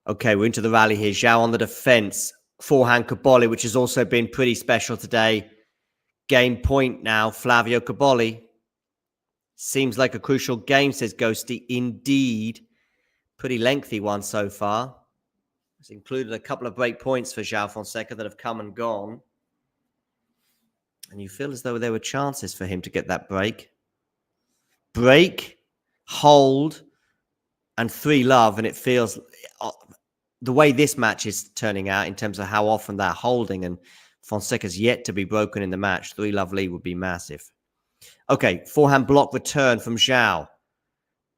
Okay, we're into the rally here. Joao on the defense. Forehand Cobolli, which has also been pretty special today. Game point now, Flavio Cobolli. Seems like a crucial game, says Ghosty. Indeed. Pretty lengthy one so far. It's included a couple of break points for Joao Fonseca that have come and gone. And you feel as though there were chances for him to get that break. Break, hold, and 3-love. And it feels the way this match is turning out in terms of how often they're holding, and Fonseca's yet to be broken in the match. 3-love lead would be massive. Okay, forehand block return from Joao.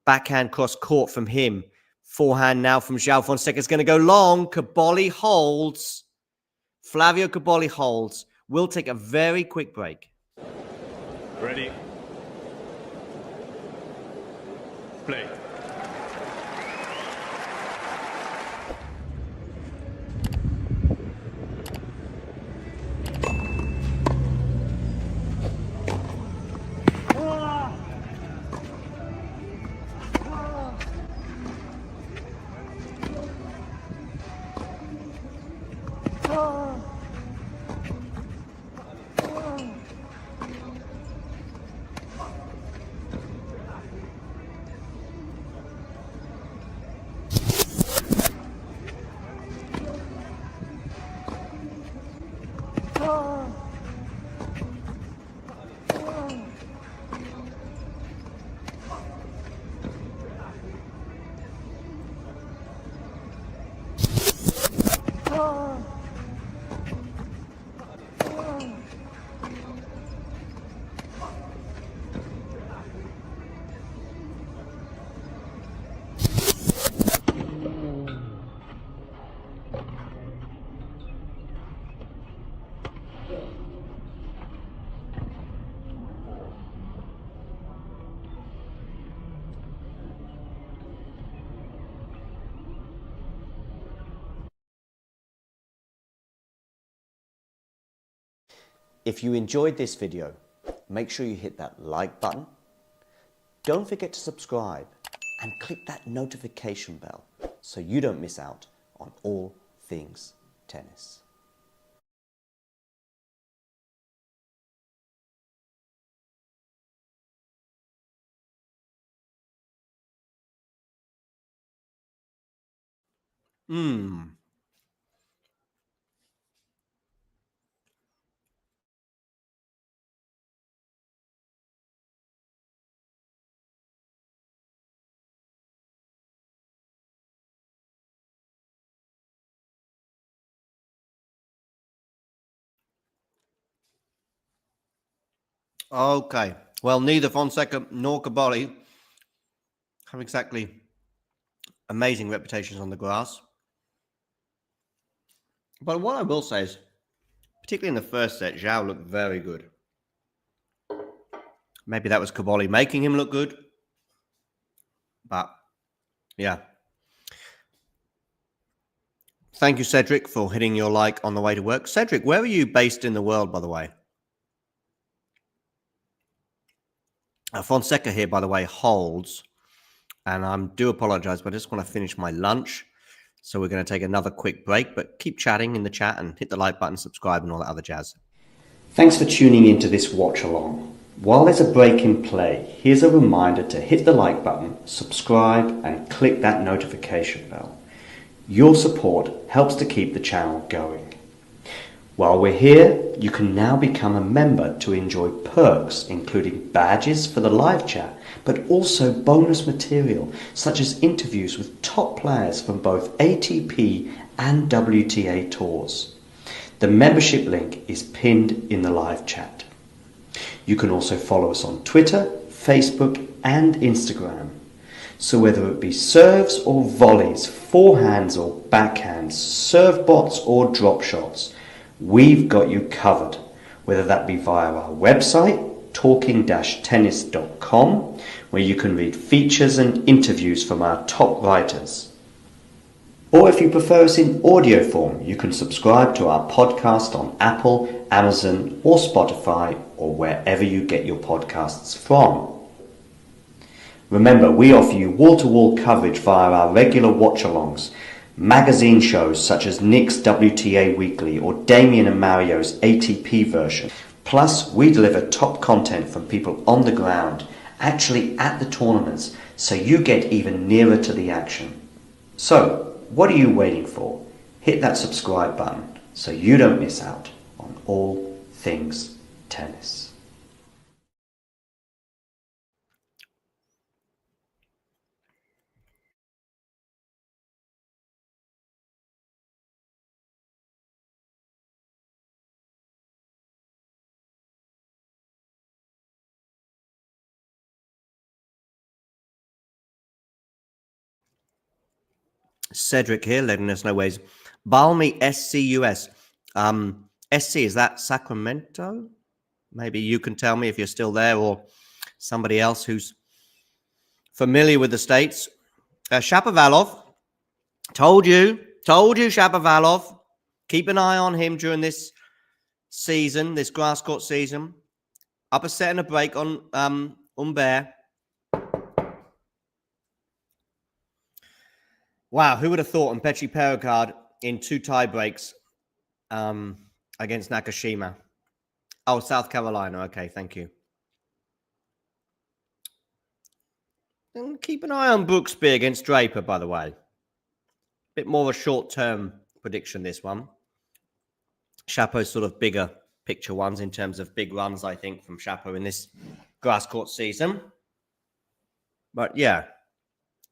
Backhand cross court from him. Forehand now from Joao Fonseca is going to go long. Cobolli holds. Flavio Cobolli holds. We'll take a very quick break. Ready. Play. If you enjoyed this video, make sure you hit that like button. Don't forget to subscribe and click that notification bell so you don't miss out on all things tennis. Okay. Well, neither Fonseca nor Cobolli have exactly amazing reputations on the grass. But what I will say is, particularly in the first set, Joao looked very good. Maybe that was Cobolli making him look good. But, yeah. Thank you, Cedric, for hitting your like on the way to work. Cedric, where are you based in the world, by the way? Fonseca here, by the way, holds. And I do apologize, but I just want to finish my lunch. So we're going to take another quick break. But keep chatting in the chat and hit the like button, subscribe, and all that other jazz. Thanks for tuning into this watch along. While there's a break in play, here's a reminder to hit the like button, subscribe, and click that notification bell. Your support helps to keep the channel going. While we're here, you can now become a member to enjoy perks, including badges for the live chat, but also bonus material, such as interviews with top players from both ATP and WTA tours. The membership link is pinned in the live chat. You can also follow us on Twitter, Facebook and Instagram. So whether it be serves or volleys, forehands or backhands, serve bots or drop shots, we've got you covered, whether that be via our website, talking-tennis.com, where you can read features and interviews from our top writers. Or if you prefer us in audio form, you can subscribe to our podcast on Apple, Amazon or Spotify or wherever you get your podcasts from. Remember, we offer you wall-to-wall coverage via our regular watch-alongs, magazine shows such as Nick's WTA Weekly or Damien and Mario's ATP version. Plus, we deliver top content from people on the ground, actually at the tournaments, so you get even nearer to the action. So, what are you waiting for? Hit that subscribe button so you don't miss out on all things tennis. Cedric here letting us know ways. Balmy SCUS. SC, is that Sacramento? Maybe you can tell me if you're still there or somebody else who's familiar with the States. Shapovalov. Told you, Shapovalov. Keep an eye on him during this season, this grass court season. Up a set and a break on Humbert. Wow, who would have thought on Petri Pericard in 2 tie breaks against Nakashima? Oh, South Carolina. Okay, thank you. And keep an eye on Brooksby against Draper, by the way. Bit more of a short-term prediction, this one. Shapo's sort of bigger picture ones in terms of big runs, I think, from Shapo in this grass court season. But yeah,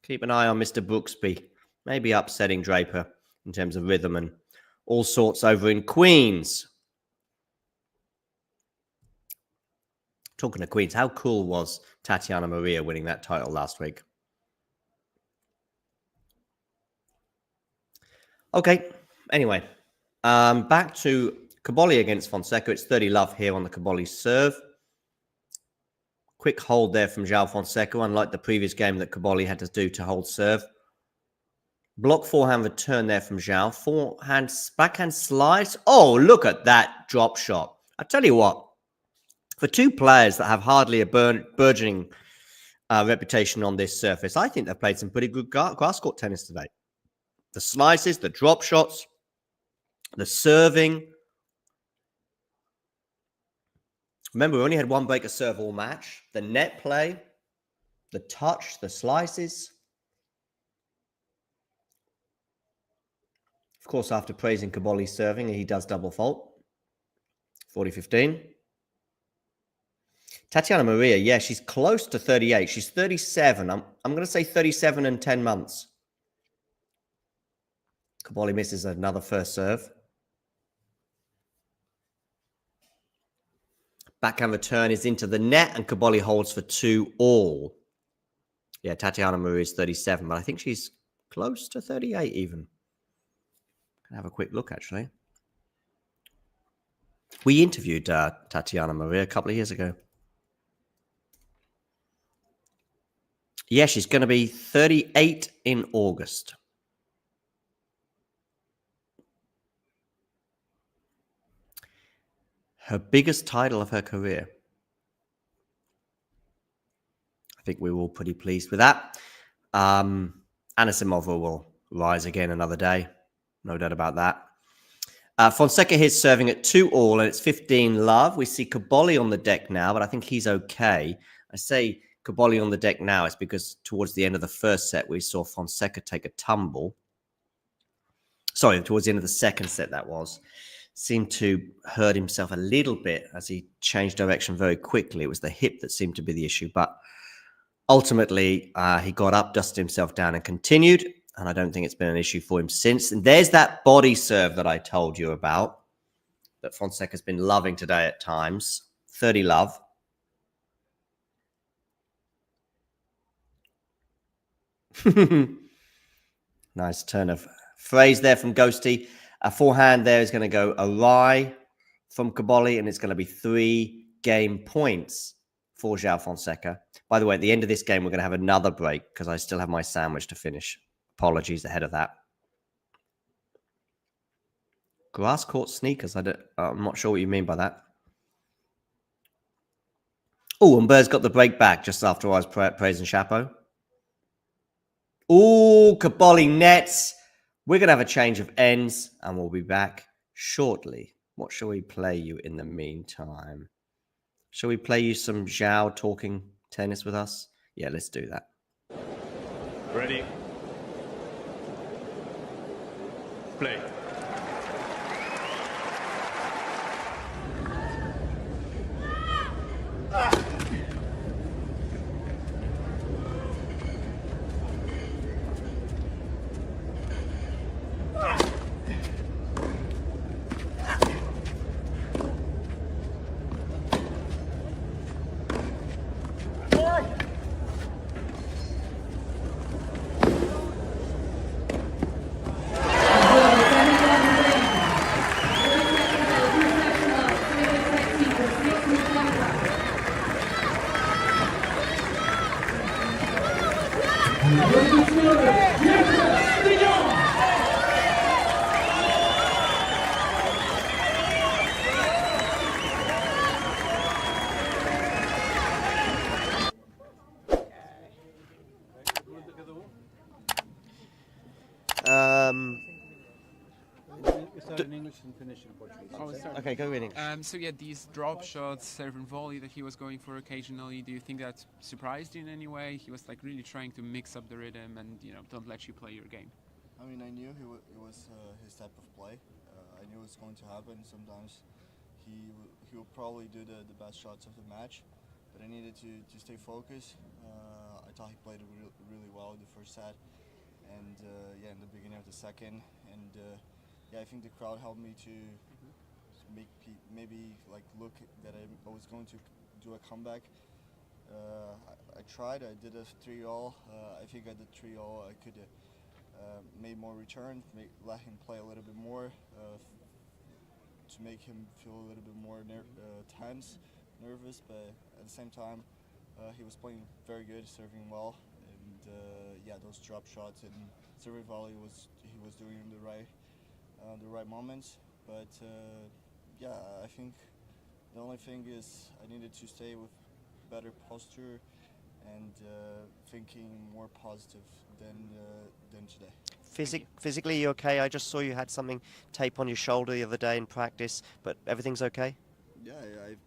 keep an eye on Mr. Brooksby. Maybe upsetting Draper in terms of rhythm and all sorts over in Queens. Talking of Queens, how cool was Tatiana Maria winning that title last week? Okay, anyway, back to Cobolli against Fonseca. It's 30-love here on the Cobolli serve. Quick hold there from Joao Fonseca, unlike the previous game that Cobolli had to do to hold serve. Block forehand return there from Joao. Forehand, backhand slice. Oh, look at that drop shot. I tell you what, for 2 players that have hardly a burgeoning reputation on this surface, I think they've played some pretty good grass court tennis today. The slices, the drop shots, the serving. Remember, we only had 1 break of serve all match. The net play, the touch, the slices. Of course, after praising Cobolli's serving, he does double fault. 40-15. Tatiana Maria, yeah, she's close to 38. She's 37. I'm going to say 37 and 10 months. Cobolli misses another first serve. Backhand return is into the net, and Cobolli holds for 2-all. Yeah, Tatiana Maria is 37, but I think she's close to 38 even. Have a quick look, actually. We interviewed Tatiana Maria a couple of years ago. Yeah, she's going to be 38 in August. Her biggest title of her career. I think we're all pretty pleased with that. Anisimova will rise again another day. No doubt about that. Fonseca here serving at 2-all, and it's 15-love. We see Cobolli on the deck now, but I think he's okay. I say Cobolli on the deck now is because towards the end of the first set, we saw Fonseca take a tumble. Sorry, towards the end of the second set, that was. seemed to hurt himself a little bit as he changed direction very quickly. It was the hip that seemed to be the issue, but ultimately he got up, dusted himself down and continued, and I don't think it's been an issue for him since. And there's that body serve that I told you about that Fonseca's been loving today at times. 30 love. Nice turn of phrase there from Ghosty. A forehand there is going to go awry from Cobolli, and it's going to be 3 game points for Joao Fonseca. By the way, at the end of this game, we're going to have another break because I still have my sandwich to finish. Apologies ahead of that. Grass court sneakers. I'm not sure what you mean by that. Oh, and Burr's got the break back just after I was praising Chapeau. Oh, Cobolli nets. We're going to have a change of ends, and we'll be back shortly. What shall we play you in the meantime? Shall we play you some Joao talking tennis with us? Yeah, let's do that. Ready? Play. Start in English and finish in Portuguese. Okay, go in English. So yeah, these drop shots, serve and volley that he was going for occasionally, do you think that surprised you in any way? He was like really trying to mix up the rhythm and, you know, don't let you play your game. I mean, I knew it was his type of play. I knew it was going to happen. Sometimes he will probably do the best shots of the match, but I needed to stay focused. I thought he played really well in the first set, and yeah, in the beginning of the second, and yeah, I think the crowd helped me to make maybe like look that I was going to do a comeback. I tried. I did a 3-all. I think at the 3-all I could made more return, let him play a little bit more to make him feel a little bit more tense, nervous. But at the same time, he was playing very good, serving well, and yeah, those drop shots and serving volley he was doing in the right moments. But yeah, I think the only thing is I needed to stay with better posture and thinking more positive than today. Physically, you okay? I just saw you had something tape on your shoulder the other day in practice, but everything's okay? Yeah,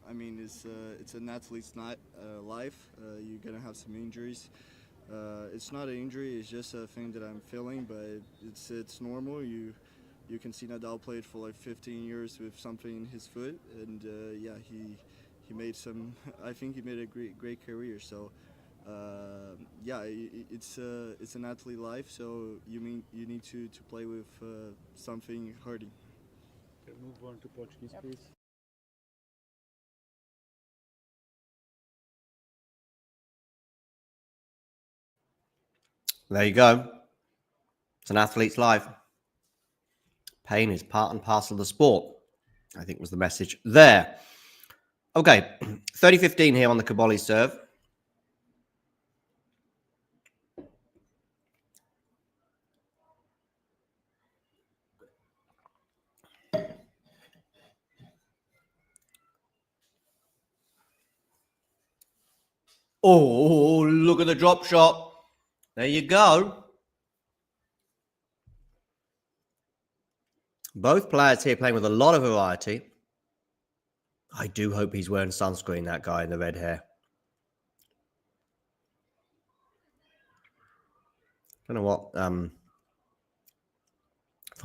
I mean it's an athlete's life. You're gonna have some injuries. It's not an injury; it's just a thing that I'm feeling, but it's normal. You can see Nadal played for like 15 years with something in his foot, and yeah, he made some. I think he made a great career. So yeah, it's an athlete life. So you need to play with something hurting. Okay, move on to Portuguese, please. There you go. It's an athlete's life. Pain is part and parcel of the sport, I think was the message there. Okay, 30-15 here on the Cobolli serve. Oh, look at the drop shot. There you go. Both players here playing with a lot of variety. I do hope he's wearing sunscreen, that guy in the red hair. Don't know what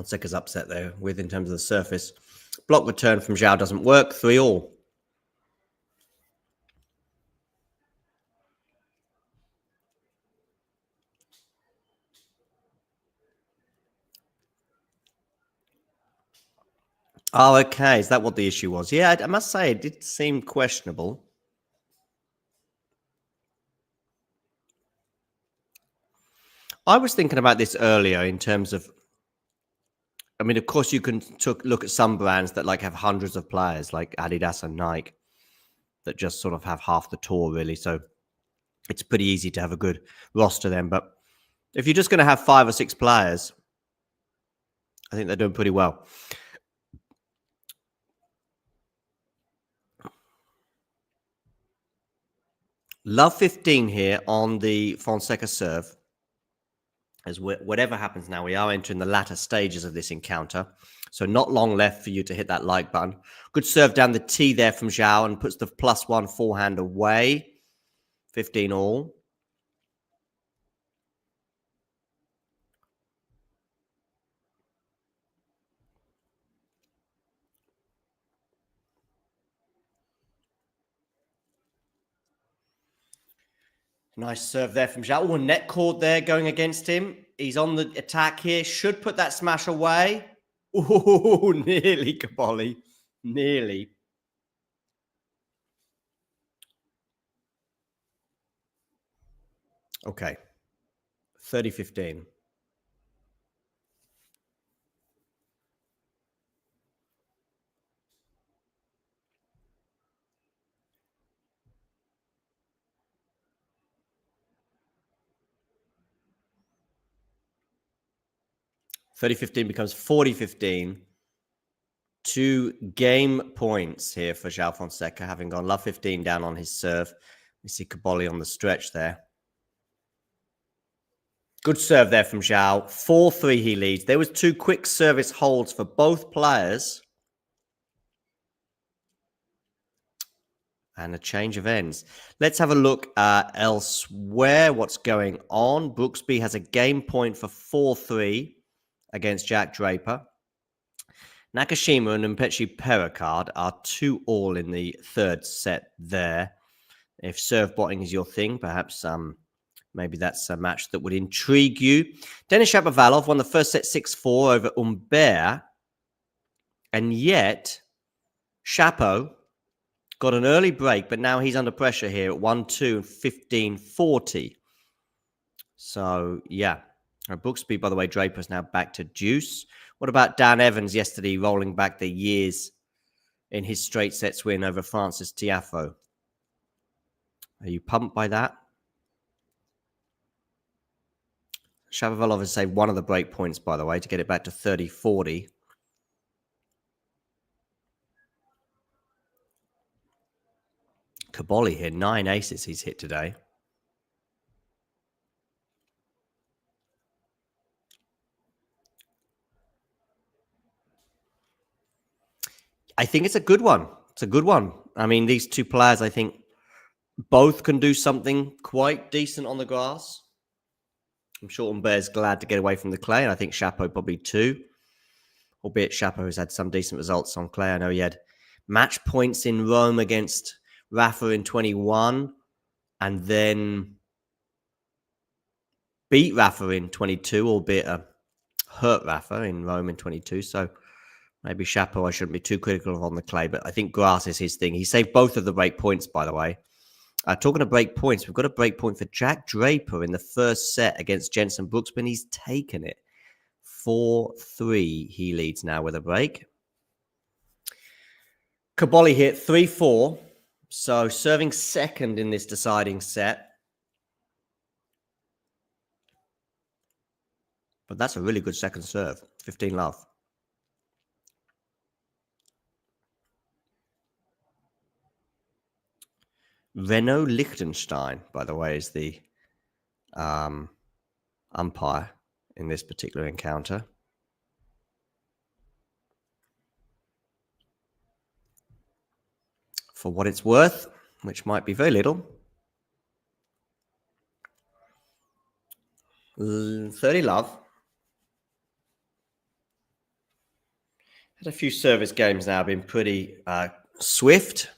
Fonseca's upset there with in terms of the surface. Block return from Joao doesn't work. 3-all. Oh, okay. Is that what the issue was? Yeah, I must say it did seem questionable. I was thinking about this earlier in terms of, I mean, of course, you can look at some brands that like have hundreds of players, like Adidas and Nike, that just sort of have half the tour, really. So it's pretty easy to have a good roster then. But if you're just going to have 5 or 6 players, I think they're doing pretty well. Love 15 here on the Fonseca serve. As whatever happens now, we are entering the latter stages of this encounter. So not long left for you to hit that like button. Good serve down the tee there from Joao and puts the +1 forehand away. 15-all. Nice serve there from Joao. Oh, net cord there going against him. He's on the attack here. Should put that smash away. Oh, nearly, Cobolli. Nearly. Okay. 30-15. Becomes 40-15. 2 game points here for Joao Fonseca, having gone love 15 down on his serve. We see Cobolli on the stretch there. Good serve there from Joao. 4-3 he leads. There was 2 quick service holds for both players. And a change of ends. Let's have a look elsewhere. What's going on? Brooksby has a game point for 4-3 against Jack Draper. Nakashima and Mpechi Pericard are 2-all in the third set there. If serve botting is your thing, perhaps maybe that's a match that would intrigue you. Denis Shapovalov won the first set 6-4 over Humbert. And yet, Shapo got an early break, but now he's under pressure here at 1-2, 15-40. So, yeah. Brooksby, by the way, Draper's now back to deuce. What about Dan Evans yesterday rolling back the years in his straight sets win over Francis Tiafoe? Are you pumped by that? Shapovalov has saved one of the break points, by the way, to get it back to 30-40. Cobolli here, 9 aces he's hit today. I think it's a good one. It's a good one. I mean, these 2 players, I think, both can do something quite decent on the grass. I'm sure Humbert's glad to get away from the clay, and I think Chapeau probably too. Albeit Chapeau has had some decent results on clay. I know he had match points in Rome against Rafa in 21, and then beat Rafa in 22, albeit hurt Rafa in Rome in 22. So maybe Chapeau I shouldn't be too critical of on the clay, but I think grass is his thing. He saved both of the break points, by the way. Talking of break points, we've got a break point for Jack Draper in the first set against Jenson Brooks, but he's taken it. 4-3 he leads now with a break. Cobolli hit 3-4, so serving second in this deciding set. But that's a really good second serve. 15 love. Renaud Liechtenstein, by the way, is the umpire in this particular encounter. For what it's worth, which might be very little, 30 love. Had a few service games now, been pretty swift.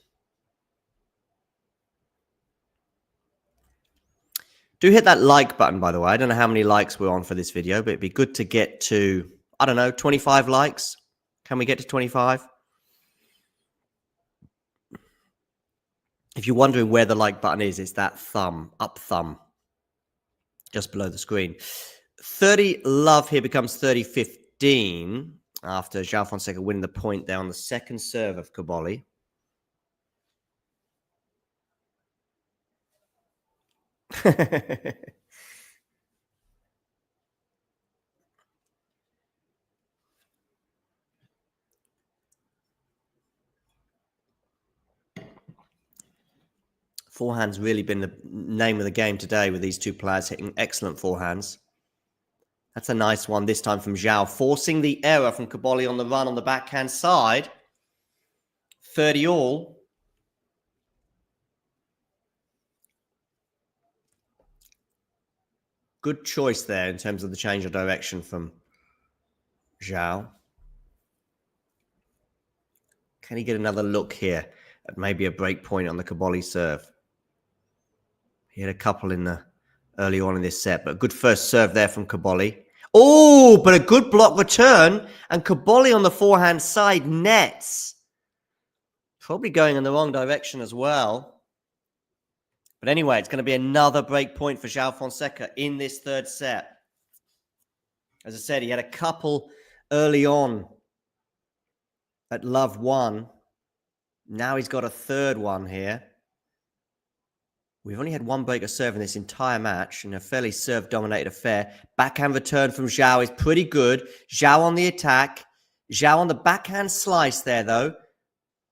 Do hit that like button, by the way. I don't know how many likes we're on for this video, but it'd be good to get to, I don't know, 25 likes. Can we get to 25? If you're wondering where the like button is, it's that thumb, up thumb, just below the screen. 30 love here becomes 30-15 after Joao Fonseca winning the point there on the second serve of Cobolli. Forehand's really been the name of the game today with these two players hitting excellent forehands. That's a nice one this time from Joao, forcing the error from Cobolli on the run on the backhand side. 30 all. Good choice there in terms of the change of direction from Joao. Can he get another look here at maybe a break point on the Cobolli serve? He had a couple in the early on in this set, but a good first serve there from Cobolli. Oh, but a good block return, and Cobolli on the forehand side nets. Probably going in the wrong direction as well. But anyway, it's going to be another break point for Joao Fonseca in this third set. As I said, he had a couple early on at love 1. Now he's got a third one here. We've only had one break of serve in this entire match in a fairly serve-dominated affair. Backhand return from Joao is pretty good. Joao on the attack. Joao on the backhand slice there, though.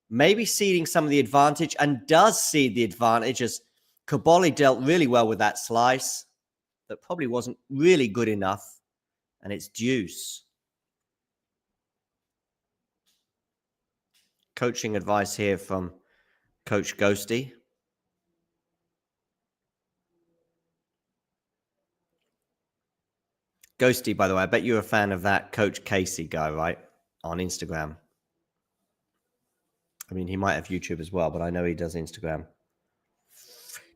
Maybe ceding some of the advantage, and does cede the advantage as Cobolli dealt really well with that slice. That probably wasn't really good enough. And it's deuce. Coaching advice here from Coach Ghosty. Ghosty, by the way, I bet you're a fan of that Coach Casey guy, right? On Instagram. I mean, he might have YouTube as well, but I know he does Instagram.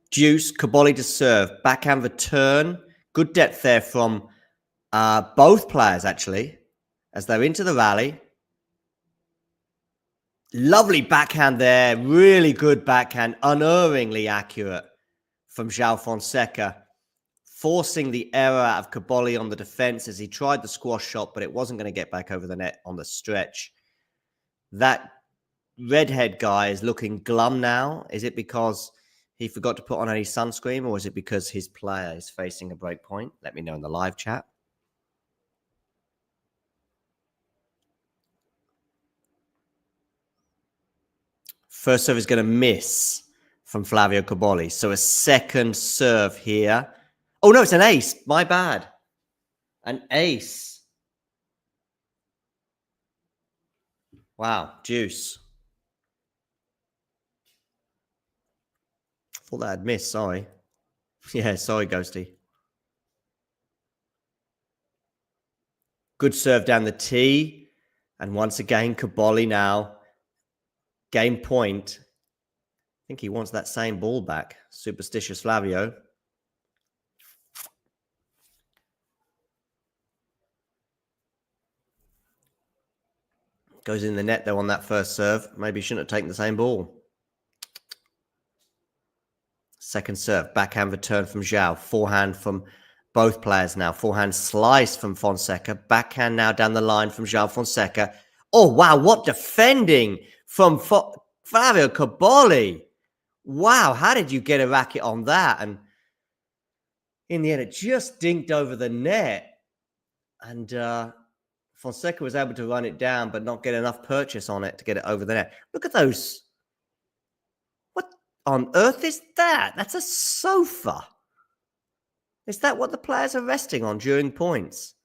Deuce, Cobolli to serve. Backhand return. Good depth there from both players, actually, as they're into the rally. Lovely backhand there. Really good backhand. Unerringly accurate from Joao Fonseca. Forcing the error out of Cobolli on the defense as he tried the squash shot, but it wasn't going to get back over the net on the stretch. That redhead guy is looking glum now. Is it because he forgot to put on any sunscreen, or is it because his player is facing a break point? Let me know in the live chat. First serve is going to miss from Flavio Cobolli. So a second serve here. Oh, no, it's an ace. My bad. An ace. Wow, deuce. Thought that had missed, sorry. Yeah, sorry, Ghosty. Good serve down the tee. And once again, Cobolli now. Game point. I think he wants that same ball back. Superstitious Flavio. Goes in the net, though, on that first serve. Maybe he shouldn't have taken the same ball. Second serve. Backhand return from Joao. Forehand from both players now. Forehand slice from Fonseca. Backhand now down the line from Joao Fonseca. Oh, wow. What defending from Flavio Cobolli. Wow. How did you get a racket on that? And in the end, it just dinked over the net. And Fonseca was able to run it down, but not get enough purchase on it to get it over the net. Look at those. What on earth is that? That's a sofa. Is that what the players are resting on during points?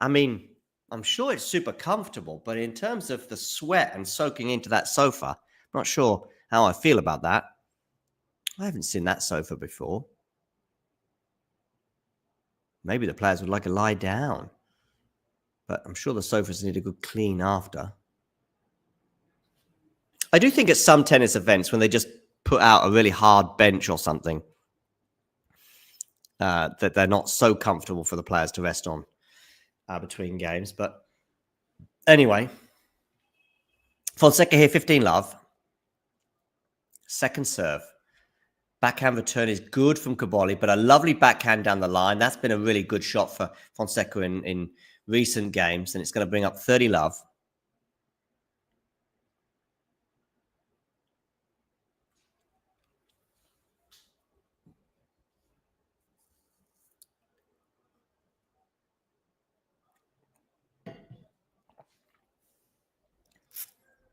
I mean, I'm sure it's super comfortable, but in terms of the sweat and soaking into that sofa, I'm not sure how I feel about that. I haven't seen that sofa before. Maybe the players would like to lie down. But I'm sure the sofas need a good clean after. I do think at some tennis events when they just put out a really hard bench or something, that they're not so comfortable for the players to rest on between games. But anyway, Fonseca here, 15 love. Second serve. Backhand return is good from Cobolli, but a lovely backhand down the line. That's been a really good shot for Fonseca in recent games, and it's going to bring up 30 love.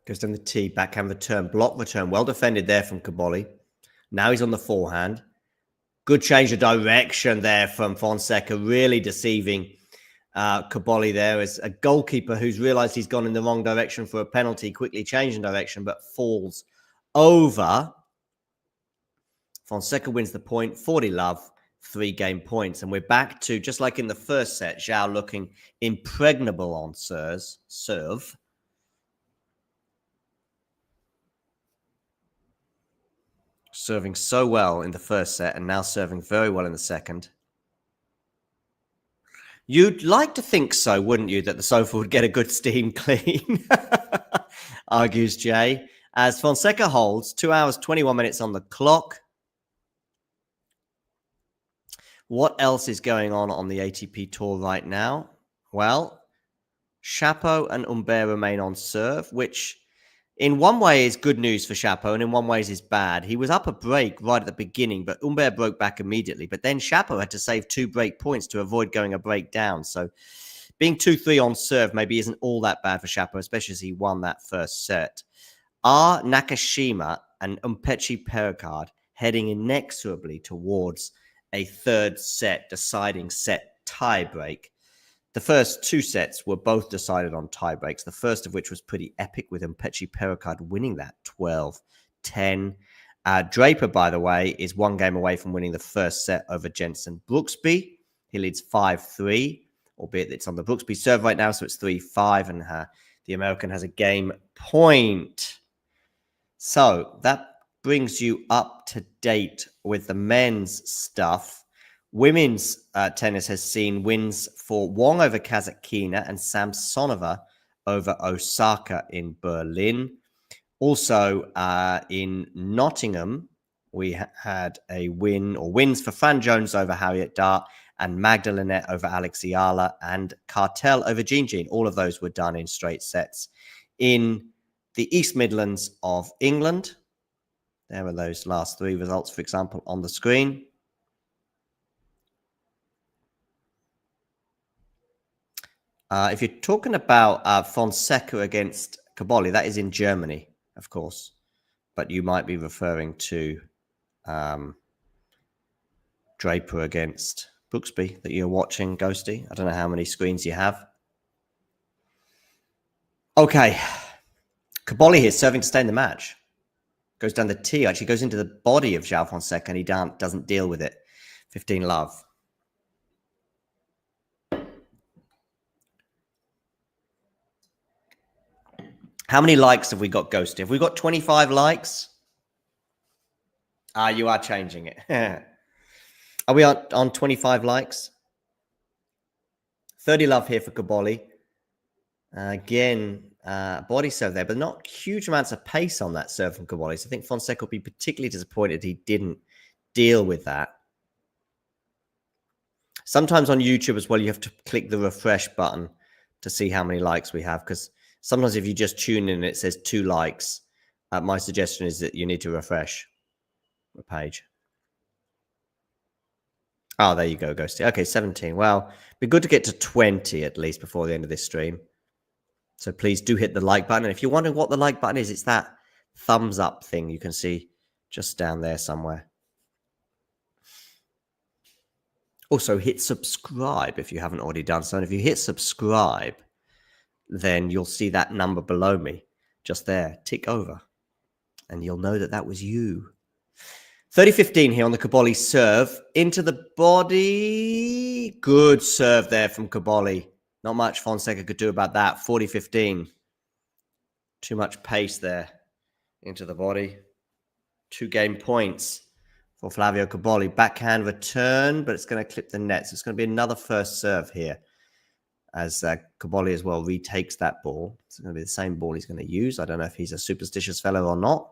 Goes down the tee, backhand return, block return. Well defended there from Cobolli. Now he's on the forehand. Good change of direction there from Fonseca, really deceiving Cobolli there as a goalkeeper who's realized he's gone in the wrong direction for a penalty, quickly changing direction, but falls over. Fonseca wins the point, 40 love, 3 game points. And we're back to, just like in the first set, Joao looking impregnable on serve. Serving so well in the first set and now serving very well in the second. You'd like to think so, wouldn't you, that the sofa would get a good steam clean, argues Jay. As Fonseca holds, 2 hours, 21 minutes on the clock. What else is going on the ATP Tour right now? Well, Chapo and Humbert remain on serve, which in one way is good news for Chapo and in one way is bad. He was up a break right at the beginning, but Humbert broke back immediately. But then Chapo had to save 2 break points to avoid going a break down. So being 2-3 on serve maybe isn't all that bad for Chapo, especially as he won that first set. Are Nakashima and Umpechi Pericard heading inexorably towards a third set, deciding set tie-break? The first 2 sets were both decided on tie breaks, the first of which was pretty epic with Umpechi Pericard winning that 12-10. Draper, by the way, is 1 game away from winning the first set over Jensen Brooksby. He leads 5-3, albeit it's on the Brooksby serve right now, so it's 3-5, and the American has a game point. So that brings you up to date with the men's stuff. Women's tennis has seen wins for Wong over Kazatkina and Samsonova over Osaka in Berlin. Also in Nottingham, we had a wins for Fran Jones over Harriet Dart and Magdalene over Alex Ayala and Cartel over Jean Jean. All of those were done in straight sets. In the East Midlands of England, there are those last 3 results, for example, on the screen. If you're talking about Fonseca against Cobolli, that is in Germany, of course. But you might be referring to Draper against Brooksby that you're watching, Ghosty. I don't know how many screens you have. Okay. Cobolli here serving to stay in the match. Goes down the tee, actually goes into the body of Joao Fonseca, and he doesn't deal with it. 15 love. How many likes have we got, Ghosty? Have we got 25 likes? You are changing it. Are we on 25 likes? 30 love here for Cobolli. Again, body serve there, but not huge amounts of pace on that serve from Cobolli. So I think Fonseca will be particularly disappointed he didn't deal with that. Sometimes on YouTube as well, you have to click the refresh button to see how many likes we have, because sometimes if you just tune in and it says 2 likes, my suggestion is that you need to refresh the page. Oh, there you go, Ghosty. Okay, 17. Well, it'd be good to get to 20 at least before the end of this stream. So please do hit the like button. And if you're wondering what the like button is, it's that thumbs up thing you can see just down there somewhere. Also, hit subscribe if you haven't already done so. And if you hit subscribe, then you'll see that number below me just there, tick over. And you'll know that that was you. 30-15 here on the Cobolli serve. Into the body. Good serve there from Cobolli. Not much Fonseca could do about that. 40-15. Too much pace there into the body. 2 game points for Flavio Cobolli. Backhand return, but it's going to clip the net. So it's going to be another first serve here as Cobolli as well retakes that ball. It's going to be the same ball he's going to use. I don't know if he's a superstitious fellow or not.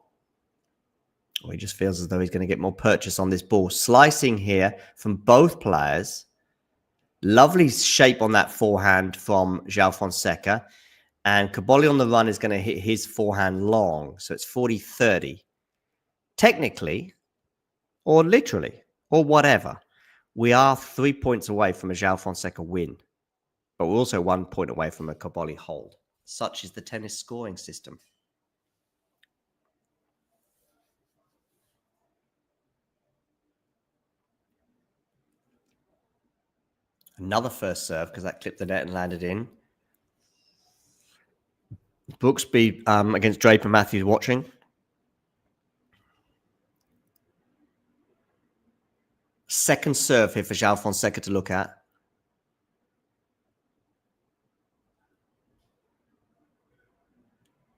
Or he just feels as though he's going to get more purchase on this ball. Slicing here from both players. Lovely shape on that forehand from Joao Fonseca. And Cobolli on the run is going to hit his forehand long. So it's 40-30. Technically, or literally, or whatever, we are 3 points away from a Joao Fonseca win. But we're also 1 point away from a Cobolli hold. Such is the tennis scoring system. Another first serve because that clipped the net and landed in. Brooksby against Draper Matthews watching. Second serve here for Joao Fonseca to look at.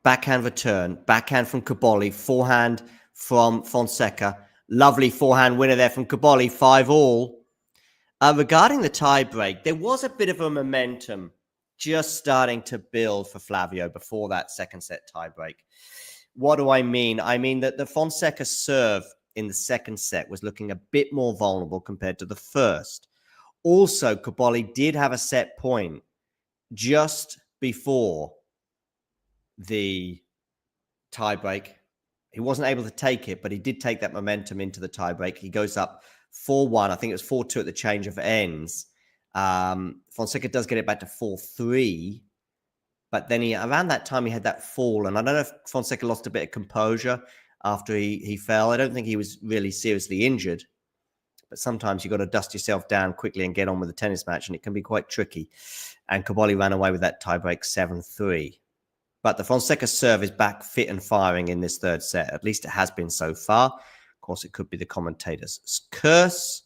Backhand return. Backhand from Cobolli. Forehand from Fonseca. Lovely forehand winner there from Cobolli. 5-all. Regarding the tie break, there was a bit of a momentum just starting to build for Flavio before that second set tie break. What do I mean? I mean that the Fonseca serve in the second set was looking a bit more vulnerable compared to the first. Also, Cobolli did have a set point just before the tie break. He wasn't able to take it, but he did take that momentum into the tie break. He goes up 4-1. I think it was 4-2 at the change of ends. Fonseca does get it back to 4-3. But then around that time, he had that fall. And I don't know if Fonseca lost a bit of composure after he fell. I don't think he was really seriously injured. But sometimes you've got to dust yourself down quickly and get on with the tennis match. And it can be quite tricky. And Cobolli ran away with that tiebreak 7-3. But the Fonseca serve is back fit and firing in this third set. At least it has been so far. Of course, it could be the commentators' curse.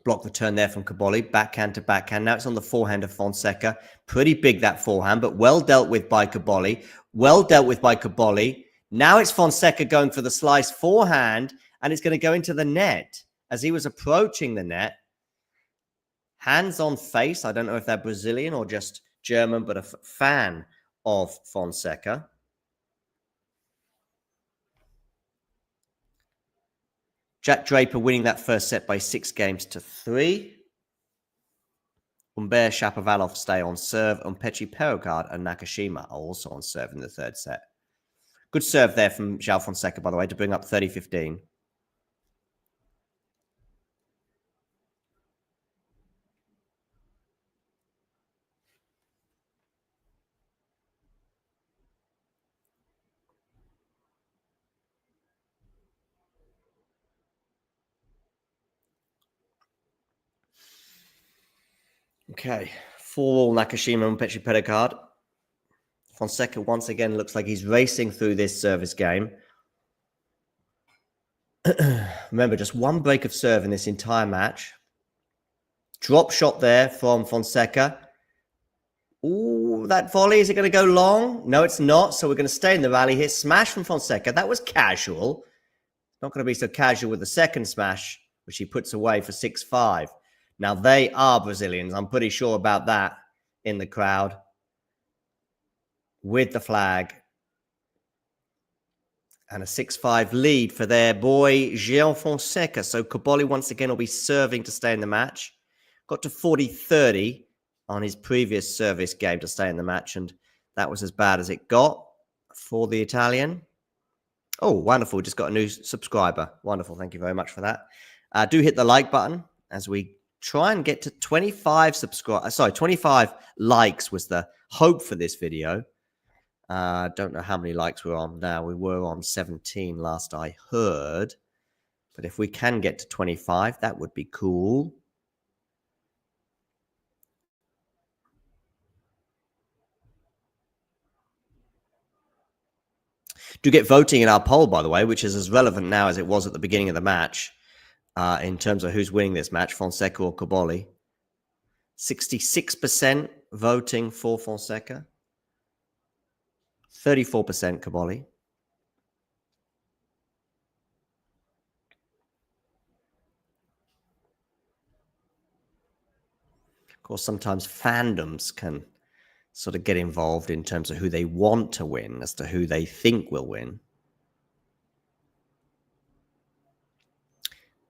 Block return there from Cobolli. Backhand to backhand. Now it's on the forehand of Fonseca. Pretty big, that forehand, but well dealt with by Cobolli. Well dealt with by Cobolli. Now it's Fonseca going for the slice forehand, and it's going to go into the net. As he was approaching the net, hands on face. I don't know if they're Brazilian or just German, but a fan of Fonseca. Jack Draper winning that first set by 6-3. Humbert Shapovalov stay on serve. Umpechi Perogard and Nakashima are also on serve in the third set. Good serve there from Joao Fonseca, by the way, to bring up 30-15. Okay, 4-all Nakashima and Petri Pedicard. Fonseca once again looks like he's racing through this service game. Remember, just one break of serve in this entire match. Drop shot there from Fonseca. Ooh, that volley, is it going to go long? No, it's not. So we're going to stay in the rally here. Smash from Fonseca. That was casual. Not going to be so casual with the second smash, which he puts away for 6-5. Now, they are Brazilians. I'm pretty sure about that in the crowd. With the flag. And a 6-5 lead for their boy, Joao Fonseca. So Cobolli once again will be serving to stay in the match. Got to 40-30 on his previous service game to stay in the match. And that was as bad as it got for the Italian. Oh, wonderful. Just got a new subscriber. Wonderful. Thank you very much for that. Do hit the like button as we try and get to 25 25 likes was the hope for this video. Don't know how many likes we're on now. We were on 17 last I heard. But if we can get to 25, that would be cool. Do get voting in our poll, by the way, which is as relevant now as it was at the beginning of the match. In terms of who's winning this match, Fonseca or Cobolli. 66% voting for Fonseca. 34% Cobolli. Of course, sometimes fandoms can sort of get involved in terms of who they want to win as to who they think will win.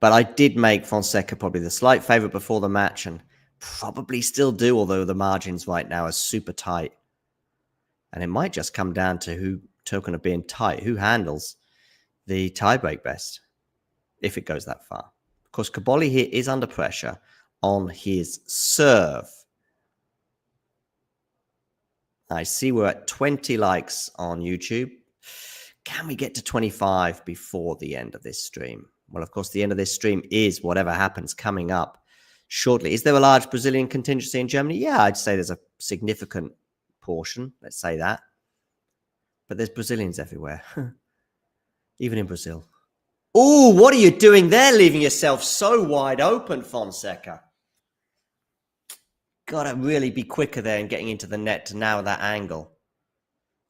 But I did make Fonseca probably the slight favorite before the match, and probably still do, although the margins right now are super tight. And it might just come down to who, token of being tight, who handles the tiebreak best, if it goes that far. Of course, Cobolli here is under pressure on his serve. I see we're at 20 likes on YouTube. Can we get to 25 before the end of this stream? Well, of course, the end of this stream is whatever happens coming up shortly. Is there a large Brazilian contingency in Germany? Yeah, I'd say there's a significant portion. Let's say that. But there's Brazilians everywhere, even in Brazil. Oh, what are you doing there, leaving yourself so wide open, Fonseca? Got to really be quicker there in getting into the net to narrow that angle.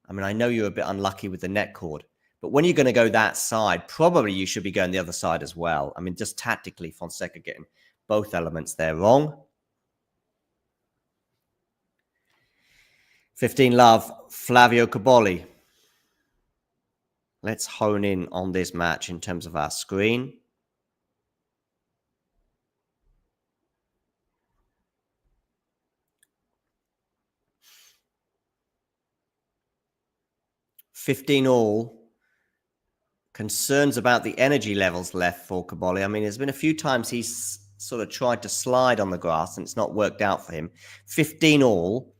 I mean, I know you're a bit unlucky with the net cord, but when you're going to go that side, probably you should be going the other side as well. I mean, just tactically, Fonseca getting both elements there wrong. 15 love, Flavio Cobolli. Let's hone in on this match in terms of our screen. $15 concerns about the energy levels left for Cobolli. I mean, there's been a few times he's sort of tried to slide on the grass and it's not worked out for him. 15-all.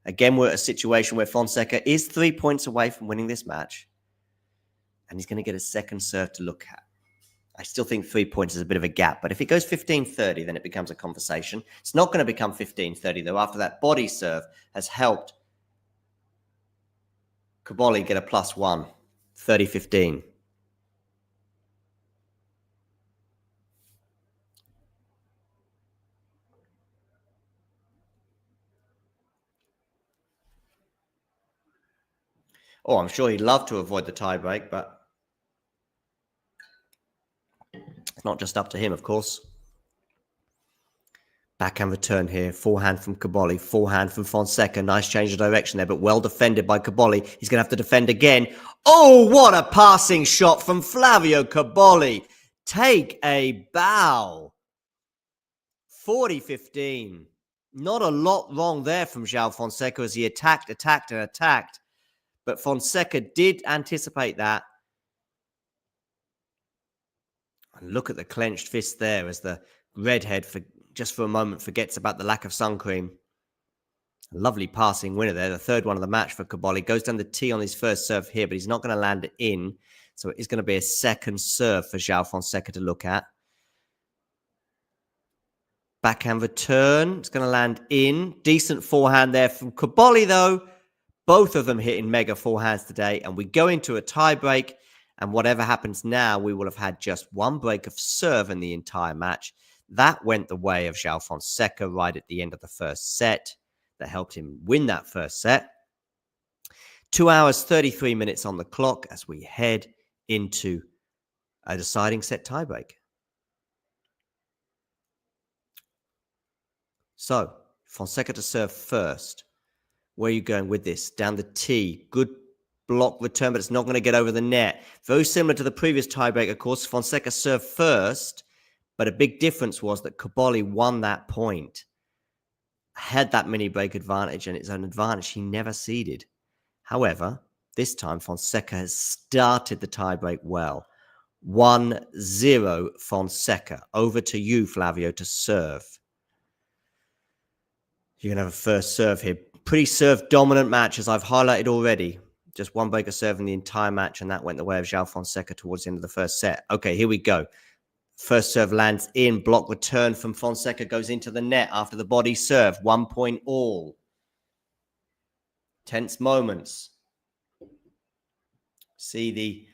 Again, we're at a situation where Fonseca is 3 points away from winning this match. And he's going to get a second serve to look at. I still think 3 points is a bit of a gap. But if it goes 15-30, then it becomes a conversation. It's not going to become 15-30, though, after that body serve has helped Cobolli get a +1, 30-15. Oh, I'm sure he'd love to avoid the tiebreak, but it's not just up to him, of course. Backhand return here. Forehand from Cobolli. Forehand from Fonseca. Nice change of direction there, but well defended by Cobolli. He's going to have to defend again. Oh, what a passing shot from Flavio Cobolli. Take a bow. 40-15. Not a lot wrong there from Joao Fonseca as he attacked. But Fonseca did anticipate that. And look at the clenched fist there as the redhead just for a moment forgets about the lack of sun cream. A lovely passing winner there. The third one of the match for Cobolli. Goes down the tee on his first serve here, but he's not going to land it in. So it is going to be a second serve for Joao Fonseca to look at. Backhand return. It's going to land in. Decent forehand there from Cobolli, though. Both of them hitting mega forehands today. And we go into a tie break. And whatever happens now, we will have had just one break of serve in the entire match. That went the way of Joao Fonseca right at the end of the first set. That helped him win that first set. 2 hours, 33 minutes on the clock as we head into a deciding set tiebreak. So, Fonseca to serve first. Where are you going with this? Down the tee. Good block return, but it's not going to get over the net. Very similar to the previous tiebreak, of course. Fonseca served first, but a big difference was that Cobolli won that point. Had that mini break advantage and its own advantage. He never ceded. However, this time Fonseca has started the tiebreak well. 1-0 Fonseca. Over to you, Flavio, to serve. You're going to have a first serve here. Pretty serve-dominant match, as I've highlighted already. Just one break of serve in the entire match, and that went the way of Joao Fonseca towards the end of the first set. Okay, here we go. First serve lands in. Block return from Fonseca goes into the net after the body serve. 1 point all. Tense moments. See the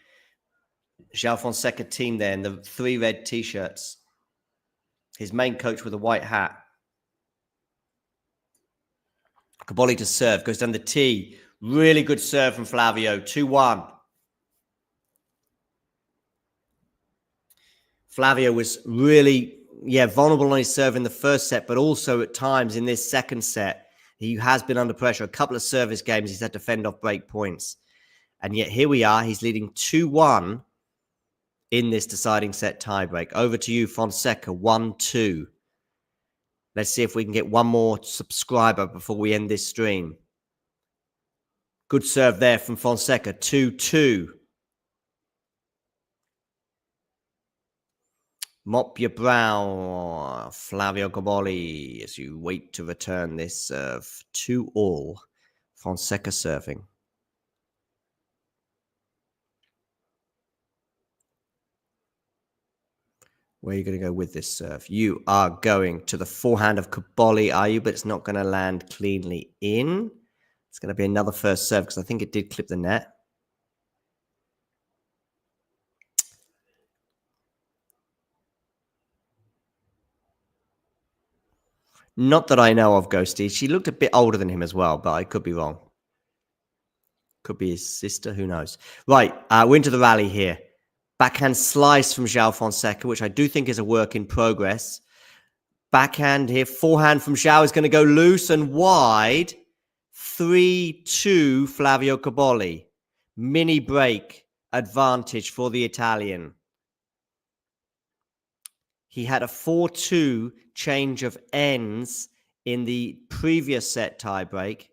Joao Fonseca team there in the 3 red T-shirts. His main coach with a white hat. Cobolli to serve. Goes down the tee. Really good serve from Flavio. 2-1. Flavio was really, vulnerable on his serve in the first set, but also at times in this second set, he has been under pressure. A couple of service games, he's had to fend off break points. And yet here we are, he's leading 2-1 in this deciding set tiebreak. Over to you, Fonseca, 1-2. Let's see if we can get one more subscriber before we end this stream. Good serve there from Fonseca, 2-2. Mop your brow, Flavio Cobolli, as you wait to return this serve. 2-2. Fonseca serving. Where are you going to go with this serve? You are going to the forehand of Cobolli, are you? But it's not going to land cleanly in. It's going to be another first serve because I think it did clip the net. Not that I know of, Ghosty. She looked a bit older than him as well, but I could be wrong. Could be his sister, who knows. Right, we're into the rally here. Backhand slice from Joao Fonseca, which I do think is a work in progress. Backhand here, forehand from Joao is going to go loose and wide. 3-2 Flavio Cobolli. Mini break advantage for the Italian. He had a 4-2 change of ends in the previous set tiebreak.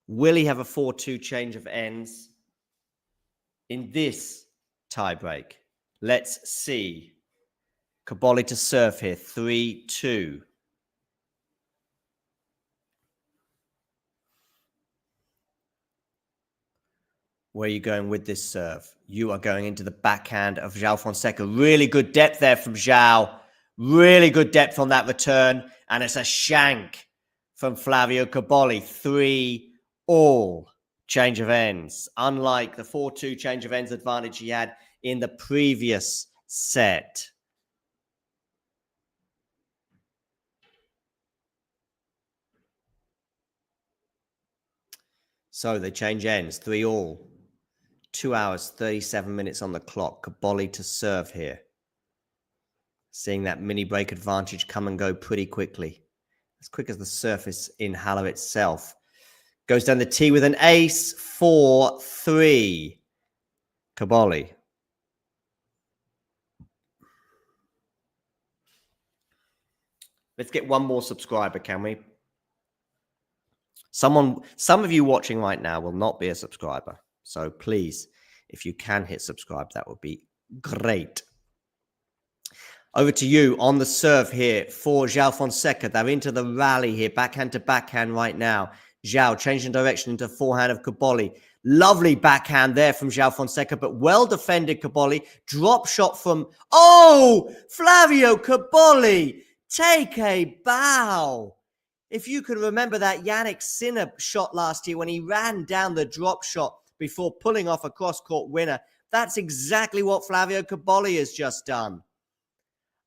Will he have a 4-2 change of ends in this tiebreak? Let's see. Cobolli to serve here, 3-2. Where are you going with this serve? You are going into the backhand of Joao Fonseca. Really good depth there from Joao. Really good depth on that return. And it's a shank from Flavio Cobolli. 3-3. Change of ends. Unlike the 4-2 change of ends advantage he had in the previous set. So they change ends. 3-3. 2 hours, 37 minutes on the clock. Cobolli to serve here. Seeing that mini break advantage come and go pretty quickly. As quick as the surface in Halle itself. Goes down the tee with an ace. 4-3. Cobolli. Let's get one more subscriber, can we? Some of you watching right now will not be a subscriber. So please, if you can hit subscribe, that would be great. Over to you on the serve here for Joao Fonseca. They're into the rally here, backhand to backhand right now. Joao changing direction into forehand of Cobolli. Lovely backhand there from Joao Fonseca, but well defended Cobolli. Drop shot from, Flavio Cobolli. Take a bow. If you can remember that Yannick Sinner shot last year when he ran down the drop shot before pulling off a cross-court winner, that's exactly what Flavio Cobolli has just done.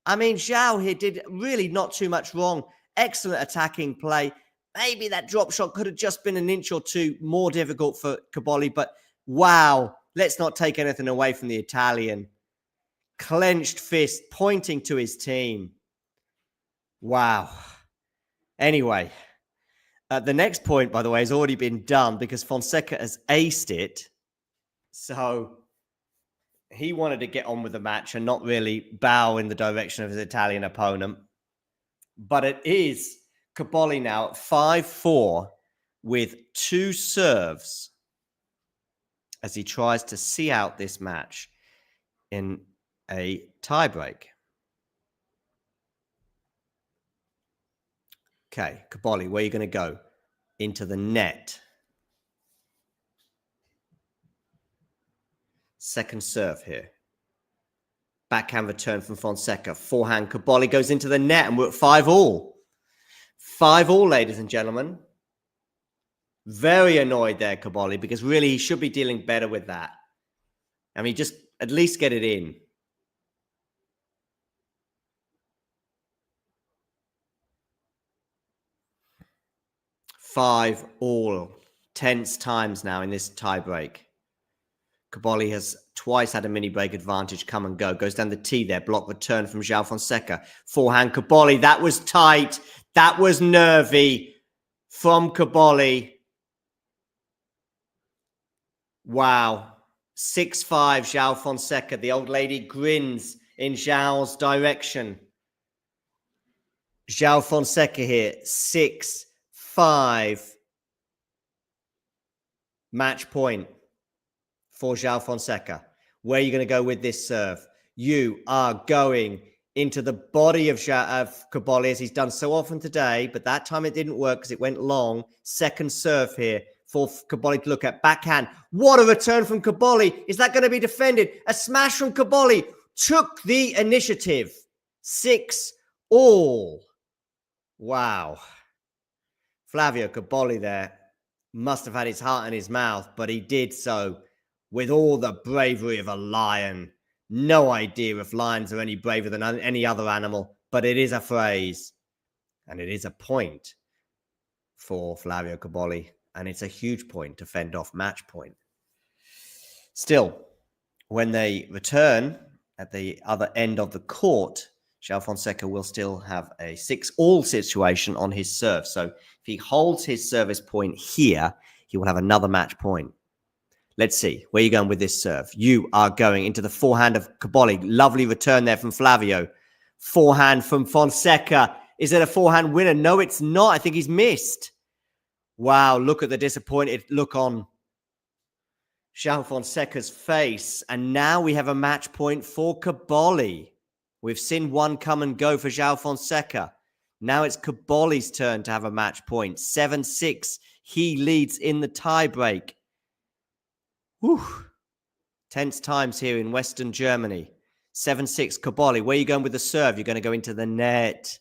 I mean, Joao here did really not too much wrong. Excellent attacking play. Maybe that drop shot could have just been an inch or two more difficult for Cobolli, but wow, let's not take anything away from the Italian. Clenched fist pointing to his team. Wow. Anyway, the next point, by the way, has already been done because Fonseca has aced it. So he wanted to get on with the match and not really bow in the direction of his Italian opponent. But it is Cobolli now at 5-4 with 2 serves as he tries to see out this match in a tiebreak. Okay, Cobolli, where are you going to go? Into the net. Second serve here. Backhand return from Fonseca. Forehand, Cobolli goes into the net and we're at 5-5. 5-5, ladies and gentlemen. Very annoyed there, Cobolli, because really he should be dealing better with that. I mean, just at least get it in. 5-all. Tense times now in this tiebreak. Cobolli has twice had a mini break advantage come and go. Goes down the tee there. Block return from Joao Fonseca. Forehand Cobolli. That was tight. That was nervy from Cobolli. Wow. 6-5 Joao Fonseca. The old lady grins in Joao's direction. Joao Fonseca here. 6-5. Match point for Joao Fonseca. Where are you going to go with this serve? You are going into the body of Cobolli, as he's done so often today, but that time it didn't work because it went long. Second serve here for Cobolli to look at. Backhand. What a return from Cobolli. Is that going to be defended? A smash from Cobolli. Took the initiative. 6-all. Wow. Flavio Cobolli there must have had his heart in his mouth, but he did so with all the bravery of a lion. No idea if lions are any braver than any other animal, but it is a phrase. And it is a point for Flavio Cobolli. And it's a huge point to fend off match point. Still, when they return at the other end of the court, Joao Fonseca will still have a 6-all situation on his serve. So if he holds his service point here, he will have another match point. Let's see. Where are you going with this serve? You are going into the forehand of Cobolli. Lovely return there from Flavio. Forehand from Fonseca. Is it a forehand winner? No, it's not. I think he's missed. Wow, look at the disappointed look on Joao Fonseca's face. And now we have a match point for Cobolli. We've seen one come and go for Joao Fonseca. Now it's Cobolli's turn to have a match point. 7-6. He leads in the tiebreak. Whew. Tense times here in Western Germany. 7-6 Cobolli. Where are you going with the serve? You're going to go into the net.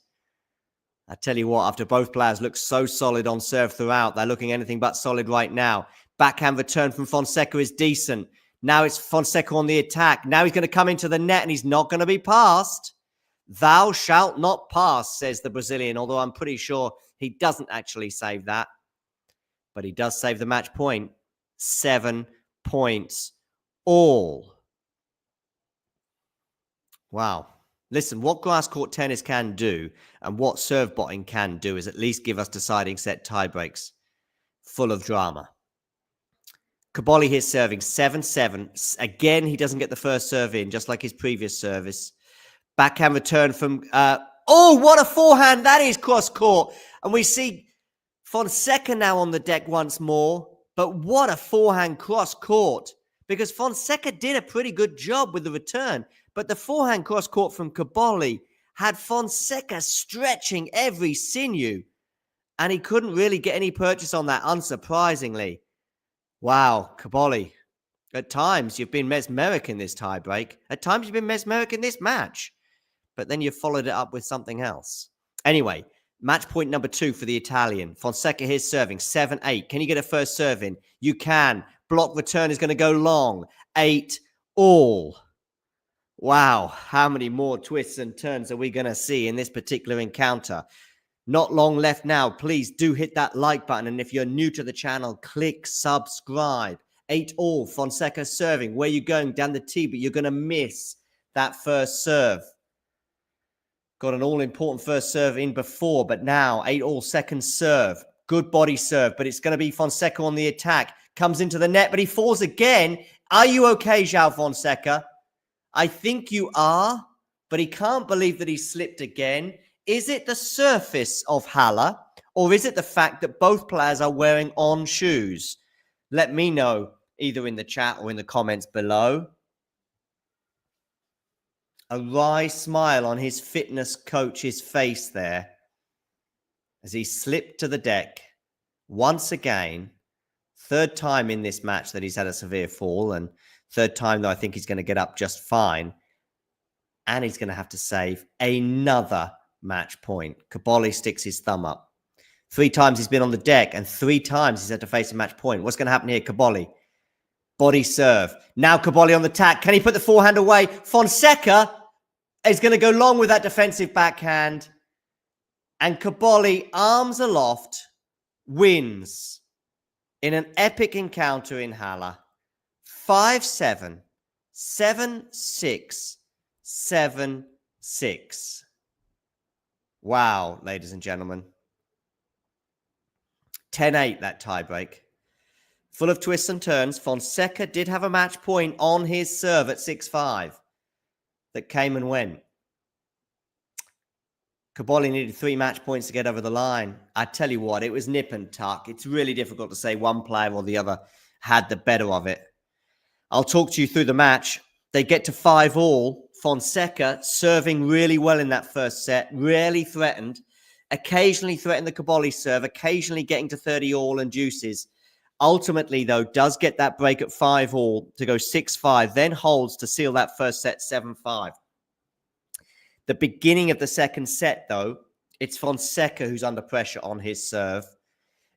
I tell you what, after both players look so solid on serve throughout, they're looking anything but solid right now. Backhand return from Fonseca is decent. Now it's Fonseca on the attack. Now he's going to come into the net and he's not going to be passed. Thou shalt not pass, says the Brazilian, although I'm pretty sure he doesn't actually save that. But he does save the match point. 7 points all. Wow. Listen, what grass court tennis can do and what serve botting can do is at least give us deciding set tiebreaks full of drama. Cobolli here serving 7-7. Again, he doesn't get the first serve in, just like his previous service. Backhand return from... oh, what a forehand. That is cross court. And we see Fonseca now on the deck once more. But what a forehand cross court. Because Fonseca did a pretty good job with the return. But the forehand cross court from Cobolli had Fonseca stretching every sinew. And he couldn't really get any purchase on that, unsurprisingly. Wow, Cobolli. At times, you've been mesmeric in this tiebreak. At times, you've been mesmeric in this match. But then you followed it up with something else. Anyway, match point number 2 for the Italian. Fonseca here serving 7-8. Can you get a first serve in? You can. Block return is going to go long. 8-all. Wow, how many more twists and turns are we going to see in this particular encounter? Not long left now. Please do hit that like button. And if you're new to the channel, click subscribe. 8-all. Fonseca serving. Where are you going? Down the tee, but you're going to miss that first serve. Got an all-important first serve in before, but now 8-all second serve. Good body serve, but it's going to be Fonseca on the attack. Comes into the net, but he falls again. Are you okay, Joao Fonseca? I think you are, but he can't believe that he slipped again. Is it the surface of Halle, or is it the fact that both players are wearing on shoes? Let me know either in the chat or in the comments below. A wry smile on his fitness coach's face there as he slipped to the deck once again. Third time in this match that he's had a severe fall, and third time, though, I think he's going to get up just fine. And he's going to have to save another match point. Cobolli sticks his thumb up. 3 times he's been on the deck, and 3 times he's had to face a match point. What's going to happen here, Cobolli? Body serve. Now Cobolli on the tack. Can he put the forehand away? Fonseca is going to go long with that defensive backhand. And Cobolli, arms aloft, wins in an epic encounter in Halle 5-7, 7-6, 7-6. Wow, ladies and gentlemen. 10-8 that tiebreak. Full of twists and turns. Fonseca did have a match point on his serve at 6-5 that came and went. Cobolli needed 3 match points to get over the line. I tell you what, it was nip and tuck. It's really difficult to say one player or the other had the better of it. I'll talk to you through the match. They get to 5-all. Fonseca serving really well in that first set, rarely threatened. Occasionally threatened the Cobolli serve, occasionally getting to 30-all and deuces. Ultimately, though, does get that break at 5-all to go 6-5, then holds to seal that first set 7-5. The beginning of the second set, though, it's Fonseca who's under pressure on his serve.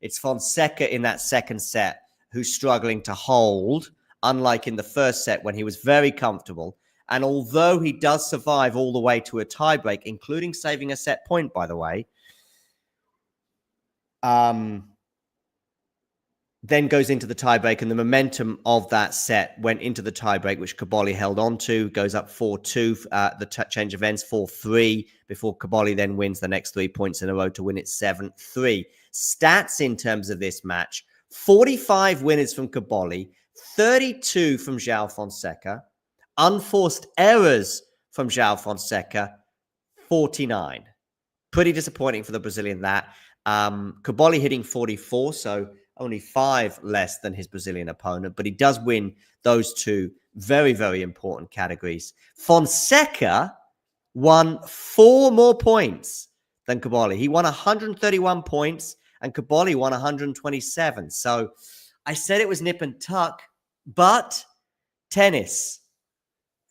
It's Fonseca in that second set who's struggling to hold, unlike in the first set when he was very comfortable. And although he does survive all the way to a tiebreak, including saving a set point, by the way, then goes into the tiebreak, and the momentum of that set went into the tiebreak, which Cobolli held on to, goes up 4-2, the change of ends 4-3, before Cobolli then wins the next 3 points in a row to win it 7-3. Stats in terms of this match: 45 winners from Cobolli, 32 from Joao Fonseca, unforced errors from Joao Fonseca, 49. Pretty disappointing for the Brazilian, that. Cobolli hitting 44, so only 5 less than his Brazilian opponent, but he does win those 2 very, very important categories. Fonseca won 4 more points than Cobolli. He won 131 points, and Cobolli won 127. So I said it was nip and tuck, but tennis,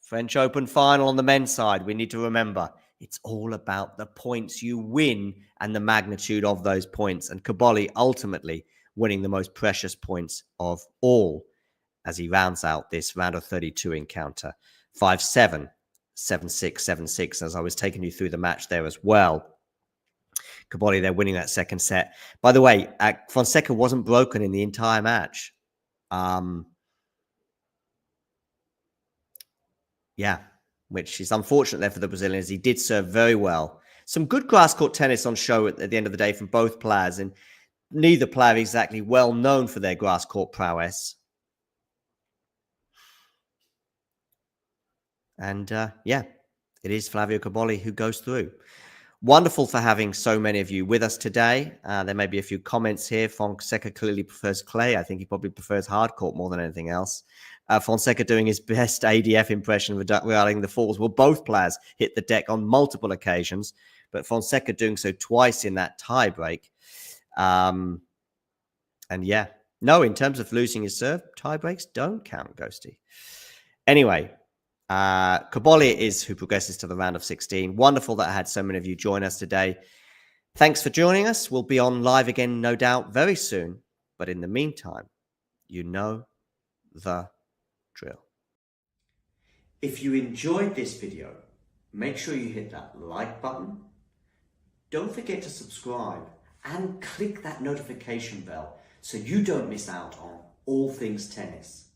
French Open final on the men's side, we need to remember, it's all about the points you win and the magnitude of those points. And Cobolli ultimately winning the most precious points of all as he rounds out this round of 32 encounter. 5-7, 7-6, 7-6, as I was taking you through the match there as well. Cobolli there winning that second set. By the way, Fonseca wasn't broken in the entire match. Yeah, which is unfortunate there for the Brazilians. He did serve very well. Some good grass court tennis on show at the end of the day from both players, and neither player exactly well known for their grass court prowess. And yeah, it is Flavio Cobolli who goes through. Wonderful for having so many of you with us today. There may be a few comments here. Fonseca clearly prefers clay. I think he probably prefers hard court more than anything else. Fonseca doing his best ADF impression regarding the falls. Well, both players hit the deck on multiple occasions, but Fonseca doing so twice in that tiebreak. And yeah, no, in terms of losing his serve, tiebreaks don't count, Ghosty. Anyway, Cobolli is who progresses to the round of 16. Wonderful that I had so many of you join us today. Thanks for joining us. We'll be on live again, no doubt, very soon. But in the meantime, you know the drill. If you enjoyed this video, make sure you hit that like button. Don't forget to subscribe and click that notification bell so you don't miss out on all things tennis.